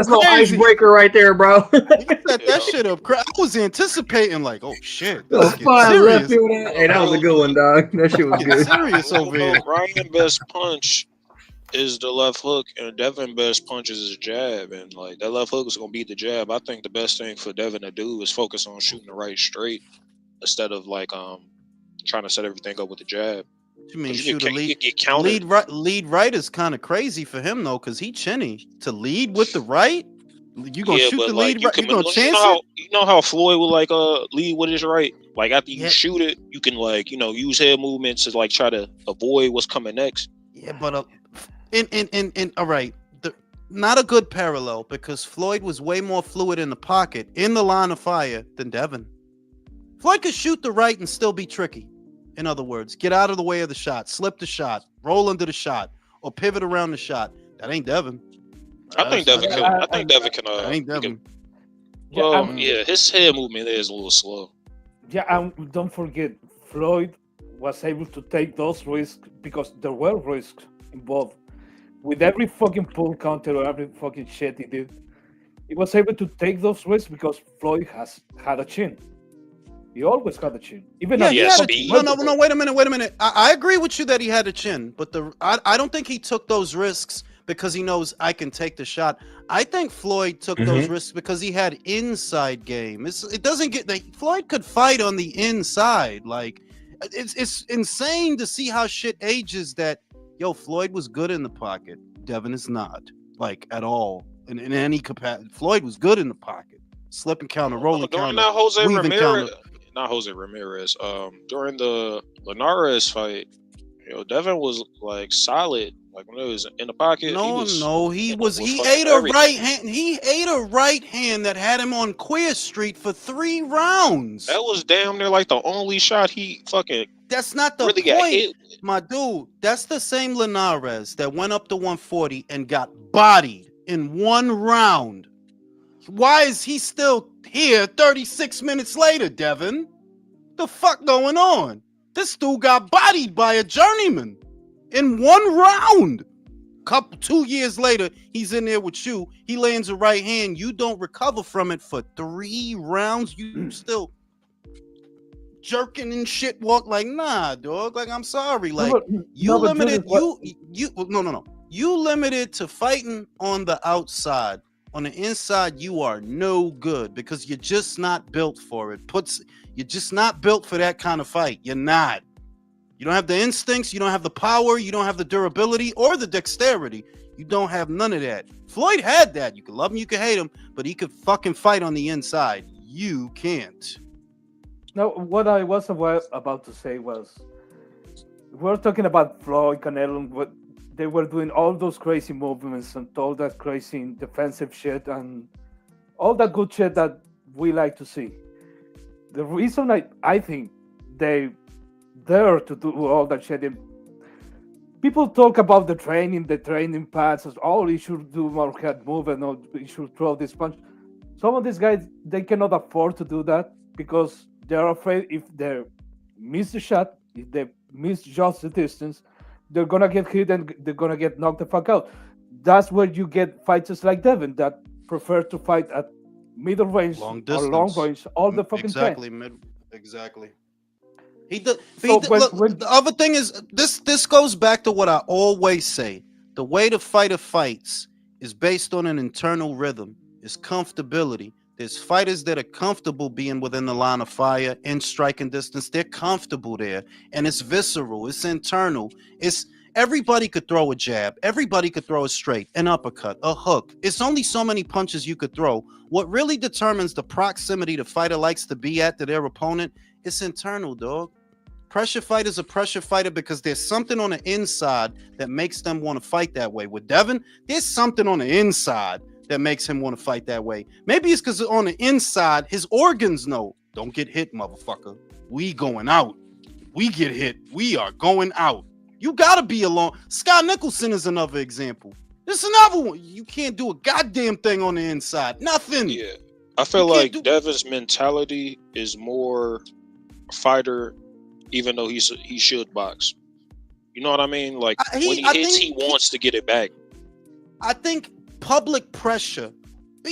a little icebreaker right there, bro. He set that shit up. I was anticipating, like, oh shit. Hey, that was a good one, dog. That shit was good. Serious over here. Ryan's best punch is the left hook, and Devin best punches is jab, and like that left hook is gonna beat the jab. I think the best thing for Devin to do is focus on shooting the right straight instead of like trying to set everything up with the jab. You mean shoot a lead right is kind of crazy for him though, because he chinny to lead with the right. You gonna shoot the lead right? You gonna chance it? You know how Floyd will like lead with his right. Like after you shoot it, you can like use head movements to like try to avoid what's coming next. Yeah, but all right, not a good parallel, because Floyd was way more fluid in the pocket, in the line of fire, than Devin. Floyd could shoot the right and still be tricky. In other words, get out of the way of the shot, slip the shot, roll under the shot, or pivot around the shot. That ain't Devin. I think Devin can. I think Devin can. Ain't Devin. His head movement is a little slow. Yeah, and don't forget, Floyd was able to take those risks because there were risks involved. With every fucking pull counter or every fucking shit he did, he was able to take those risks because Floyd has had a chin. He always had a chin. Even no, wait a minute. I agree with you that he had a chin, but I don't think he took those risks because he knows I can take the shot. I think Floyd took those risks because he had inside game. It doesn't get Floyd could fight on the inside. Like it's insane to see how shit ages. That Floyd was good in the pocket. Devin is not, like, at all in any capacity. Floyd was good in the pocket, slipping counter, rolling counter, weaving counter. Not Jose Ramirez. During the Linares fight, Devin was like solid. Like when it was in the pocket. He ate a right hand. He ate a right hand that had him on Queer Street for 3 rounds. That was damn near like the only shot he fucking. That's not the point, my dude. That's the same Linares that went up to 140 and got bodied in 1 round. Why is he still here 36 minutes later, Devin? The fuck going on? This dude got bodied by a journeyman in 1 round. 2 years later, he's in there with you. He lands a right hand. You don't recover from it for 3 rounds. You still jerking and shit. Walk like, nah, dog. Like, I'm sorry. Like, you You limited to fighting on the outside. On the inside, you are no good because you're just not built for it. You're just not built for that kind of fight. You're not. You don't have the instincts. You don't have the power. You don't have the durability or the dexterity. You don't have none of that. Floyd had that. You can love him, you can hate him, but he could fucking fight on the inside. You can't. Now, what I was about to say was, we're talking about Floyd, Canelo, what they were doing, all those crazy movements and all that crazy defensive shit and all that good shit that we like to see. The reason I think they dare to do all that shit, people talk about the training pads, as he should do more head movement, or he should throw this punch. Some of these guys, they cannot afford to do that because they're afraid if they miss the shot, if they miss just the distance, they're gonna get hit and they're gonna get knocked the fuck out. That's where you get fighters like Devin that prefer to fight at middle range or long range all the fucking time. Exactly. The other thing is this goes back to what I always say. The way the fighter fights is based on an internal rhythm. It's comfortability. There's fighters that are comfortable being within the line of fire in striking distance. They're comfortable there, and it's visceral. It's internal. It's everybody could throw a jab. Everybody could throw a straight, an uppercut, a hook. It's only so many punches you could throw. What really determines the proximity the fighter likes to be at to their opponent, it's internal, dog. Pressure fighter's a pressure fighter because there's something on the inside that makes them want to fight that way. With Devin, there's something on the inside that makes him want to fight that way. Maybe it's because on the inside, his organs know, don't get hit, motherfucker. We going out. We get hit. We are going out. You gotta be alone. Scott Nicholson is another example. This is another one. You can't do a goddamn thing on the inside. Nothing. Yeah. I feel like Devin's mentality is more fighter, even though he should box. You know what I mean? Like when he hits, he wants to get it back. I think public pressure.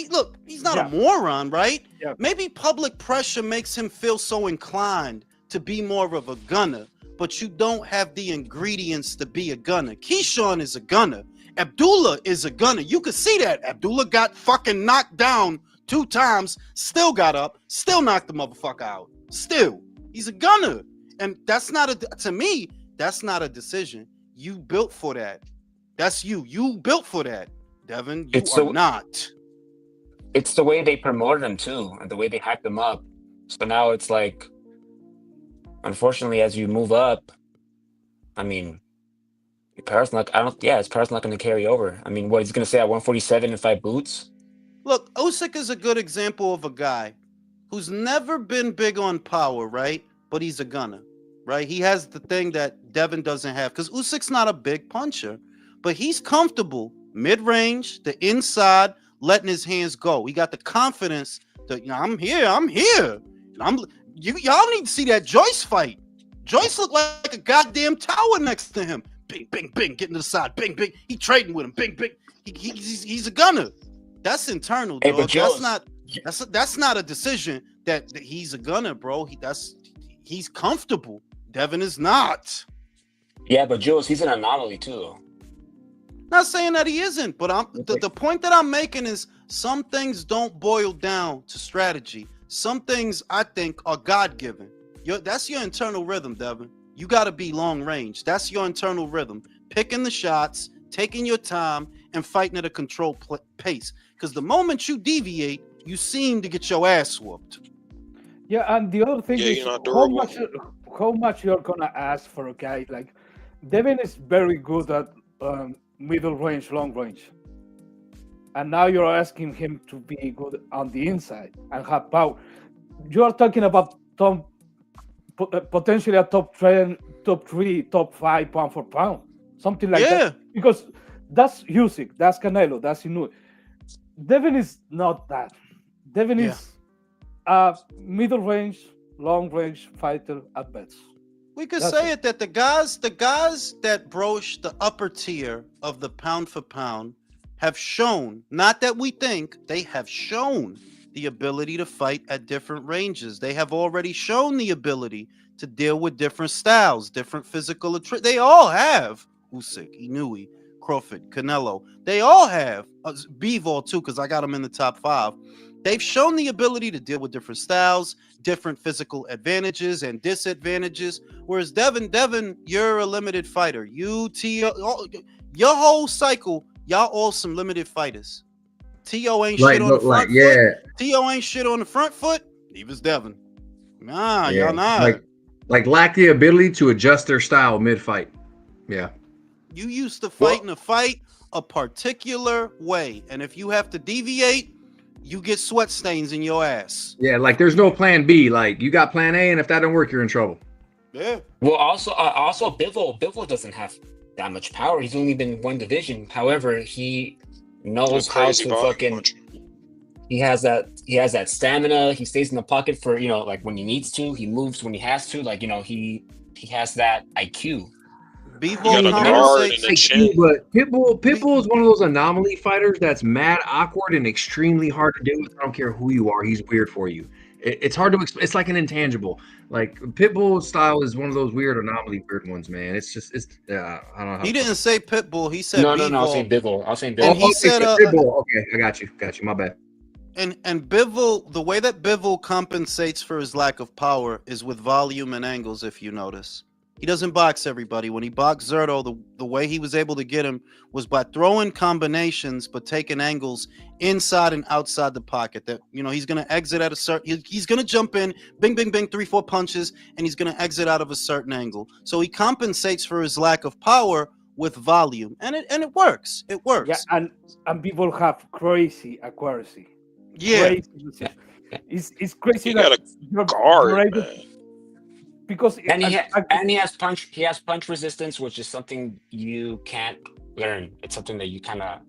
Look, he's not a moron, right? Yeah. Maybe public pressure makes him feel so inclined to be more of a gunner, but you don't have the ingredients to be a gunner. Keyshawn is a gunner. Abdullah is a gunner. You could see that. Abdullah got fucking knocked down 2 times, still got up, still knocked the motherfucker out. Still, he's a gunner. And that's not to me, that's not a decision. You built for that. That's you. You built for that. Devin, you are not. It's the way they promoted him too, and the way they hyped him up. So now it's like, unfortunately, as you move up, I mean, his power's not going to carry over. I mean, what he's going to say at 147 in 5 boots? Look, Usyk is a good example of a guy who's never been big on power, right? But he's a gunner, right? He has the thing that Devin doesn't have because Usyk's not a big puncher, but he's comfortable mid-range, the inside, letting his hands go. He got the confidence that, I'm here. Y'all need to see that Joyce fight. Joyce looked like a goddamn tower next to him. Bing, bing, bing, getting to the side. Bing, bing. He trading with him. Bing, bing. He's a gunner. That's internal, dog. Hey, that's not a decision that he's a gunner, bro. He's comfortable. Devin is not. Yeah, but Jules, he's an anomaly too. Not saying that he isn't, but the point that I'm making is some things don't boil down to strategy. Some things I think are God-given. That's your internal rhythm, Devin. You got to be long range. That's your internal rhythm. Picking the shots, taking your time, and fighting at a controlled pace. Because the moment you deviate, you seem to get your ass whooped. Yeah, and the other thing is how much you're gonna ask for a guy like Devin is very good at middle range, long range, and now you're asking him to be good on the inside and have power. You are talking about potentially a top 10, top 3, top 5 pound for pound, something like that. Because that's Usyk, that's Canelo, that's Inoue. Devin is not that. Devin is a middle range, long range fighter at best. We could say it that the guys that broach the upper tier of the pound for pound have shown, not that we think, they have shown the ability to fight at different ranges. They have already shown the ability to deal with different styles, different physical. They all have. Usyk, Inoue, Crawford, Canelo. They all have. Bivol too, because I got him in the top 5. They've shown the ability to deal with different styles, different physical advantages and disadvantages. Whereas Devin, you're a limited fighter. You, T.O., your whole cycle, y'all all some limited fighters. T.O. ain't shit on the front foot. T.O. ain't shit on the front foot. Neither's Devin. Nah, y'all not. Like lack the ability to adjust their style mid-fight. Yeah. You used to fight in a fight a particular way. And if you have to deviate, you get sweat stains in your ass. Yeah, like there's no plan B. Like you got plan A, and if that don't work, you're in trouble. Yeah. Well, also Bivol doesn't have that much power. He's only been one division. However, he knows how to fucking. He has that stamina. He stays in the pocket for like when he needs to. He moves when he has to. Like he has that IQ. Bivol but Pitbull is one of those anomaly fighters that's mad awkward and extremely hard to deal with. I don't care who you are, he's weird for you. It's hard to explain. It's like an intangible. Like Pitbull's style is one of those weird anomaly weird ones, man. It's I don't know. He didn't say Pitbull. He said no. Bivol. I was saying Bivol. And he said Pitbull. Okay, I got you. My bad. And Bivol, the way that Bivol compensates for his lack of power is with volume and angles. If you notice. He doesn't box everybody. When he boxed Zerto, the way he was able to get him was by throwing combinations, but taking angles inside and outside the pocket. That he's going to exit at a certain. He's going to jump in, bing, bing, bing, 3-4 punches, and he's going to exit out of a certain angle. So he compensates for his lack of power with volume, and it works. It works. Yeah, and people have crazy accuracy. Yeah, it's crazy. You got a guard, man. Because he has punch resistance, which is something you can't learn. It's something that you kind of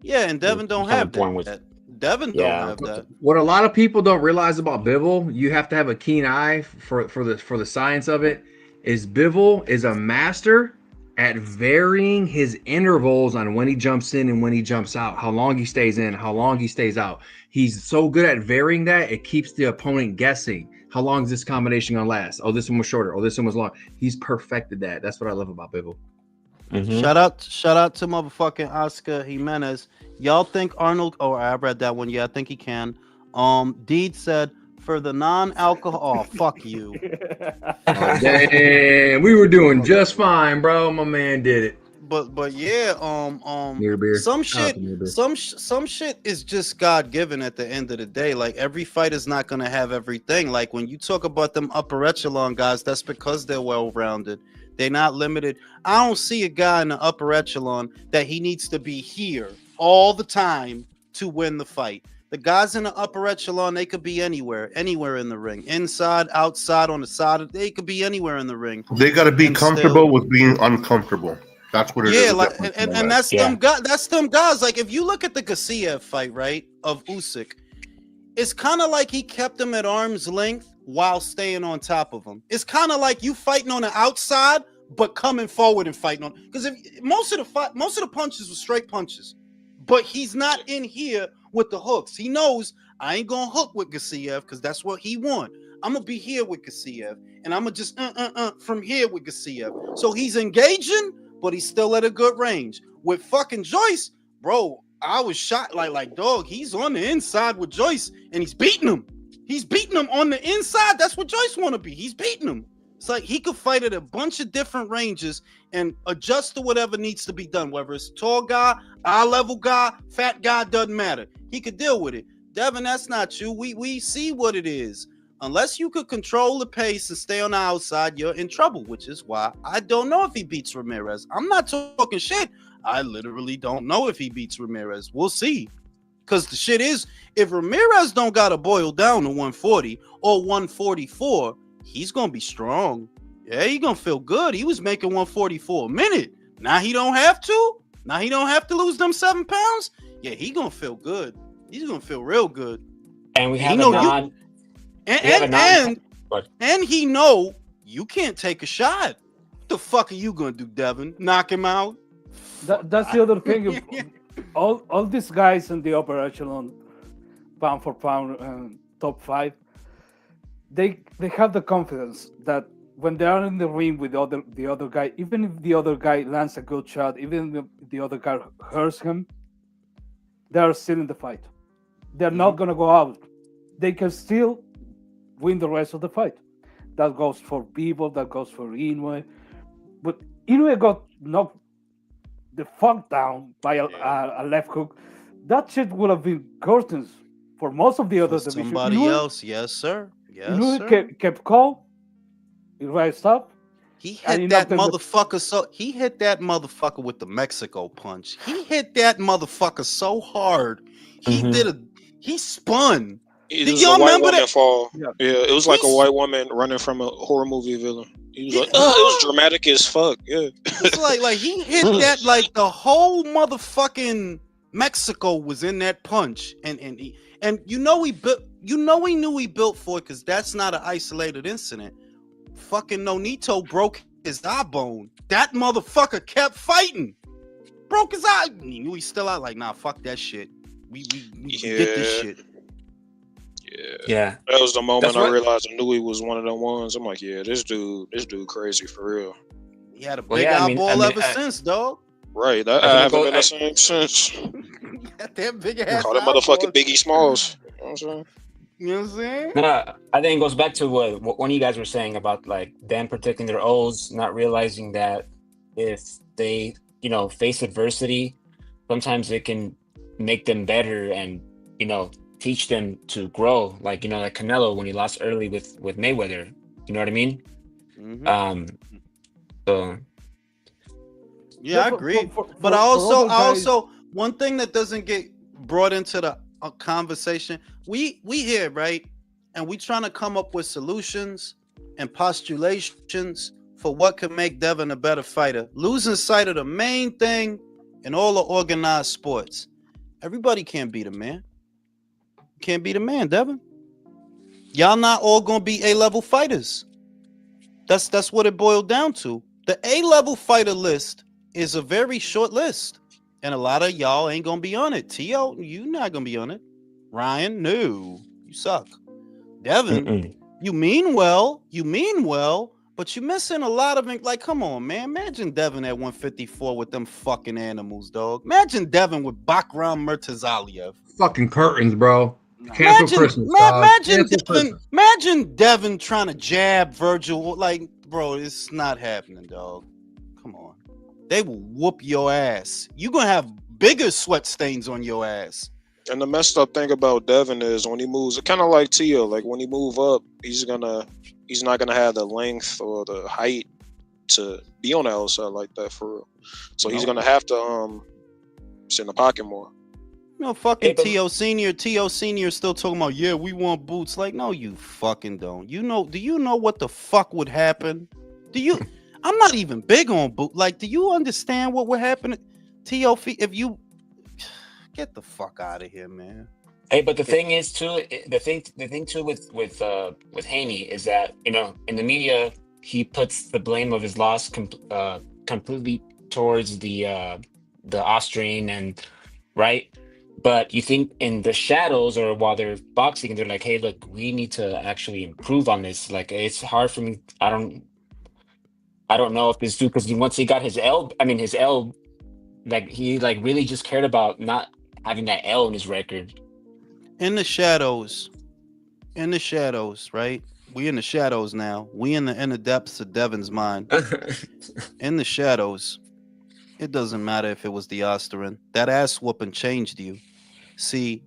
and Devin don't have that. Devin don't have that. What a lot of people don't realize about Bivol, you have to have a keen eye for the science of it. Is Bivol is a master at varying his intervals on when he jumps in and when he jumps out, how long he stays in, how long he stays out. He's so good at varying that it keeps the opponent guessing. How long is this combination gonna last? Oh, this one was shorter. Oh, this one was long. He's perfected that. That's what I love about Bivol. Mm-hmm. Shout out to motherfucking Oscar Jimenez. Y'all think Arnold? Oh, I read that one. Yeah, I think he can. Deed said for the non-alcohol. Oh, fuck you. Oh, damn, we were doing just fine, bro. My man did it. But yeah, some shit is just God given at the end of the day. Like every fight is not gonna have everything. Like when you talk about them upper echelon guys, that's because they're well rounded. They're not limited. I don't see a guy in the upper echelon that he needs to be here all the time to win the fight. The guys in the upper echelon, they could be anywhere in the ring, inside, outside, on the side. They could be anywhere in the ring. They got to be comfortable with being uncomfortable. That's what it is. Yeah, like, and that's them guys. That's them guys. Like if you look at the Garcia fight, right, of Usyk, it's kind of like he kept him at arm's length while staying on top of him. It's kind of like you fighting on the outside, but coming forward and fighting on. Because most of the punches were straight punches, but he's not in here with the hooks. He knows I ain't gonna hook with Garcia because that's what he want. I'm gonna be here with Garcia, and I'm gonna just from here with Garcia. So he's engaging, but he's still at a good range. With fucking Joyce, bro, I was shot like dog. He's on the inside with Joyce, and he's beating him. He's beating him on the inside. That's what Joyce want to be. He's beating him. It's like he could fight at a bunch of different ranges and adjust to whatever needs to be done. Whether it's tall guy, eye level guy, fat guy, doesn't matter. He could deal with it. Devin, that's not you. We see what it is. Unless you could control the pace and stay on the outside, you're in trouble, which is why I don't know if he beats Ramirez. I'm not talking shit. I literally don't know if he beats Ramirez. We'll see. Because the shit is, if Ramirez don't got to boil down to 140 or 144, he's going to be strong. Yeah, he going to feel good. He was making 144 a minute. Now he don't have to. Now he don't have to lose them 7 pounds. Yeah, he going to feel good. He's going to feel real good. And we have and he know you can't take a shot. What the fuck are you gonna do, Devin? Knock him out? That's the other thing. all these guys in the upper echelon, pound for pound, top 5, they have the confidence that when they are in the ring with the other guy, even if the other guy lands a good shot, even if the other guy hurts him, they are still in the fight. They're not gonna go out. They can still win the rest of the fight. That goes for Bebo, that goes for Inoue. But Inoue got knocked the fuck down by a left hook. That shit would have been curtains for most of the other divisions. Somebody else, yes, sir. Yes, Inoue sir. kept calm. He rised up. He hit that motherfucker he hit that motherfucker with the Mexico punch. He hit that motherfucker so hard. He spun. It was a white woman fall. Yeah, it was like a white woman running from a horror movie villain. He was like, it was dramatic as fuck. Yeah. It's like he hit that like the whole motherfucking Mexico was in that punch. And he knew he built for it because that's not an isolated incident. Fucking Nonito broke his eye bone. That motherfucker kept fighting. Broke his eye. He knew he's still out. Like, nah, fuck that shit. We get this shit. Yeah. That was the moment I realized I knew he was one of them ones. I'm like, yeah, this dude crazy for real. He had a big eyeball ever since, dog. Right. I haven't been the same since. That big ass. Call that motherfucking Biggie Smalls. You know what I'm saying? You know what I'm saying? No, I think it goes back to what one of you guys were saying about like them protecting their O's, not realizing that if they, face adversity, sometimes it can make them better and, teach them to grow. Like, like Canelo when he lost early with Mayweather. You know what I mean? Mm-hmm. So. Yeah, I agree. But I also, one thing that doesn't get brought into the conversation, we here, right? And we trying to come up with solutions and postulations for what could make Devin a better fighter, losing sight of the main thing in all the organized sports. Everybody can't beat a man. Can't beat a man, Devin. Y'all not all gonna be A-level fighters. That's what it boiled down to. The A-level fighter list is a very short list. And a lot of y'all ain't gonna be on it. T.O., you not gonna be on it. Ryan, no. You suck. Devin, you mean well, but you're missing a lot of it. Like, come on, man. Imagine Devin at 154 with them fucking animals, dog. Imagine Devin with Bakram Murtazaliev. Fucking curtains, bro. Cancel Christmas, dog. Imagine Devin trying to jab Virgil. Like, bro, it's not happening, dog. Come on. They will whoop your ass. You're going to have bigger sweat stains on your ass. And the messed up thing about Devin is when he moves, kind of like Tio, like when he move up, he's not gonna have the length or the height to be on the outside like that for real. So he's gonna have to sit in the pocket more. Fucking T.O. Senior still talking about, yeah, we want boots. Like, no, you fucking don't. Do you know what the fuck would happen? I'm not even big on boot. Like, do you understand what would happen? T.O. if you get the fuck out of here, man. Hey, but the thing is too, the thing too with Haney is that, in the media, he puts the blame of his loss completely towards the Austrian and right. But you think in the shadows or while they're boxing, they're like, hey, look, we need to actually improve on this. Like, it's hard for me. I don't know if this dude, because once he got his L, like he like really just cared about not having that L in his record. In the shadows, right? We in the shadows now. We in the depths of Devin's mind. In the shadows, it doesn't matter if it was the Austrian. That ass whooping changed you. See,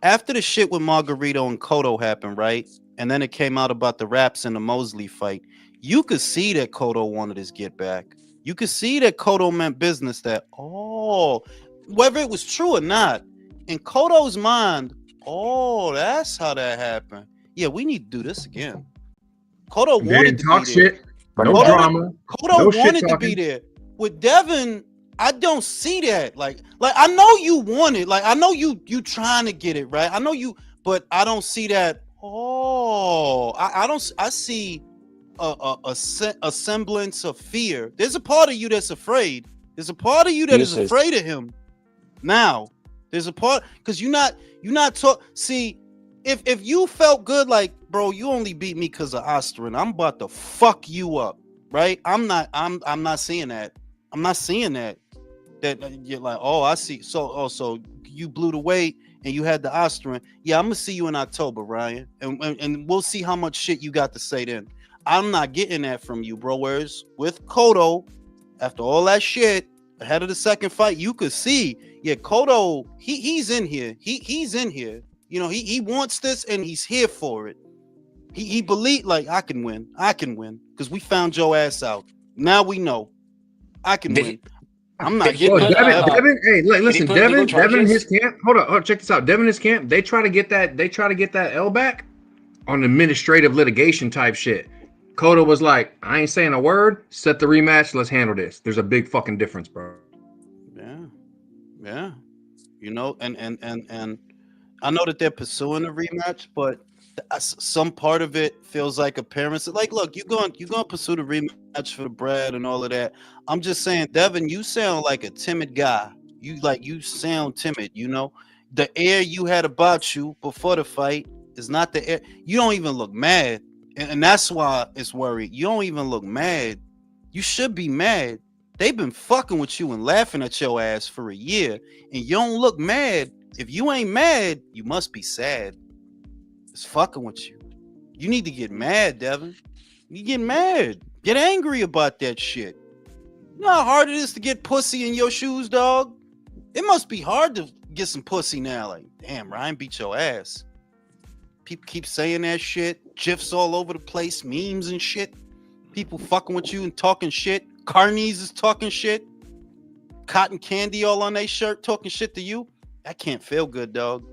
after the shit with Margarito and Cotto happened, right? And then it came out about the raps in the Mosley fight. You could see that Cotto wanted his get back. You could see that Cotto meant business. Whether it was true or not, in Cotto's mind, that's how that happened. Yeah, we need to do this again. Cotto wanted to be there. No drama. Cotto wanted to be there. With Devin, I don't see that. Like I know you want it. Like I know you trying to get it right. I know you, but I don't see that. I don't. I see a semblance of fear. There's a part of you that's afraid. There's a part of you that is afraid of him. Now, there's a part because you're not talk. See, if you felt good, like bro, you only beat me because of Osterin. I'm about to fuck you up, right? I'm not seeing that. I'm not seeing that. That you're like, oh, I see. So you blew the weight and you had the Osterin. Yeah, I'm gonna see you in October, Ryan, and we'll see how much shit you got to say then. I'm not getting that from you, bro. Whereas with Cotto, after all that shit, ahead of the second fight, you could see, yeah, Cotto, he's in here. He's in here. You know, he wants this and he's here for it. He believed, like, I can win because we found your ass out. Now we know I can win. I'm not getting Devin. Hey, listen, Devin in his camp. Hold on, check this out. Devin in his camp. They try to get that L back on administrative litigation type shit. Cotto was like, I ain't saying a word. Set the rematch. Let's handle this. There's a big fucking difference, bro. Yeah. You know, and I know that they're pursuing a rematch, but some part of it feels like a parent's like, look, you're going to pursue the rematch for the bread and all of that. I'm just saying, Devin, you sound like a timid guy. You sound timid, you know. The air you had about you before the fight is not the air. You don't even look mad. And that's why it's worried. You don't even look mad. You should be mad. They've been fucking with you and laughing at your ass for a year, and you don't look mad. If you ain't mad, you must be sad. It's fucking with you. You need to get mad, Devin. You get mad. Get angry about that shit. You know how hard it is to get pussy in your shoes, dog? It must be hard to get some pussy now. Like, damn, Ryan beat your ass. People keep saying that shit. GIFs all over the place, memes and shit. People fucking with you and talking shit. Carnies is talking shit. Cotton candy all on their shirt talking shit to you. That can't feel good, dog.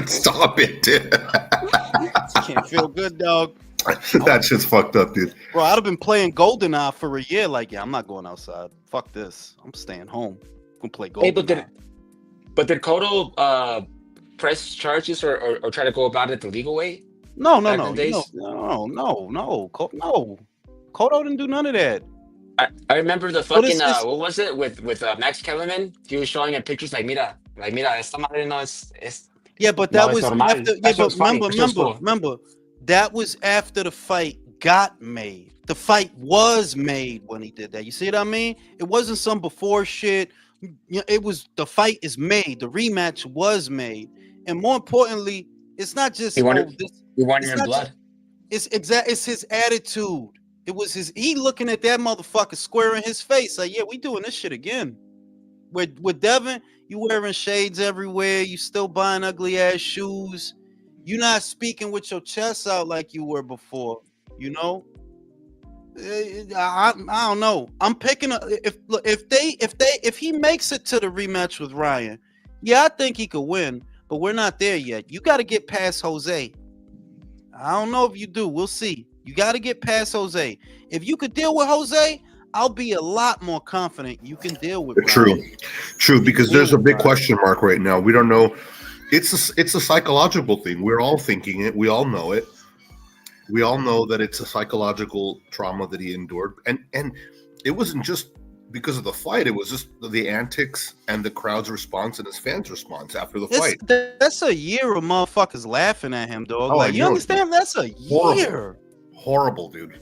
Stop it, dude. Can't feel good, dog. That shit's fucked up, dude. Bro, I'd have been playing GoldenEye for a year. Like, yeah, I'm not going outside. Fuck this. I'm staying home. I'm gonna play GoldenEye. Hey, but did Cotto press charges or try to go about it the legal way? No. Cotto didn't do none of that. I remember the fucking what was it with Max Kellerman? He was showing him pictures like mira, esta madre no es. Yeah, but that was after. Yeah, but remember, that was after the fight got made. The fight was made when he did that. You see what I mean? It wasn't some before shit. It was the fight is made. The rematch was made, and more importantly, it's not just he wanted him blood. It's his attitude. It was he looking at that motherfucker square in his face like, yeah, we doing this shit again. With Devin, you wearing shades everywhere. You still buying ugly ass shoes. You not speaking with your chest out like you were before. You know, I don't know. I'm picking if he makes it to the rematch with Ryan, yeah, I think he could win. But we're not there yet. You got to get past Jose. I don't know if you do. We'll see. You got to get past Jose. If you could deal with Jose, I'll be a lot more confident you can deal with Ryan. True, because there's a big question mark right now. We don't know. It's a psychological thing. We're all thinking it. We all know it. We all know that it's a psychological trauma that he endured. And it wasn't just because of the fight. It was just the antics and the crowd's response and his fans' response after the fight. That's a year of motherfuckers laughing at him, dog. Oh, like, you understand? That's a year. Horrible, dude.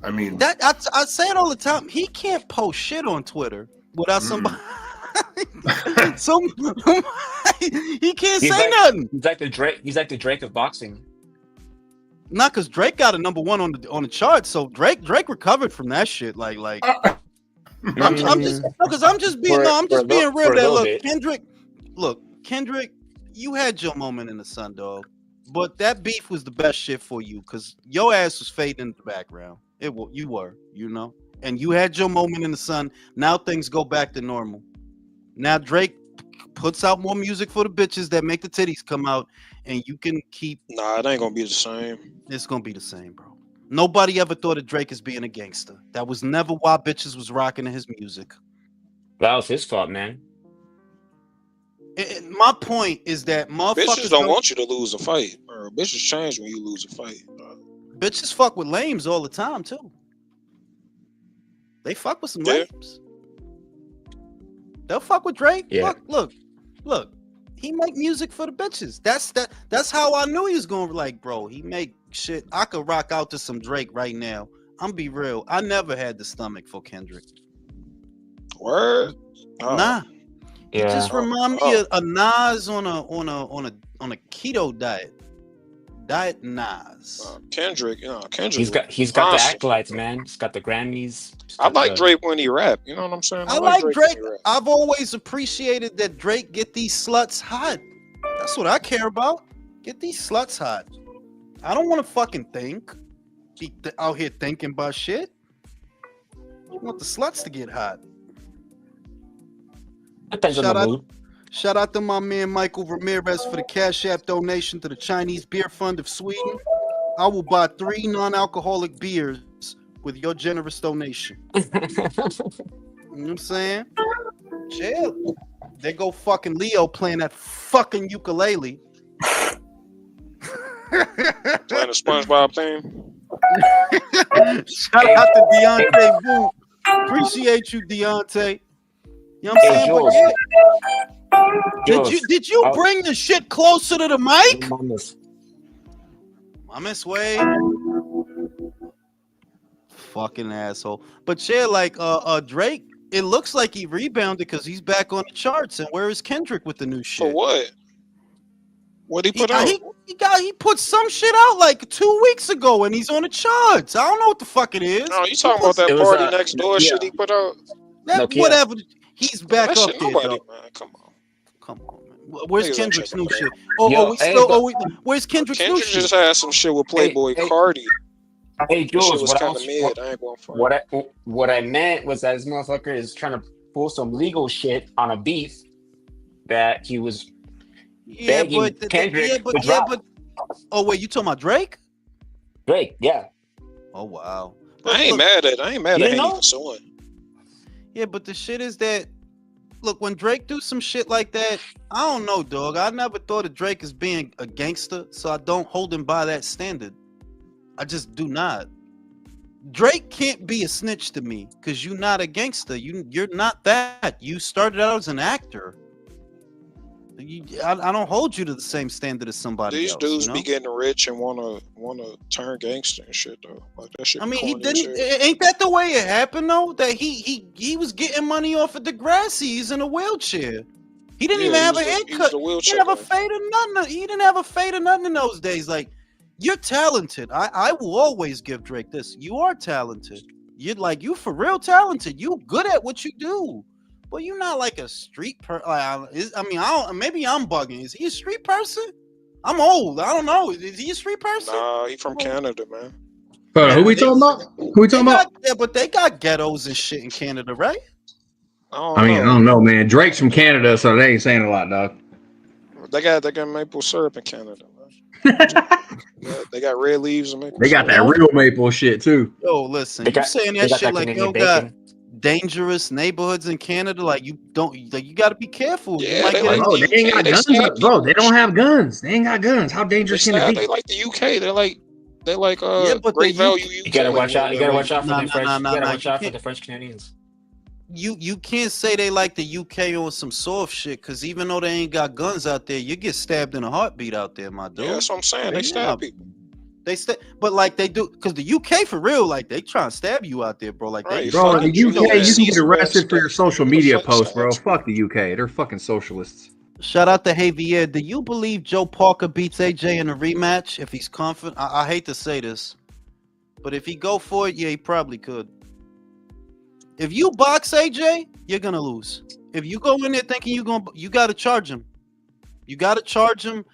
I mean, that I say it all the time. He can't post shit on Twitter without somebody. He can't say nothing. He's like the Drake. He's like the Drake of boxing. Not because Drake got a number one on the chart, so Drake recovered from that shit. Like I'm just being real. That Kendrick, you had your moment in the sun, dog. But that beef was the best shit for you because your ass was fading in the background. You were, you know, and you had your moment in the sun. Now things go back to normal. Now Drake puts out more music for the bitches that make the titties come out, and you can keep. Nah, it ain't gonna be the same. It's gonna be the same, bro. Nobody ever thought of Drake as being a gangster. That was never why bitches was rocking to his music. That was his fault, man. My point is that bitches don't want you to lose a fight, bro. Bitches change when you lose a fight, bro. Bitches fuck with lames all the time too. They fuck with some lames. They'll fuck with Drake. Yeah. Look. he make music for the bitches. That's how I knew he was going. Like, bro, he make shit. I could rock out to some Drake right now. I'm be real. I never had the stomach for Kendrick. Word? Oh. Nah. Yeah. He just remind me of a Nas on a keto diet. Diet Nas. Kendrick, Kendrick. He's got the acolytes, man. He's got the Grammys. I like Drake when he rap. You know what I'm saying? I like Drake. I've always appreciated that Drake get these sluts hot. That's what I care about. Get these sluts hot. I don't want to fucking think. Be out here thinking about shit. I want the sluts to get hot. Depends on the mood. Shout out to my man Michael Ramirez for the Cash App donation to the Chinese Beer Fund of Sweden. I will buy 3 non-alcoholic beers with your generous donation. You know what I'm saying? Chill. They go fucking Leo playing that fucking ukulele. Playing the SpongeBob thing. Shout out to Deontay Boone. Appreciate you, Deontay. You know what I'm saying? But yeah. Did you bring the shit closer to the mic? Mamas way. Fucking asshole. But yeah, like Drake, it looks like he rebounded because he's back on the charts. And where is Kendrick with the new shit? For what? What he put out? He put some shit out like 2 weeks ago, and he's on the charts. I don't know what the fuck it is. No, you talking about that party next door shit he put out? Whatever. He's back up there. Nobody, man. Come on, man. Where's Kendrick's new shit? Where's Kendrick's new shit? Kendrick just had some shit with Playboy Cardi. Hey, Jules, what I meant was that this motherfucker is trying to pull some legal shit on a beef that he was begging Kendrick to drop. Oh wait, you talking about Drake? Drake, yeah. Oh wow. I ain't mad at Haney for suing. Yeah, but the shit is that, look, when Drake do some shit like that, I don't know, dog. I never thought of Drake as being a gangster, so I don't hold him by that standard. I just do not. Drake can't be a snitch to me because you're not a gangster. You're not that. You started out as an actor. I don't hold you to the same standard as somebody else. These dudes be getting rich and wanna turn gangster and shit though. Like that shit. I mean, he didn't. Ain't that the way it happened though? That he was getting money off of Degrassi. He's in a wheelchair. He didn't even have a haircut. He didn't have a fade or nothing. He didn't have a fade or nothing in those days. Like, you're talented. I will always give Drake this. You are talented. You for real talented. You good at what you do. But you're not like a street person. Maybe I'm bugging. Is he a street person? I'm old. I don't know. Is he a street person? Nah, he from Canada, man. Who we talking about? Yeah, but they got ghettos and shit in Canada, right? I don't know, man. Drake's from Canada, so they ain't saying a lot, dog. They got maple syrup in Canada, man. They got red leaves and maple syrup. They got that real maple shit too. Yo, listen, you saying that shit like yo got dangerous neighborhoods in Canada, like you got to be careful. Yeah, they ain't got guns, bro. They don't have guns. They ain't got guns. How dangerous can it be? They like the UK. They're like great value. You gotta watch out. You gotta watch out for the French. You gotta watch out for the French Canadians. You can't say they like the UK on some soft shit, because even though they ain't got guns out there, you get stabbed in a heartbeat out there, my dude. Yeah, that's what I'm saying. They stab people. But like they do, because the UK for real, like they try and stab you out there, bro. Like the UK, you can get arrested for your social media posts, bro. Fuck the UK, they're fucking socialists. Shout out to Javier. Do you believe Joe Parker beats AJ in a rematch if he's confident? I hate to say this, but if he go for it, yeah, he probably could. If you box AJ, you're gonna lose. If you go in there thinking you gotta charge him. You gotta charge him.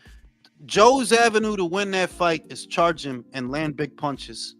Joe's avenue to win that fight is charge him and land big punches.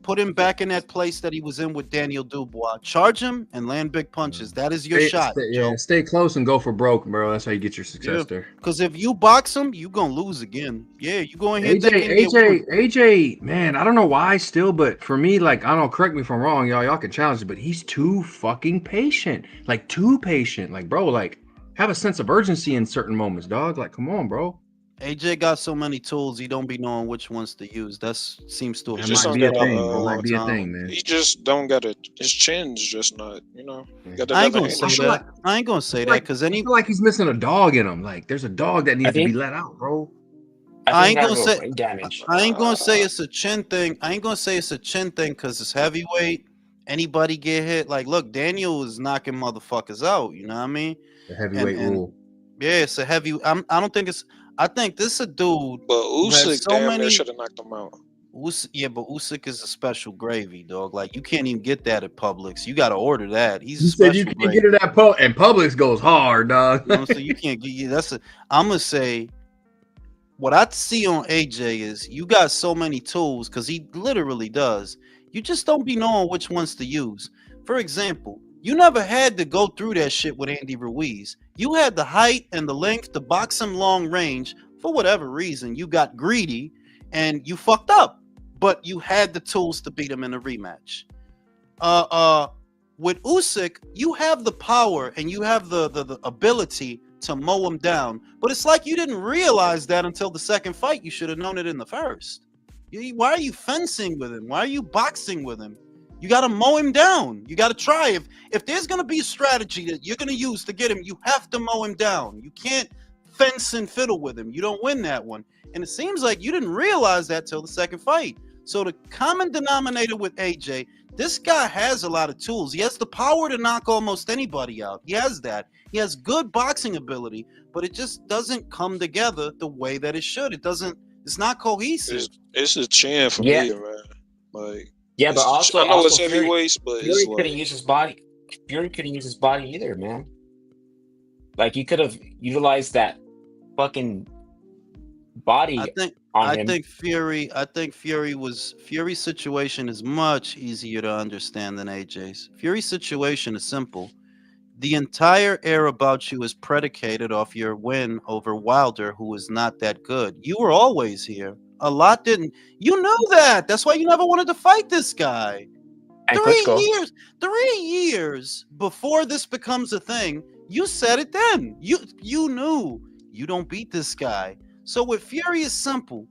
Put him back in that place that he was in with Daniel Dubois. Charge him and land big punches. That is your shot. Stay close and go for broke, bro. That's how you get your success there. Because if you box him, you gonna lose again. Yeah, you go in here. AJ, man, I don't know why still, but for me, like, I don't know, correct me if I'm wrong, y'all can challenge it, but he's too fucking patient. Like, too patient. Like, bro, like, have a sense of urgency in certain moments, dog. Like, come on, bro. AJ got so many tools, he don't be knowing which ones to use. That seems to He have just might don't be a got thing. That all might the be a time. thing, man. He just don't got it. His chin's just not. You know. Got I ain't another gonna say hand. that. I ain't gonna say that because I feel like he's missing a dog in him. Like there's a dog that needs to be let out, bro. I think ain't gonna say brain damage. I ain't gonna say it's a chin thing. I ain't gonna say it's a chin thing because it's heavyweight. Anybody get hit? Like, look, Daniel is knocking motherfuckers out. You know what I mean? The heavyweight rule. Yeah, it's a heavy. I don't think it's. I think this a dude. But who has Usyk so damn near many. should have knocked him out. Yeah, but Usyk is a special gravy, dog. Like you can't even get that at Publix. You got to order that. He's You a said special you can't gravy. get it at and Publix goes hard, dog. You know what I'm saying? You can't get. That's a. I'm gonna say. What I see on AJ is you got so many tools because he literally does. You just don't be knowing which ones to use. For example, you never had to go through that shit with Andy Ruiz. You had the height and the length to box him long range. For whatever reason, you got greedy and you fucked up. But you had the tools to beat him in a rematch. With Usyk, you have the power and you have the ability to mow him down, but it's like you didn't realize that until the second fight. You should have known it in the first. Why are you fencing with him? Why are you boxing with him? You got to mow him down. You got to try. If there's going to be a strategy that you're going to use to get him, you have to mow him down. You can't fence and fiddle with him. You don't win that one. And it seems like you didn't realize that till the second fight. So the common denominator with AJ, this guy has a lot of tools. He has the power to knock almost anybody out. He has that. He has good boxing ability, but it just doesn't come together the way that it should. It's not cohesive. It's a chin for me, man. Like, yeah, but also I know it's Fury, heavyweights, but Fury it's couldn't like, use his body. Fury couldn't use his body either, man. Like he could have utilized that fucking body. I think Fury's situation is much easier to understand than AJ's. Fury's situation is simple. The entire air about you is predicated off your win over Wilder, who is not that good. You were always here. A lot didn't. You knew that. That's why you never wanted to fight this guy. And 3 years before this becomes a thing, you said it then. You knew you don't beat this guy. So with Fury, it's simple.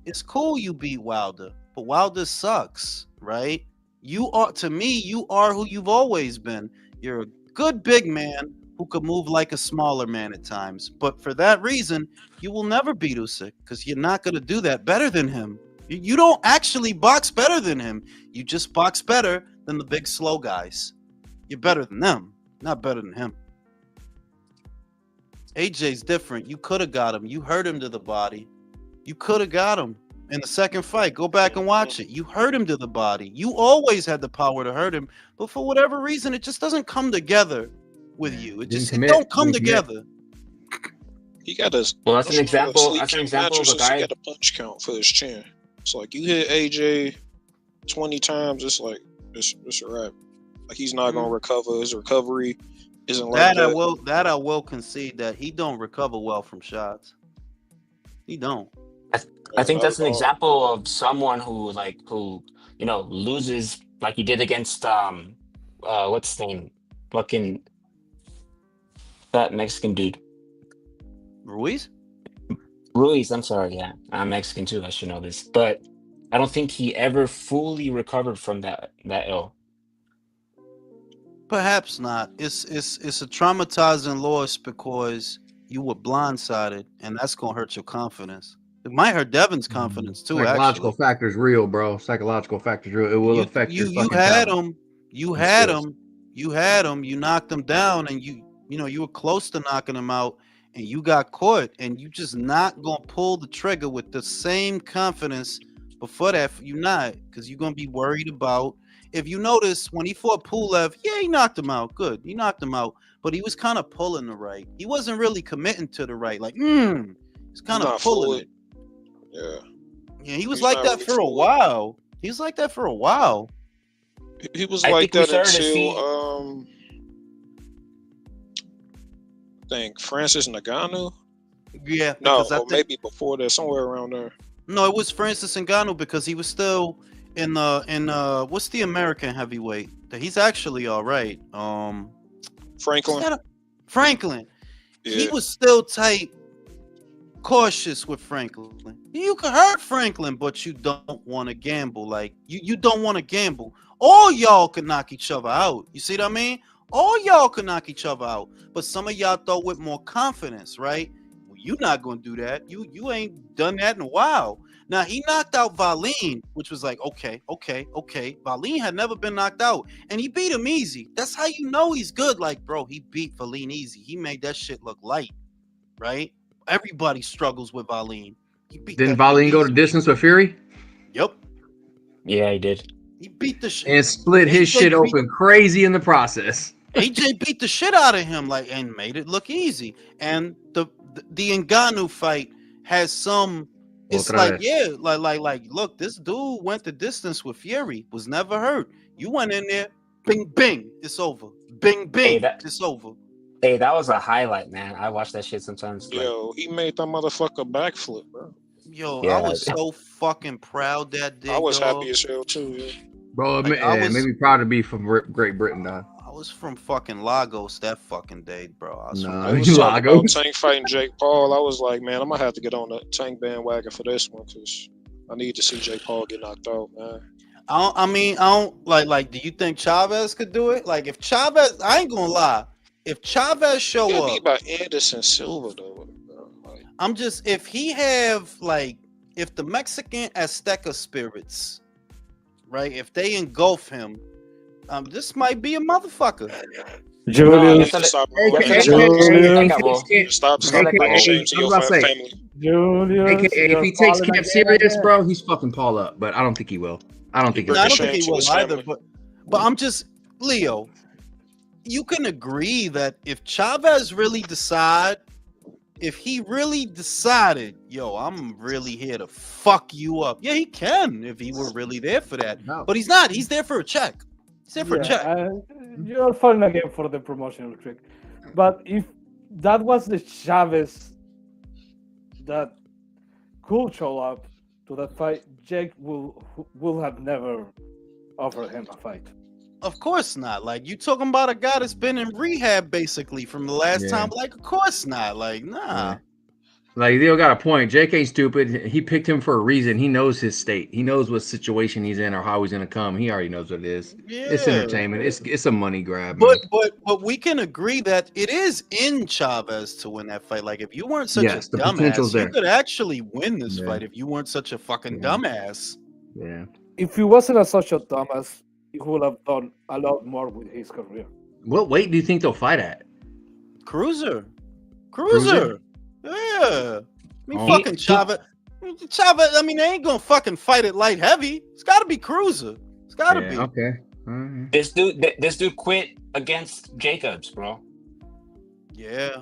It's cool you beat Wilder, but Wilder sucks, right? To me, you are who you've always been. You're a good big man who could move like a smaller man at times. But for that reason, you will never beat Usyk because you're not going to do that better than him. You don't actually box better than him. You just box better than the big slow guys. You're better than them, not better than him. AJ's different. You could have got him. You hurt him to the body. You could have got him in the second fight. Go back and watch it. You hurt him to the body. You always had the power to hurt him, but for whatever reason, it just doesn't come together with you. It don't come together. He got a. Well, that's an example. That's an example of a guy. He got a punch count for his chin. It's like you hit AJ 20 times. It's like it's a wrap. Like he's not gonna recover. His recovery isn't like that. I will concede that he don't recover well from shots. He don't. I think that's an example of someone who loses like he did against what's his name? Fucking that Mexican dude. Ruiz, I'm sorry, yeah. I'm Mexican too, I should know this. But I don't think he ever fully recovered from that ill. Perhaps not. It's a traumatizing loss because you were blindsided, and that's gonna hurt your confidence. It might hurt Devin's confidence too. Psychological actually, factor's real, bro. Psychological factor's real. It will affect your fucking talent. You had him. You knocked him down, and you were close to knocking him out, and you got caught, and you just not gonna pull the trigger with the same confidence before that. You not, because you're gonna be worried about. If you notice when he fought Pulev, yeah, he knocked him out. Good, he knocked him out, but he was kind of pulling the right. He wasn't really committing to the right. Like, he's kind of pulling it. Yeah, he was like that for a while. He was like that for a while. He was like that until I think Francis Ngannou. Yeah, no, maybe before that, somewhere around there. No, it was Francis Ngannou because he was still in what's the American heavyweight? He's actually all right. Franklin. Yeah. He was still tight cautious with Franklin. You can hurt Franklin, but you don't want to gamble. Like you don't want to gamble. All y'all could knock each other out. You see what I mean? All y'all could knock each other out. But some of y'all thought with more confidence, right? Well, you're not gonna do that. You ain't done that in a while. Now he knocked out Valeen, which was like, okay. Valeen had never been knocked out, and he beat him easy. That's how you know he's good. Like, bro, he beat Valeen easy. He made that shit look light, right? Everybody struggles with Valeen. Didn't Valeen go to distance with Fury? Yep. Yeah, he did. He beat the shit and split his shit open crazy in the process. AJ beat the shit out of him, like, and made it look easy. And the Ngannou fight has some. It's like, yeah, like, look, this dude went the distance with Fury, was never hurt. You went in there, bing, bing, it's over. Bing, bing, it's over. Hey, that was a highlight, man. I watch that shit sometimes. Yo, he made that motherfucker backflip, bro. Yo, yeah, I was so fucking proud that day. I was happy as hell too, yeah. Bro, it made me proud to be from Great Britain, dog. I was from fucking Lagos that fucking day, bro. I was Lagos. Tank fighting Jake Paul. I was like, man, I'm gonna have to get on the Tank bandwagon for this one because I need to see Jake Paul get knocked out, man. I don't like. Do you think Chavez could do it? Like, if Chavez, I ain't gonna lie, if Chavez show up, beat by Anderson Silva though. Like, I'm just if he have like if the Mexican Azteca spirits, right? If they engulf him. This might be a motherfucker. Julius, stop saying shame to your family. Julius, if he takes camp serious, bro, he's fucking Paul up. But I don't think he will. I don't think he will either. But I'm just Leo. You can agree that if Chavez really if he really decided, yo, I'm really here to fuck you up. Yeah, he can if he were really there for that. No. But he's not. He's there for a check. You're falling again for the promotional trick. But if that was the Chavez that could show up to that fight, Jake will have never offered him a fight. Of course not. Like, you talking about a guy that's been in rehab basically from the last time. Like, of course not. Like, nah. Yeah. Like, Leo got a point. Jake ain't stupid. He picked him for a reason. He knows his state. He knows what situation he's in or how he's gonna come. He already knows what it is. Yeah. It's entertainment. It's a money grab. But we can agree that it is in Chavez to win that fight. Like, if you weren't such a dumbass, you could actually win this fight if you weren't such a fucking dumbass. Yeah. If he wasn't such a dumbass, he would have done a lot more with his career. What weight do you think they'll fight at? Cruiser. Yeah. I mean, fucking Chavez. I mean, they ain't gonna fucking fight it light heavy. It's gotta be cruiser. It's gotta be. Okay. Mm-hmm. This dude quit against Jacobs, bro. Yeah.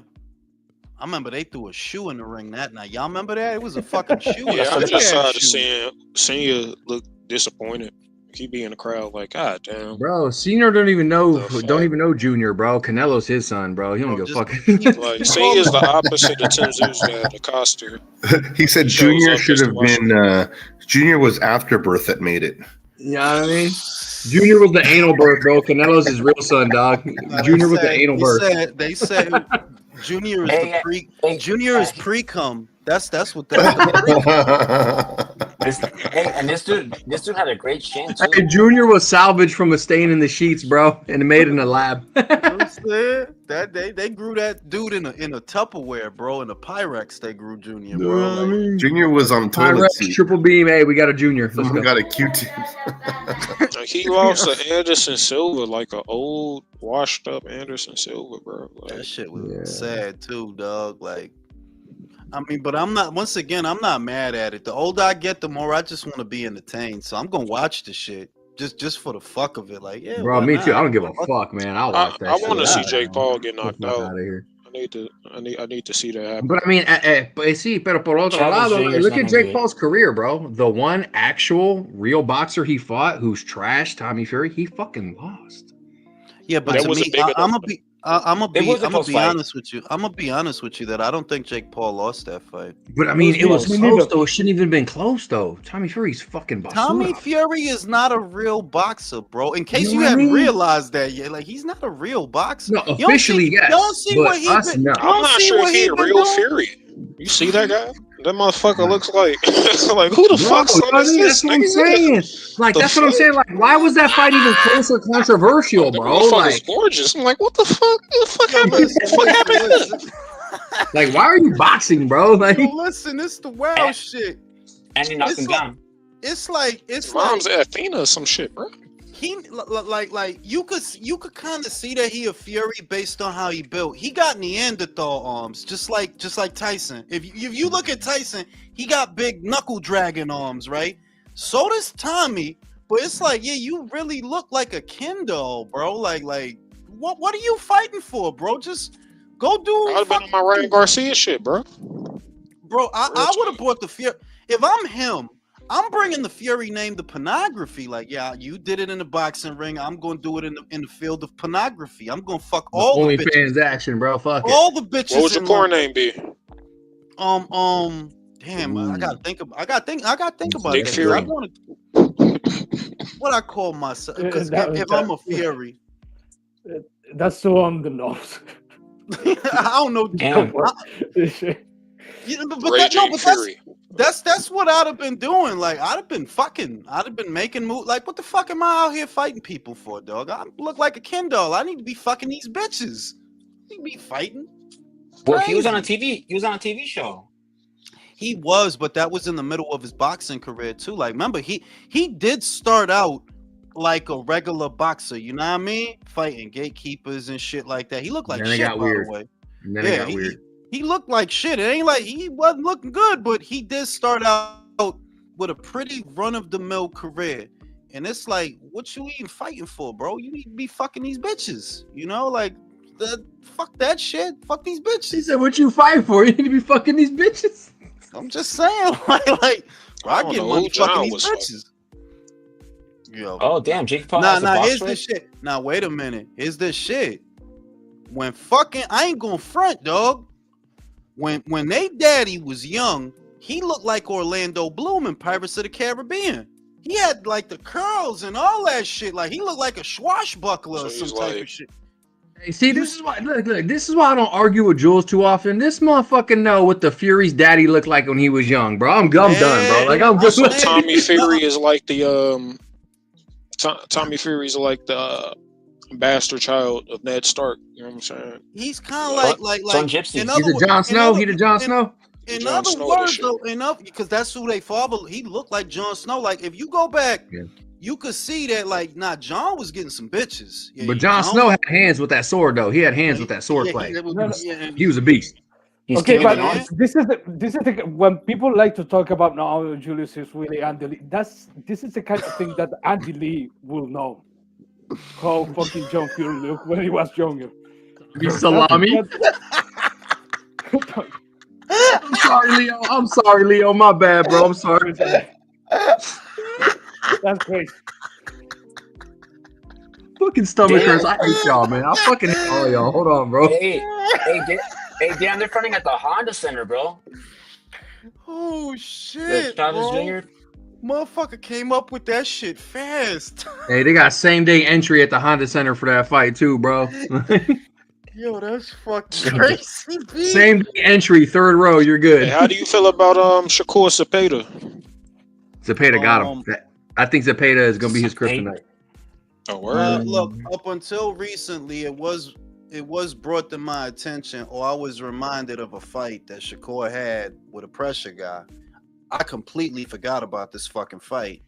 I remember they threw a shoe in the ring that night. Y'all remember that? It was a fucking shoe. Yeah, I'm just sad to see Senior look disappointed. He be in the crowd like, God damn, bro. Senior don't even know Junior, bro. Canelo's his son, bro. He don't give a fuck. Like, Senior's the opposite of Tim Zeus guy, the costume. He said Junior should have been. Junior was Afterbirth that made it. You know what I mean? Junior was the anal birth, bro. Canelo's his real son, dog. Junior was the anal birth. They said Junior is the pre. Junior is pre-cum. That's what that. And this dude had a great chin too. Hey, Junior was salvaged from a stain in the sheets, bro, and made in a lab. That they grew that dude in a Tupperware, bro. In a Pyrex, they grew Junior, bro. Like, Junior was on toilet seat. Triple beam. Hey, we got a Junior. Someone got a Q-tip. He lost to Anderson Silva, like an old, washed up Anderson Silva, bro. Like, that shit was sad too, dog. Like. I mean, but I'm not mad at it. The older I get, the more I just want to be entertained. So I'm gonna watch the shit just for the fuck of it. Like, yeah, bro, me too. I don't give a fuck, man. I'll watch that. I want to see Jake Paul get knocked out. I need to see that happen. But I mean, pero por otro lado, look at Jake Paul's career, bro. The one actual real boxer he fought, who's trash, Tommy Fury, he fucking lost. Yeah, but to me, I'm gonna be honest with you. I'm gonna be honest with you that I don't think Jake Paul lost that fight. But I mean, it was close though. It shouldn't even been close though. Tommy Fury's fucking basura. Tommy Fury is not a real boxer, bro. In case you hadn't realized that yet, like he's not a real boxer. No, officially, yes. You don't see what he's been. I'm not sure he's a real Fury. You see that guy? That motherfucker looks like like who the fuck's son is this? That's what I'm saying. Like that's what I'm saying. Like, why was that fight even close or controversial, bro? Like gorgeous. I'm like, what the fuck? What the fuck happened? What the fuck happened? Like, why are you boxing, bro? Like, listen, it's the wild shit. And he knocked him down. It's like mom's Athena or some shit, bro. He like you could kind of see that he a Fury based on how he built. He got Neanderthal arms, just like Tyson. If you look at Tyson, he got big knuckle dragon arms, right? So does Tommy, but it's like, yeah, you really look like a Ken doll, bro. Like what are you fighting for, bro? Just go do. I'd have been on my Ryan Garcia shit, bro. Bro, I would have brought the Fury. If I'm him, I'm bringing the Fury name to pornography. Like, yeah, you did it in the boxing ring. I'm going to do it in the field of pornography. I'm going to fuck all the bitches. OnlyFans action, bro. Fuck it. All the bitches. What would your porn name be? Damn, I gotta think about Dick it. Fury. What I call myself? Because if I'm a Fury, that's so on the nose. I don't know. Damn. That's what I'd have been doing. Like, I'd have been making moves. Like, what the fuck am I out here fighting people for, dog? I look like a Ken doll. I need to be fucking these bitches. I need to be fighting. Well, he was on a TV show. He was, but that was in the middle of his boxing career too. Like, remember, he did start out like a regular boxer. You know what I mean? Fighting gatekeepers and shit like that. He looked like shit, by the way. And then it got weird. He looked like shit. It ain't like he wasn't looking good, but he did start out with a pretty run-of-the-mill career. And it's like, what you even fighting for, bro? You need to be fucking these bitches. You know, like, fuck that shit. Fuck these bitches. He said, what you fighting for? You need to be fucking these bitches. I'm just saying, like I get money fucking these bitches. Yo. Oh, damn. Jake Paul here's this shit. Now, wait a minute. Here's this shit. When fucking, I ain't gonna front, dog. When they daddy was young, he looked like Orlando Bloom in Pirates of the Caribbean. He had like the curls and all that shit. Like, he looked like a swashbuckler or some type of shit. Hey, see, this is why. Look. This is why I don't argue with Jules too often. This motherfucker know what the Fury's daddy looked like when he was young, bro. I'm done, bro. Like, I'm good. So Tommy Fury is like the Tommy Fury's like the bastard child of Ned Stark. You know what I'm saying? He's kind of like Gypsy. He's a Jon Snow. He's a Jon Snow. In other words, though, because that's who they father. He looked like Jon Snow. Like, if you go back, you could see that. Like, Jon was getting some bitches. Yeah, but Jon Snow had hands with that sword, though. He had hands with that sword play. He was a beast. Okay, but this is when people like to talk about now Julius is really Andy Lee. This is the kind of thing that Andy Lee will know. How fucking John Fury looked when he was younger. Salami. I'm sorry, Leo. My bad, bro. I'm sorry. That's crazy. Fucking stomach hurts. I hate y'all, man. I fucking hate all y'all. Hold on, bro. Hey, damn, they're running at the Honda Center, bro. Oh shit, Chavez bro. Jr. Motherfucker came up with that shit fast. Hey, they got same day entry at the Honda Center for that fight too, bro. Yo, that's fucking crazy. Same day entry, third row. You're good. Hey, how do you feel about Shakur Zepeda? Zepeda got him. I think Zepeda is gonna be his kryptonite. Oh, word. Look, up until recently, it was brought to my attention, or I was reminded of a fight that Shakur had with a pressure guy. I completely forgot about this fucking fight,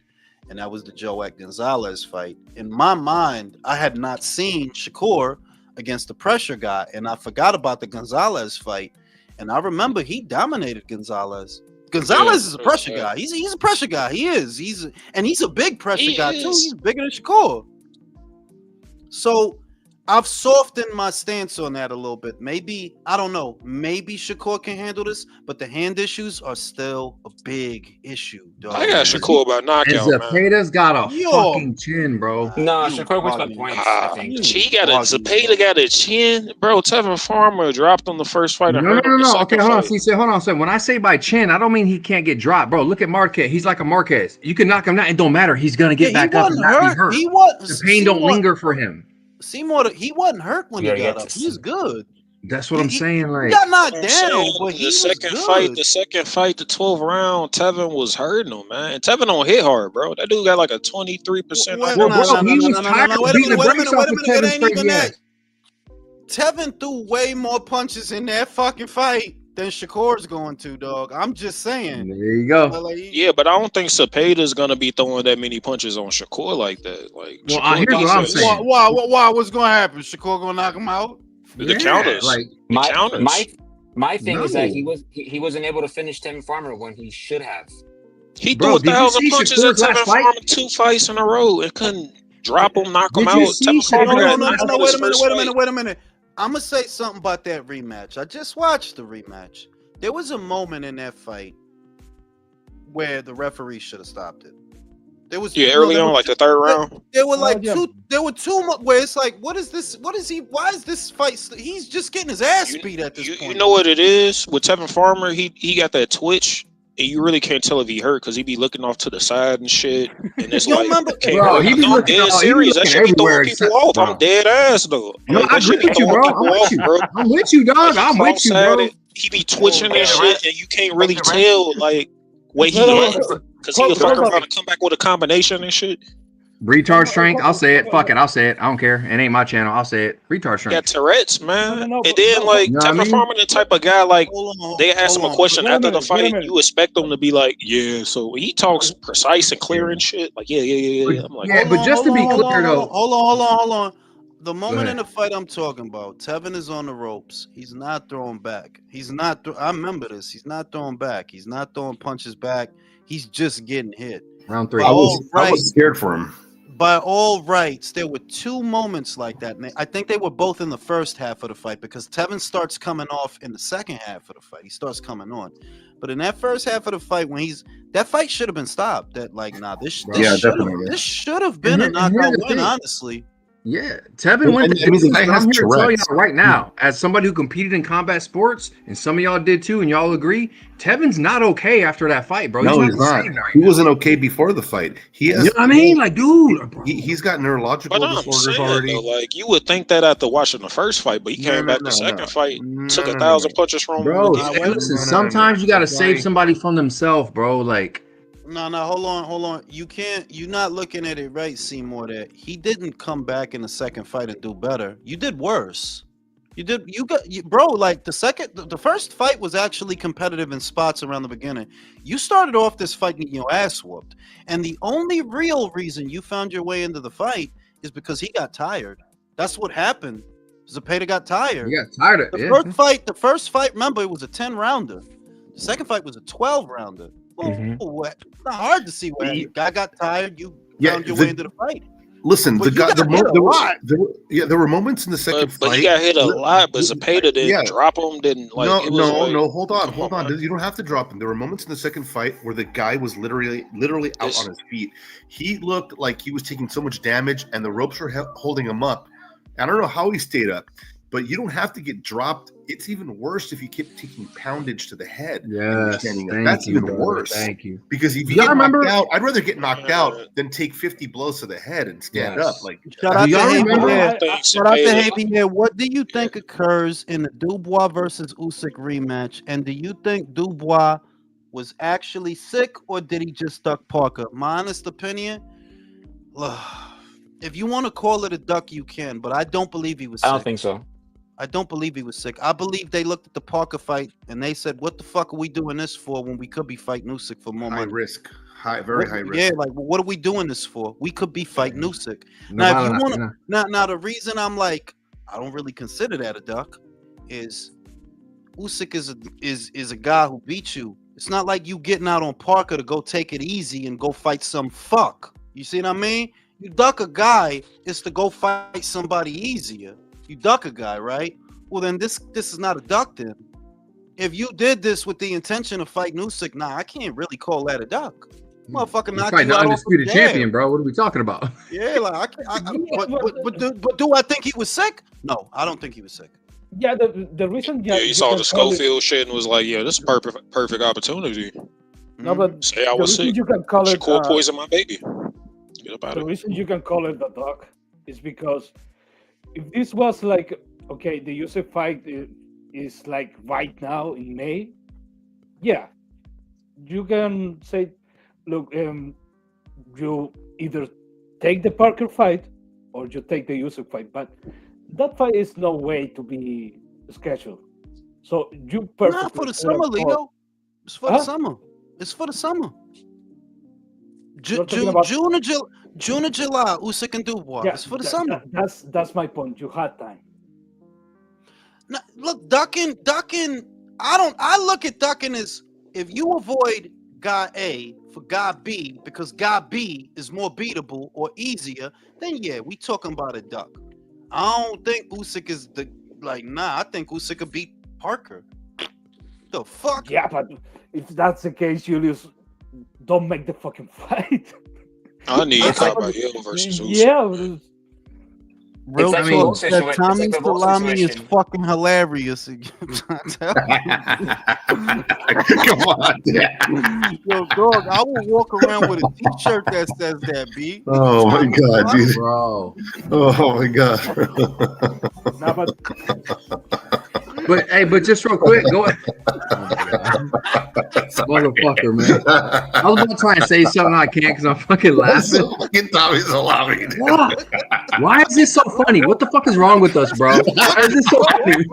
and that was the Joaquin Gonzalez fight. In my mind, I had not seen Shakur against the pressure guy, and I forgot about the Gonzalez fight. And I remember he dominated Gonzalez. Gonzalez is a pressure guy. He's a pressure guy. He is. He's a big pressure guy too. He's bigger than Shakur. So I've softened my stance on that a little bit. Maybe, I don't know, maybe Shakur can handle this, but the hand issues are still a big issue, dog. I got Shakur by knockout, man. Zepeda's got a fucking chin, bro. No, Shakur wins by points, I think. Zepeda got a chin? Bro, Tevin Farmer dropped on the first fight. No. Okay, hold on. Hold on. So when I say by chin, I don't mean he can't get dropped, bro. Look at Marquez. He's like a Marquez. You can knock him down. It don't matter. He's going to get back up and not be hurt. The pain don't linger for him. Seymour, he wasn't hurt when he got up. He was good. That's what I'm saying. Like, he got knocked I'm down, saying but he the was second good. fight, the 12th round, Tevin was hurting him, man. And Tevin don't hit hard, bro. That dude got like a 23% Well, bro, knockout he was percentage. tired of beating the brakes off of It Tevin's ain't crazy even that. ass. Tevin threw way more punches in that fucking fight than Shakur's going to, dog. I'm just saying. There you go. Yeah, but I don't think Cepeda's gonna be throwing that many punches on Shakur like that. Like, Well, Shakur here's what I'm saying. Why? What's gonna happen? Shakur gonna knock him out? The counters. Like the counters. My thing is that he wasn't able to finish Tevin Farmer when he should have. He threw 1,000 punches at Tevin Farmer 2 fights in a row and couldn't drop him, knock him out. Tevin Farmer got knocked out his first fight. Wait a minute. I'm gonna say something about that rematch. I just watched the rematch. There was a moment in that fight where the referee should have stopped it. There was early on, like the third round. There were like two where it's like, what is this? What is he? Why is this fight? He's just getting his ass beat at this point. You know what it is with Tevin Farmer? He got that twitch. And you really can't tell if he hurt because he be looking off to the side and shit. And it's like, bro, he be looking, dead serious. That shit be throwing people off. I'm dead ass though. No, I agree with you, bro. I'm with you, dog. I'm with you, bro. He be twitching and shit, and you can't really tell like where he at because he'll fuck around and come back with a combination and shit. Retard strength. I'll say it. Fuck it. I'll say it. I don't care. It ain't my channel. I'll say it. Retard strength. Yeah, Tourette's, man. And then like Tevin Farmer, the type of guy like they ask him a question after the fight, you expect them to be like, yeah. So he talks precise and clear and shit. Like, yeah. I'm like, yeah, but just to be clear though, hold on. The moment in the fight I'm talking about, Tevin is on the ropes. He's not throwing back. He's not. I remember this. He's not throwing back. He's not throwing punches back. He's just getting hit. Round 3. I was scared for him. By all rights, there were 2 moments like that. And I think they were both in the first half of the fight because Tevin starts coming off in the second half of the fight. He starts coming on. But in that first half of the fight, that fight should have been stopped. This should have been a knockout win, honestly. Yeah, Tevin went. I'm here to tell y'all right now, as somebody who competed in combat sports, and some of y'all did too, and y'all agree, Tevin's not okay after that fight, bro. No, he's not. He wasn't okay before the fight. He has, you know what I mean? Like, dude, he's got neurological disorders already. Though, like, you would think that after watching the first fight, but he came back the second fight, took 1,000 punches from bro. Listen, sometimes you got to save somebody from themselves, bro. Like. No, hold on. You're not looking at it right, Seymour. That he didn't come back in the second fight and do better. You did worse. Bro, like the first fight was actually competitive in spots around the beginning. You started off this fight getting your ass whooped. And the only real reason you found your way into the fight is because he got tired. That's what happened. Zepeda got tired. He got tired of the first fight, remember, it was a 10-rounder. The second fight was a 12-rounder. It's not hard to see where the guy got tired. You found your way into the fight. Listen, there were moments in the second fight. But he got hit a lot, but Zepeda didn't drop him. No. Hold on. You don't have to drop him. There were moments in the second fight where the guy was literally out on his feet. He looked like he was taking so much damage, and the ropes were holding him up. I don't know how he stayed up, but you don't have to get dropped. It's even worse if you keep taking poundage to the head. Yeah, that's even worse. Thank you. Because if you get knocked out, I'd rather get knocked out than take 50 blows to the head and stand up. Like, shout out to Javier. What do you think occurs in the Dubois versus Usyk rematch? And do you think Dubois was actually sick, or did he just duck Parker? My honest opinion, if you want to call it a duck, you can, but I don't believe he was sick. I don't think so. I don't believe he was sick. I believe they looked at the Parker fight and they said, what the fuck are we doing this for when we could be fighting Usyk for more money? Very high risk. Yeah, like, what are we doing this for? We could be fighting Usyk. Now, if you want to, now the reason I'm like, I don't really consider that a duck is Usyk is a guy who beat you. It's not like you getting out on Parker to go take it easy and go fight some fuck. You see what I mean? You duck a guy is to go fight somebody easier. You duck a guy, right? Well, then this is not a duck then. If you did this with the intention of fighting Usyk, I can't really call that a duck. Motherfucker, knock you out undisputed champion, bro. What are we talking about? Yeah, like but do I think he was sick? No, I don't think he was sick. Yeah, the reason. Yeah, you saw the Schofield shit and was like, yeah, this is perfect opportunity. No, but say I was sick. You can call it. Shakur poisoned my baby. Get up out the reason you can call it the duck is because if this was like okay, the Usyk fight is like right now in May. Yeah, you can say, look, you either take the Parker fight or you take the Usyk fight, but that fight is no way to be scheduled. So you perfectly. Not for the summer, Leo. It's for the summer. It's for the summer. June or July, Usyk and Dubois. Yeah, it's for the summer. That's my point. You had time. Now, look, ducking. I look at ducking as if you avoid guy A for guy B because guy B is more beatable or easier, then yeah, we talking about a duck. I don't think Usyk is I think Usyk could beat Parker. The fuck? Yeah, but if that's the case, Julius, don't make the fucking fight. I need Caballero versus Usyk. Yeah. Real talk, that Tommy Salami is fucking hilarious. Come on, yo, dog, I will walk around with a T-shirt that says that, B. Oh my god, dude, bro. Oh my god. But just real quick, go ahead. Motherfucker, man. I was gonna try and say something I can't because I'm fucking laughing. Fucking Tommy Salami. Why is this so funny? What the fuck is wrong with us, bro? Why is this so funny?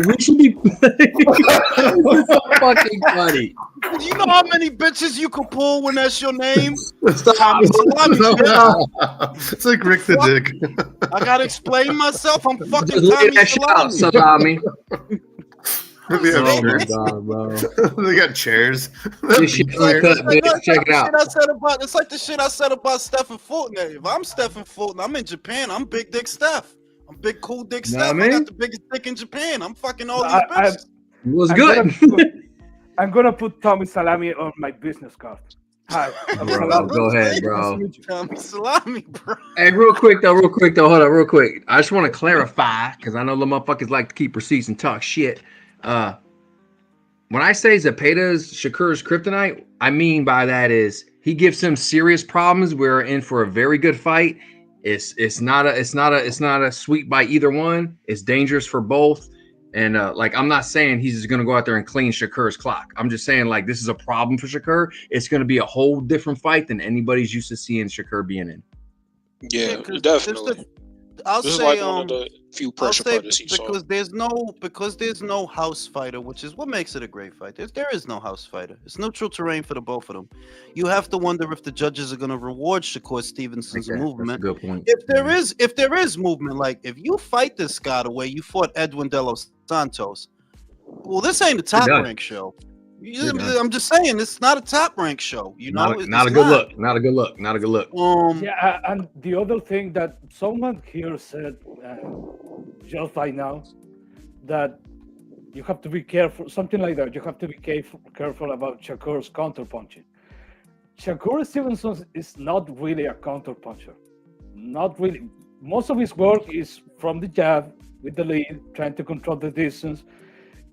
We should be It's so fucking funny. You know how many bitches you can pull when that's your name? Tommy Salami. It's like Rick the Dick. I gotta explain myself. I'm fucking Tommy Salami. Oh my god, bro! They got chairs. This shit uncut, bitch. Check it out. It's like the shit I said about Stephen Fulton. If I'm Stephen Fulton, I'm in Japan. I'm Big Dick Steph. I'm Big Cool Dick Steph. I got the biggest dick in Japan. I'm fucking all these bitches. Was good. I'm gonna put Tommy Salami on my business card. Hi, bro, go ahead, bro. Tommy Salami, bro. Hey, real quick though. Hold on, real quick. I just want to clarify because I know the motherfuckers like to keep receipts and talk shit. When I say Zepeda's Shakur's kryptonite, I mean by that is he gives him serious problems. We're in for a very good fight. It's not a sweep by either one. It's dangerous for both. And I'm not saying he's just gonna go out there and clean Shakur's clock. I'm just saying this is a problem for Shakur. It's gonna be a whole different fight than anybody's used to seeing Shakur being in. Yeah, definitely. I'll this say is like one of the few pressure fighters he saw. Because there's no house fighter, which is what makes it a great fight. There is no house fighter. It's neutral terrain for the both of them. You have to wonder if the judges are going to reward Shakur Stevenson's movement. That's a good point. If there is movement, like if you fight this guy the way you fought Edwin De Los Santos, well, this ain't a top rank show. I'm just saying, it's not a top rank show. You know, not a good look. Not a good look. Not a good look. Yeah, and the other thing that someone here said just right now, that you have to be careful, something like that. You have to be careful about Shakur's counterpunching. Shakur Stevenson is not really a counterpuncher. Not really. Most of his work is from the jab with the lead, trying to control the distance.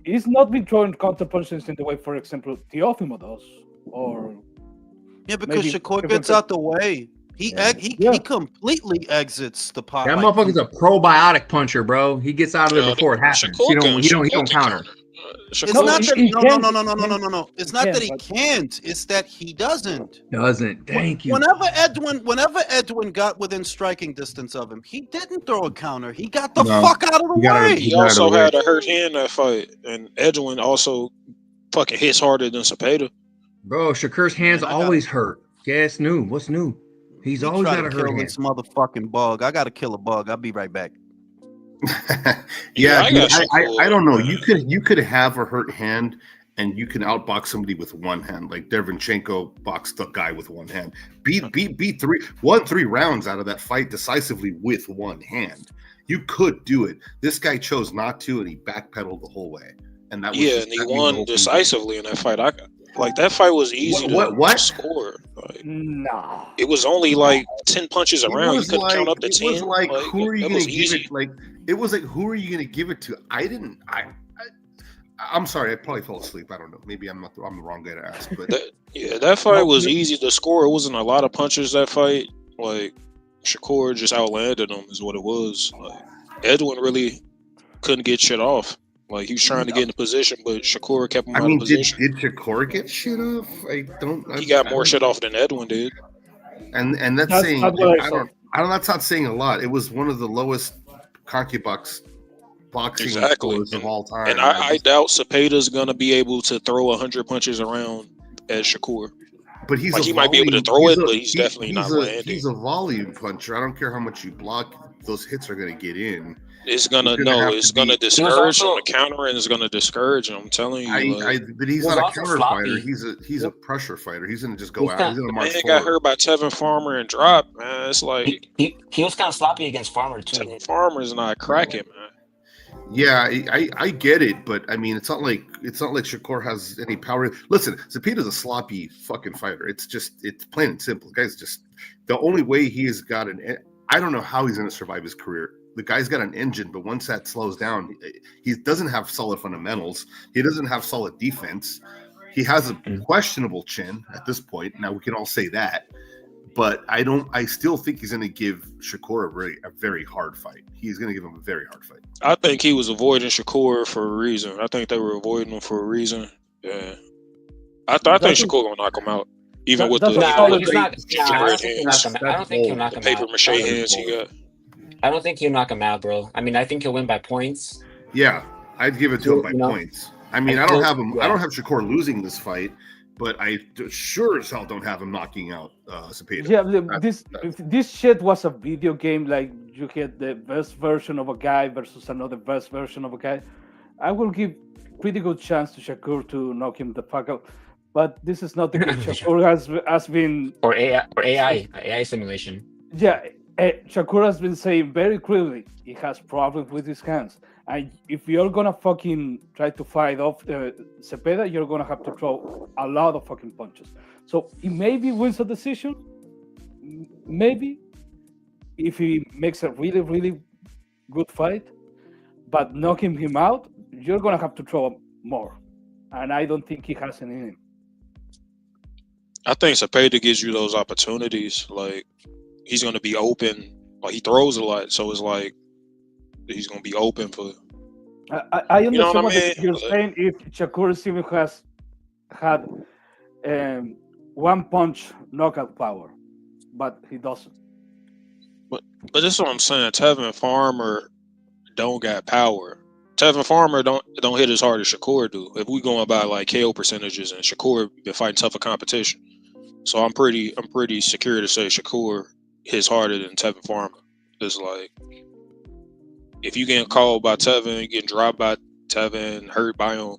He's not been throwing counterpunches in the way, for example, Teofimo does, or because Shakur gets out the way. He completely exits the pot. That motherfucker's a probiotic puncher, bro. He gets out of there before it happens. He don't counter. It's not that no. It's not that he can't. It's that he doesn't. Thank you. Whenever Edwin got within striking distance of him, he didn't throw a counter. He got the fuck out of the way. He also had a hurt hand that fight, and Edwin also fucking hits harder than Cepeda. Bro, Shakur's hands always hurt. Guess new. What's new? He's always got a hurt hand. This motherfucking bug. I gotta kill a bug. I'll be right back. I don't know. You could have a hurt hand and you can outbox somebody with one hand, like Derevchenko boxed the guy with one hand. Beat 3 rounds out of that fight decisively with one hand. You could do it. This guy chose not to, and he backpedaled the whole way. And that was and he won decisively in that fight. That fight was easy to score. Nah, it was only like 10 punches around. You couldn't count up to 10. It was like, who are you going to give it? Like, it was like, who are you going to give it to? I'm sorry, I probably fell asleep. I don't know. Maybe I'm the wrong guy to ask. But that fight was easy to score. It wasn't a lot of punches that fight. Like Shakur just outlanded him, is what it was. Edwin really couldn't get shit off. Like he was trying to get in the position, but Shakur kept him out of did position. Shakur get shit off? He got more shit off than Edwin did. And that's saying that's not saying a lot. It was one of the lowest concubux boxing scores of all time. And I doubt Cepeda's gonna be able to throw 100 punches around as Shakur. But he might be able to throw it, but he's definitely not landing. He's a volume puncher. I don't care how much you block; those hits are gonna get in. It's gonna discourage him. The counter and it's gonna discourage him. I'm telling you. But he's not a counter fighter. He's a pressure fighter. He's gonna just go out. He's gonna march forward. Got hurt by Tevin Farmer and drop, man. It's like he was kind of sloppy against Farmer too. Tevin Farmer's not cracking, man. Yeah, I get it, but I mean, it's not like Shakur has any power. Listen, Cepeda's a sloppy fucking fighter. It's plain and simple. The guy's just the only way he has got I don't know how he's going to survive his career. The guy's got an engine, but once that slows down, he doesn't have solid fundamentals. He doesn't have solid defense. He has a questionable chin at this point. Now we can all say that, but I still think he's going to give Shakur a very hard fight. He's going to give him a very hard fight. I think he was avoiding Shakur for a reason. I think they were avoiding him for a reason. Yeah. I think Shakur going to knock him out. Even with the I don't think he'll knock him out. Paper mache hands he got. I don't think he'll knock him out, bro. I mean, I think he'll win by points. Yeah, I'd give it to him by points. I mean, I don't have Shakur losing this fight, but I sure as hell don't have him knocking out Cepeda. Yeah, this shit was a video game. Like you get the best version of a guy versus another best version of a guy. I will give pretty good chance to Shakur to knock him the fuck out. But this is not the case. Shakur has been or AI simulation. Yeah, Shakur has been saying very clearly he has problems with his hands. And if you're gonna fucking try to fight off Cepeda, you're gonna have to throw a lot of fucking punches. So he maybe wins a decision, maybe if he makes a really, really good fight, but knocking him out, you're gonna have to throw more. And I don't think he has any in him. I think Cepeda gives you those opportunities. Like he's gonna be open. Like he throws a lot, so it's like he's gonna be open for. I understand what you're saying. If Shakur Steven has had one punch knockout power, but he doesn't. But that's what I'm saying. Tevin Farmer don't got power. Tevin Farmer don't hit as hard as Shakur do. If we going by like KO percentages, and Shakur been fighting tougher competition, so I'm pretty secure to say Shakur hits harder than Tevin Farmer. It's like if you getting called by Tevin, getting dropped by Tevin, hurt by him,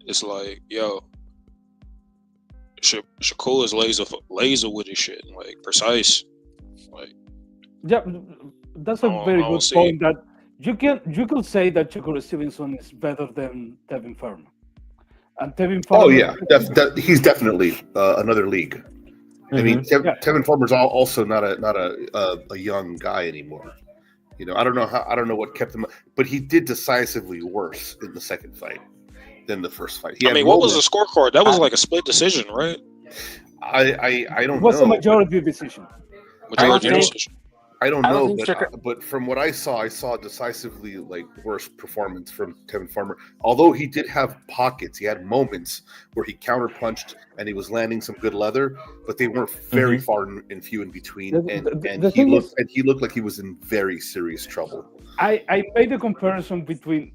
it's like Shakur is laser with his shit, like precise. Like that's a very good point. That you could say that Shakur Stevenson is better than Tevin Farmer, and Tevin Farmer. Oh yeah, he's definitely another league. Mm-hmm. I mean, Tevin Farmer's also not a young guy anymore. You know, I don't know what kept him, but he did decisively worse in the second fight than the first fight. What was the scorecard? That was like a split decision, right? I don't know. What's the majority decision? I don't know, but from what I saw decisively like worse performance from Tevin Farmer. Although he did have pockets, he had moments where he counterpunched and he was landing some good leather, but they weren't very far and few in between. He looked like he was in very serious trouble. I made a comparison between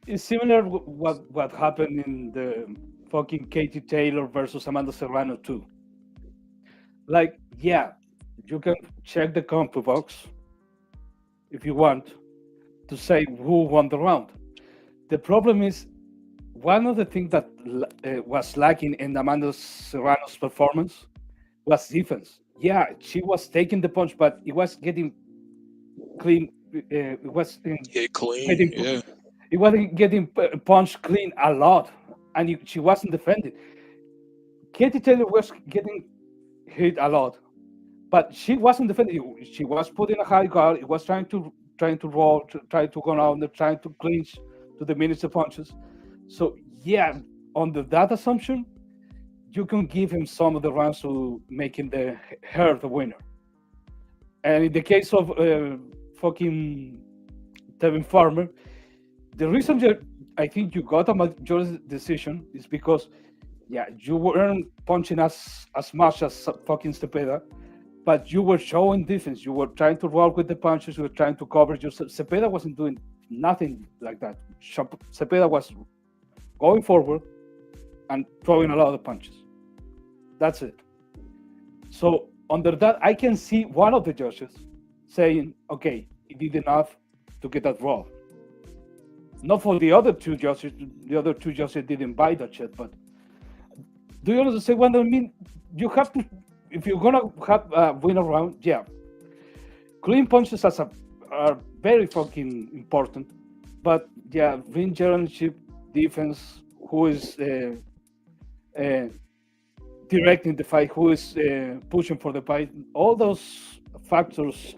it's similar to what happened in the fucking Katie Taylor versus Amanda Serrano too. Like, yeah. You can check the compu box if you want to say who won the round. The problem is one of the things that was lacking in Amanda Serrano's performance was defense. Yeah, she was taking the punch, but it was getting clean. It was clean. It wasn't getting punched clean a lot, and she wasn't defending. Katie Taylor was getting hit a lot. But she wasn't defending. She was putting a high guard. It was trying to roll, trying to go out, trying to clinch to diminish the punches. So yeah, under that assumption, you can give him some of the rounds to making her the winner. And in the case of fucking Devin Farmer, the reason that I think you got a majority decision is because, you weren't punching as much as fucking Cepeda, but you were showing defense. You were trying to roll with the punches. You were trying to cover yourself. Cepeda wasn't doing nothing like that. Cepeda was going forward and throwing a lot of punches. That's it. So under that, I can see one of the judges saying, okay, he did enough to get that roll. Not for the other two judges. The other two judges didn't buy that shit. But do you understand what I mean? You have to, if you're gonna have win a round, clean punches are very fucking important. But ring generalship, defense, who is directing the fight, who is pushing for the fight, all those factors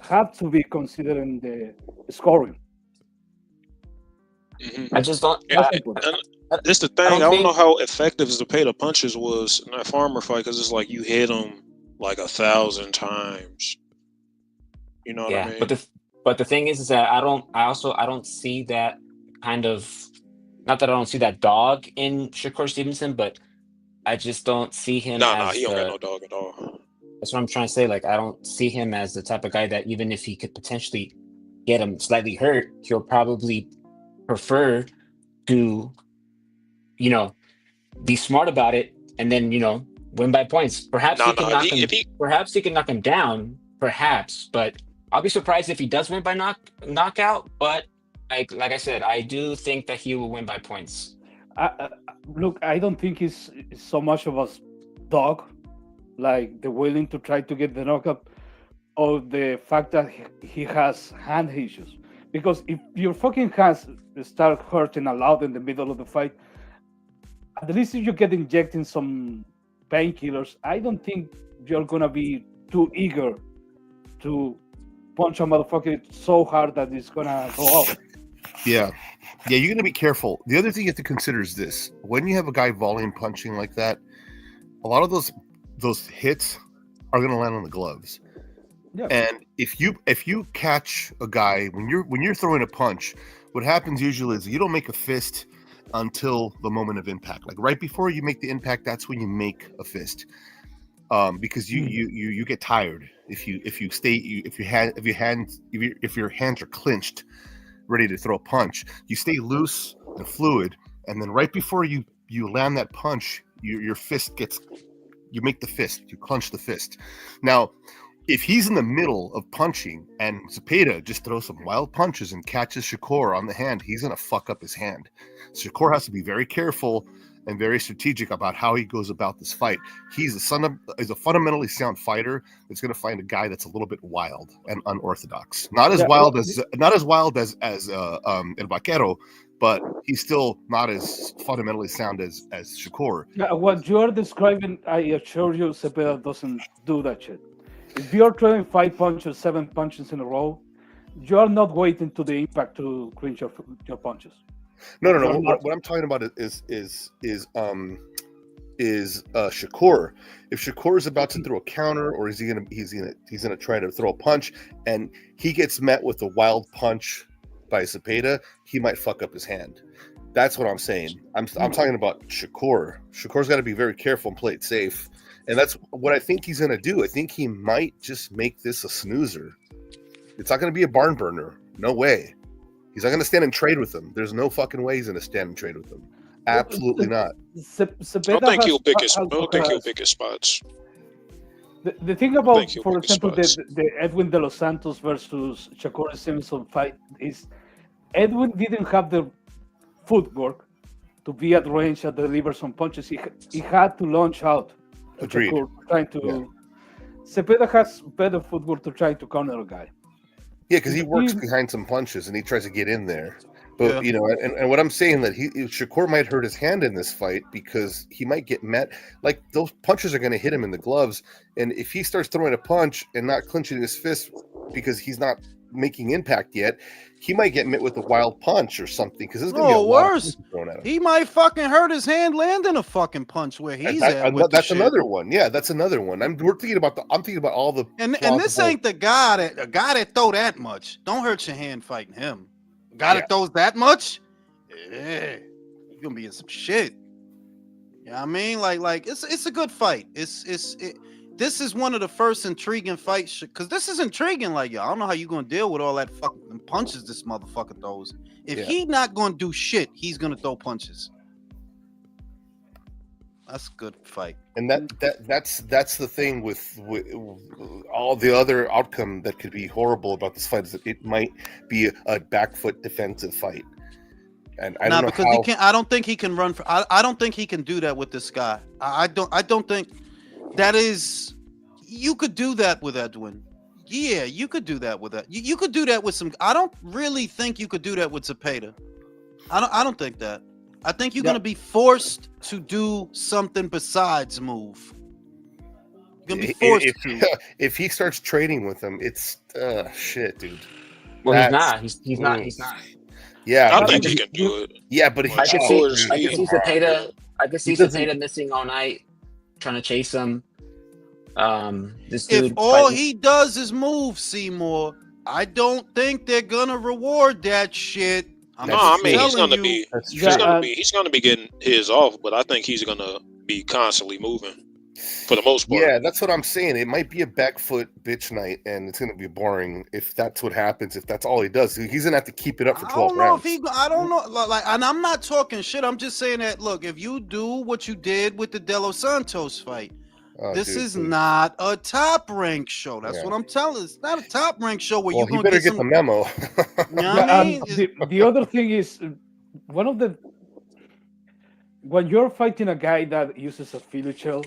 have to be considered in the scoring. Mm-hmm. I just don't. This the thing. I don't know how effective Cepeda punches was in that Farmer fight, because it's like you hit him like 1,000 times. You know what I mean? But the thing is that I don't see that kind of, not that I don't see that dog in Shakur Stevenson, but I just don't see him. Nah, he don't got no dog at all. That's what I'm trying to say. Like, I don't see him as the type of guy that even if he could potentially get him slightly hurt, he'll probably prefer to, be smart about it and then, win by points. Perhaps perhaps he can knock him down, perhaps, but I'll be surprised if he does win by knockout. But like I said, I do think that he will win by points. Look, I don't think he's so much of a dog, like the willing to try to get the knockout, or the fact that he has hand issues. Because if your fucking hands start hurting a lot in the middle of the fight, at least if you get injecting some painkillers, I don't think you're gonna be too eager to punch a motherfucker so hard that it's gonna go off. Yeah, you're gonna be careful. The other thing you have to consider is this: when you have a guy volume punching like that, a lot of those hits are gonna land on the gloves. Yeah. And if you catch a guy when you're throwing a punch, what happens usually is you don't make a fist until the moment of impact. Like right before you make the impact, that's when you make a fist. Because you get tired if your hands are clenched, ready to throw a punch. You stay loose and fluid, and then right before you land that punch, your fist you make the fist, you clench the fist. Now, if he's in the middle of punching and Cepeda just throws some wild punches and catches Shakur on the hand, he's gonna fuck up his hand. Shakur has to be very careful and very strategic about how he goes about this fight. He's a fundamentally sound fighter that's going to find a guy that's a little bit wild and unorthodox. Not as wild as El Vaquero, but he's still not as fundamentally sound as Shakur. Yeah, what you're describing, I assure you, Cepeda doesn't do that shit. If you're throwing 5 punches, 7 punches in a row, you're not waiting to the impact to clinch your punches. No. What I'm talking about is Shakur. If Shakur is about to throw a counter, or he's gonna try to throw a punch, and he gets met with a wild punch by Cepeda, he might fuck up his hand. That's what I'm saying. I'm talking about Shakur. Shakur's got to be very careful and play it safe, and that's what I think he's gonna do. I think he might just make this a snoozer. It's not gonna be a barn burner. No way. He's not going to stand and trade with him. There's no fucking way he's going to stand and trade with him. Absolutely not. I don't think he'll pick his spots. The thing about, for example, the Edwin De Los Santos versus Shakur Stevenson fight is Edwin didn't have the footwork to be at range and deliver some punches. He had to launch out. Agreed. Trying to. Cepeda has better footwork to try to counter a guy. Yeah, because he works behind some punches and he tries to get in there. But, and what I'm saying that Shakur might hurt his hand in this fight because he might get met. Like, those punches are going to hit him in the gloves. And if he starts throwing a punch and not clenching his fist because he's not making impact yet, he might get met with a wild punch or something because there's gonna be a lot of punches thrown at him. He might fucking hurt his hand landing a fucking punch where he's at. That's another one. Yeah, that's another one. I'm thinking about all the and this ain't the guy that throw that much. Don't hurt your hand fighting him. Guy that throws that much, yeah, you're gonna be in some shit. You know what I mean? Like it's a good fight. This is one of the first intriguing fights because this is intriguing. Like, yo, I don't know how you gonna deal with all that fucking punches this motherfucker throws. If he not gonna do shit, he's gonna throw punches. That's a good fight. And that's the thing with all the other outcome that could be horrible about this fight is that it might be a back foot defensive fight. And I don't know because he can't. I don't think he can run for. I don't think he can do that with this guy. I don't think. That is, you could do that with Edwin. Yeah, you could do that with that. You could do that with some. I don't really think you could do that with Zepeda. I don't think that. I think you're gonna be forced to do something besides move. You're gonna be forced to. If he starts trading with him, it's shit, dude. Well, he's not. Yeah, I think he can do it. Yeah, but I can see Zepeda missing all night, trying to chase him. This dude. If all he does is move, Seymour, I don't think they're gonna reward that shit. He's gonna be getting his off, but I think he's gonna be constantly moving for the most part. Yeah, that's what I'm saying. It might be a back foot bitch night, and it's gonna be boring if that's what happens. If that's all he does, he's gonna have to keep it up for 12 rounds. I don't know. Like, and I'm not talking shit. I'm just saying that. Look, if you do what you did with the De Los Santos fight. This is not a top rank show. That's what I'm telling. It's not a top rank show where you better get the memo. You know what I mean? The other thing is when you're fighting a guy that uses a feud shell,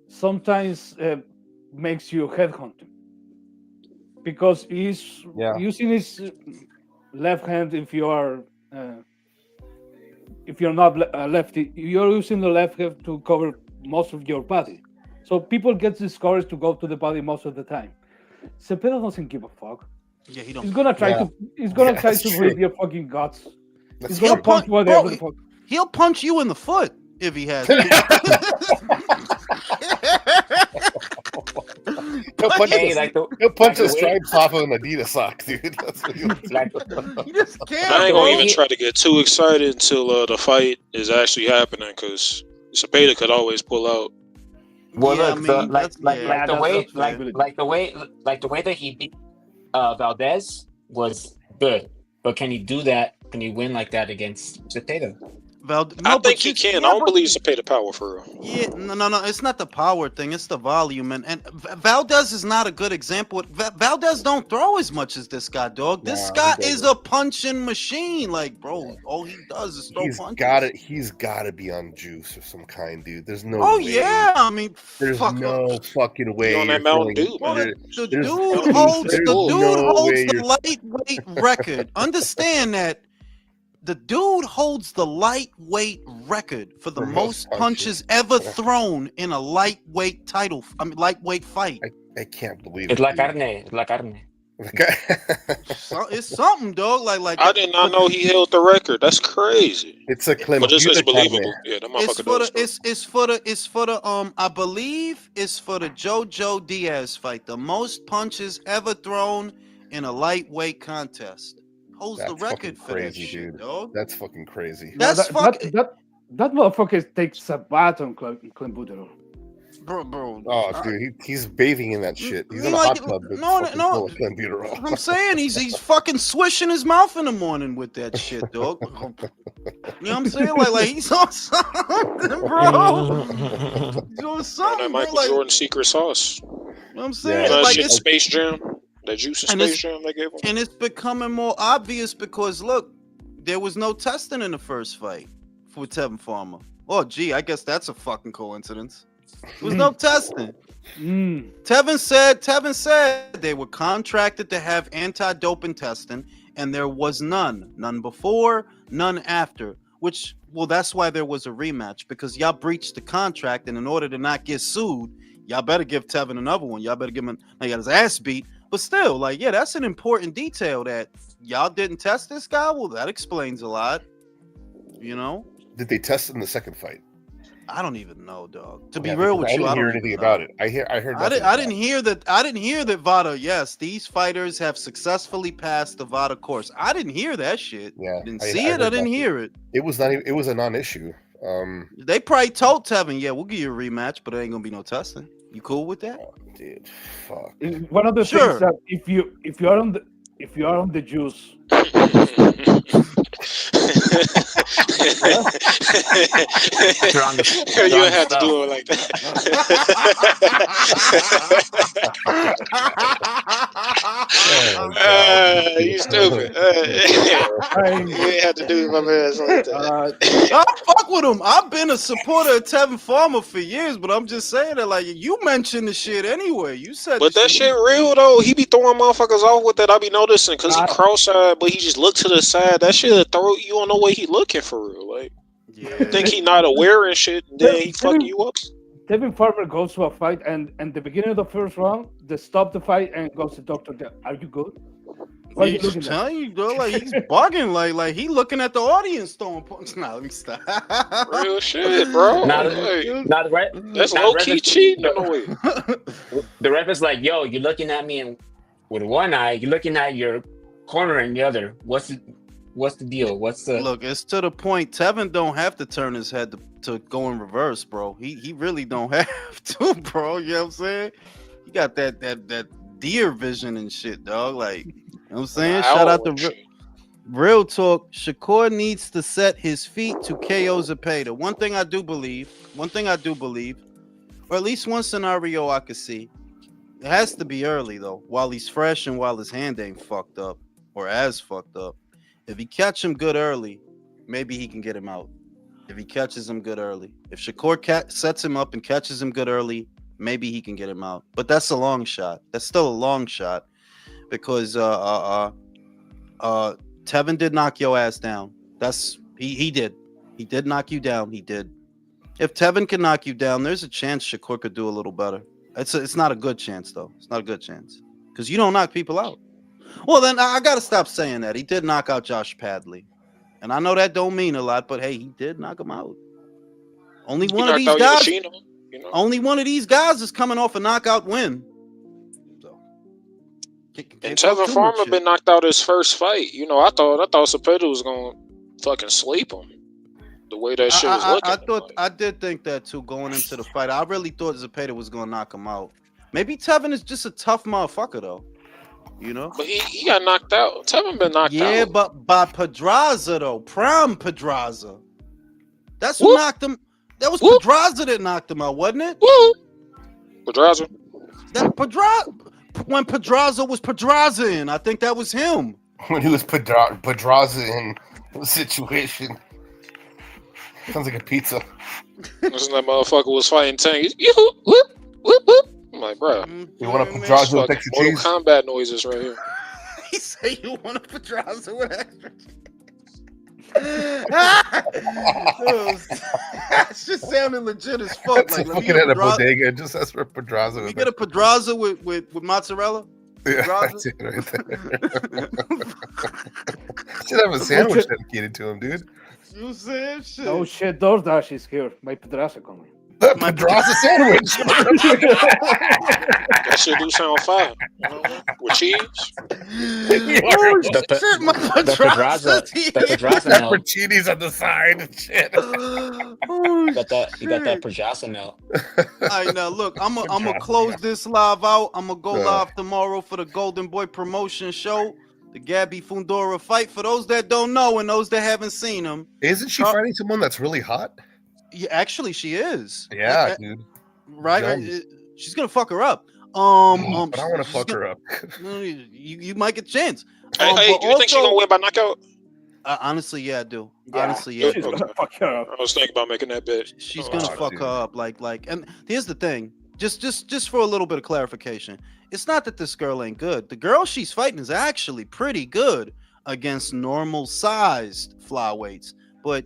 sometimes makes you headhunt him because he's using his left hand. If you're not lefty, you're using the left hand to cover most of your body, so people get discouraged to go to the body most of the time. Zepeda doesn't give a fuck. Yeah, he don't. He's gonna try to rip your fucking guts. He's gonna punch whatever the fuck. He'll punch you in the foot if he has. He'll punch the stripes off of an Adidas sock, dude. That's what you just can't. I ain't gonna even try to get too excited until the fight is actually happening because Zepeda could always pull out. Well, look, the way that he beat Valdez was good, but can he do that? Can he win like that against Zepeda? I think he can. I don't believe Zepeda power for real. Yeah, no. It's not the power thing. It's the volume. And Valdez is not a good example. Valdez don't throw as much as this guy, dog. This guy is a punching machine. Like, bro, all he does is throw punches. He's got to be on juice of some kind, dude. There's no way. Yeah. I mean, there's no fucking way. On that Mountain Dew, man. The dude holds the lightweight record. Understand that. The dude holds the lightweight record for the most punches ever thrown in a lightweight lightweight fight. I can't believe it. It's la carne. It's something, dog. Like I did not know he held the record. That's crazy. It's a claim. But this is believable. Yeah, that motherfucker it's for the I believe it's for the Jojo Diaz fight. The most punches ever thrown in a lightweight contest. Holds the record for crazy, that shit, dude. Dog. That's fucking crazy. That's fucking. That motherfucker takes a bath on Clenbuterol. Bro. Oh, dude, he's bathing in that shit. He's in a hot tub. No. I'm saying he's fucking swishing his mouth in the morning with that shit, dog. You know what I'm saying? Like he's on something, bro. He's on something. That Michael Jordan secret sauce. You know what I'm saying? That shit Space Jam. That juice of Space Jam they gave him. And it's becoming more obvious because look, there was no testing in the first fight for Tevin Farmer. Oh, gee, I guess that's a fucking coincidence. There was no testing. Tevin said they were contracted to have anti-doping testing, and there was none. None before, none after. Which, well, that's why there was a rematch, because y'all breached the contract, and in order to not get sued, y'all better give Tevin another one. Y'all better give him. He got his ass beat, But still, like, yeah, that's an important detail that y'all didn't test this guy. Well, that explains a lot. You know? Did they test it in the second fight? I don't even know, dog. To be real with I you, didn't I hear don't anything even about know. it. I heard. I didn't hear that. I didn't hear that Vada. Yes, these fighters have successfully passed the Vada course. I didn't hear that shit. Yeah, Didn't see it. I didn't hear it. It was not. It was a non-issue. They probably told Tevin, "Yeah, we'll give you a rematch, but there ain't gonna be no testing." You cool with that? Oh, dude, fuck. One of the things that if you are on the juice. You had to do it like that. You stupid. You had to do my man like that. I fuck with him. I've been a supporter of Tevin Farmer for years, but I'm just saying that, like, you mentioned the shit anyway. You said, but that shit real though. He be throwing motherfuckers off with that. I be noticing because he cross-eyed, but he just look to the side. That shit throw you don't know where he looking for real. Like, you think he not aware and shit, and then he fucking you up. Devin Farmer goes to a fight, and the beginning of the first round, they stop the fight and goes to doctor. Are you good? What are you looking at? You, bro, like he's bugging, like he looking at the audience throwing punches. Nah, let me stop. Real shit, bro. Not right. That's low key cheating in a way. The ref is like, "Yo, you're looking at me with one eye. You're looking at your corner and the other. What's the deal? What's the look?" It's to the point. Tevin don't have to turn his head to go in reverse, bro. He really don't have to, bro. You know what I'm saying? He got that deer vision and shit, dog. Like, you know what I'm saying? Shout out to Real Talk. Shakur needs to set his feet to KO Zepeda. One thing I do believe, or at least one scenario I could see. It has to be early though, while he's fresh and while his hand ain't fucked up or as fucked up. If he catch him good early, maybe he can get him out. If he catches him good early, if Shakur sets him up and catches him good early, maybe he can get him out. But that's a long shot. That's still a long shot because Tevin did knock your ass down. That's he did. He did knock you down. He did. If Tevin can knock you down, there's a chance Shakur could do a little better. It's not a good chance though. It's not a good chance because you don't knock people out. Well, then I gotta stop saying that. He did knock out Josh Padley, and I know that don't mean a lot, but hey, he did knock him out. Only one of these guys. Only one of these guys is coming off a knockout win. So, and Tevin Farmer been knocked out his first fight. You know, I thought Zepeda was gonna fucking sleep him. The way that shit was looking. I did think that too going into the fight. I really thought Zepeda was gonna knock him out. Maybe Tevin is just a tough motherfucker though. You know? But he got knocked out. Tevin been knocked out. Yeah, but by Pedraza though. Prime Pedraza. That's what knocked him. That was Pedraza that knocked him out, wasn't it? Pedraza? That Pedraza. When Pedraza was Pedraza in, I think that was him. When he was Pedraza in the situation. Sounds like a pizza. Listen, that motherfucker was fighting Tank. I'm like, bro. You want a Pedraza with extra cheese? Combat noises right here. He said you want a Pedraza with extra cheese. That just sounded legit as fuck. Like, looking at a bodega, just ask for a Pedraza. You get a Pedraza with mozzarella? Yeah, that's it right there. Should have a sandwich dedicated to him, dude. You said shit. Oh shit, DoorDash is here. My Pedraza coming. My Pedraza sandwich. That shit do sound fire. With cheese. The Pedraza milk. Pepperoncinis on the side and shit. You got that Pedraza milk. All right, now look, I'm gonna close this live out. I'm gonna go live tomorrow for the Golden Boy promotion show. The Gabby Fundora fight. For those that don't know and those that haven't seen him. Isn't she fighting someone that's really hot? Yeah, actually she is. Yeah, dude. Right? She's gonna fuck her up. But I want to fuck her up. You might get a chance. Hey, do you think she's gonna win by knockout? Honestly, yeah, I do. Yeah, honestly, yeah. She's gonna fuck her up. I was thinking about making that bet. She's gonna fuck her up. Like, and here's the thing. Just for a little bit of clarification, it's not that this girl ain't good. The girl she's fighting is actually pretty good against normal sized flyweights. But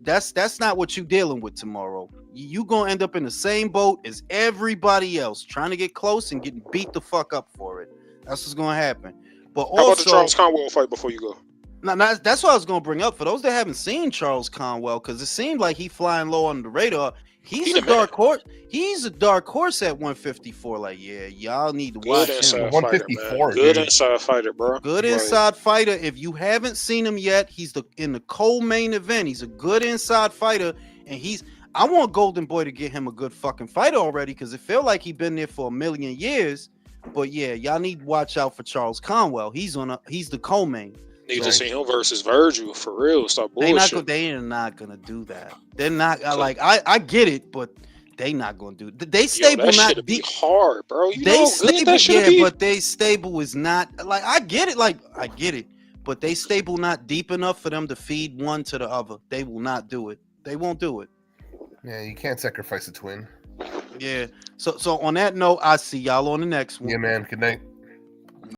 that's not what you dealing with tomorrow. You gonna end up in the same boat as everybody else, trying to get close and getting beat the fuck up for it. That's what's gonna happen. But How about the also, Charles Conwell fight before you go? now that's what I was gonna bring up for those that haven't seen Charles Conwell, because it seemed like he flying low on the radar. He's a dark horse. He's a dark horse at 154. Like, yeah, y'all need to watch him. 154. Good inside fighter, bro. Good inside fighter. If you haven't seen him yet, he's in the co-main event. He's a good inside fighter, and I want Golden Boy to get him a good fucking fighter already, because it feel like he's been there for a million years. But yeah, y'all need to watch out for Charles Conwell. He's the co-main. Need to see him versus Virgil for real. Stop bullshit. They are not gonna do that. They're not like I get it, but they not gonna do. They stable not be hard, bro. You they know stable, that yeah, be? but they stable is not like I get it, but they stable not deep enough for them to feed one to the other. They will not do it. They won't do it. Yeah, you can't sacrifice a twin. Yeah. So on that note, I see y'all on the next one. Yeah, man. Good night.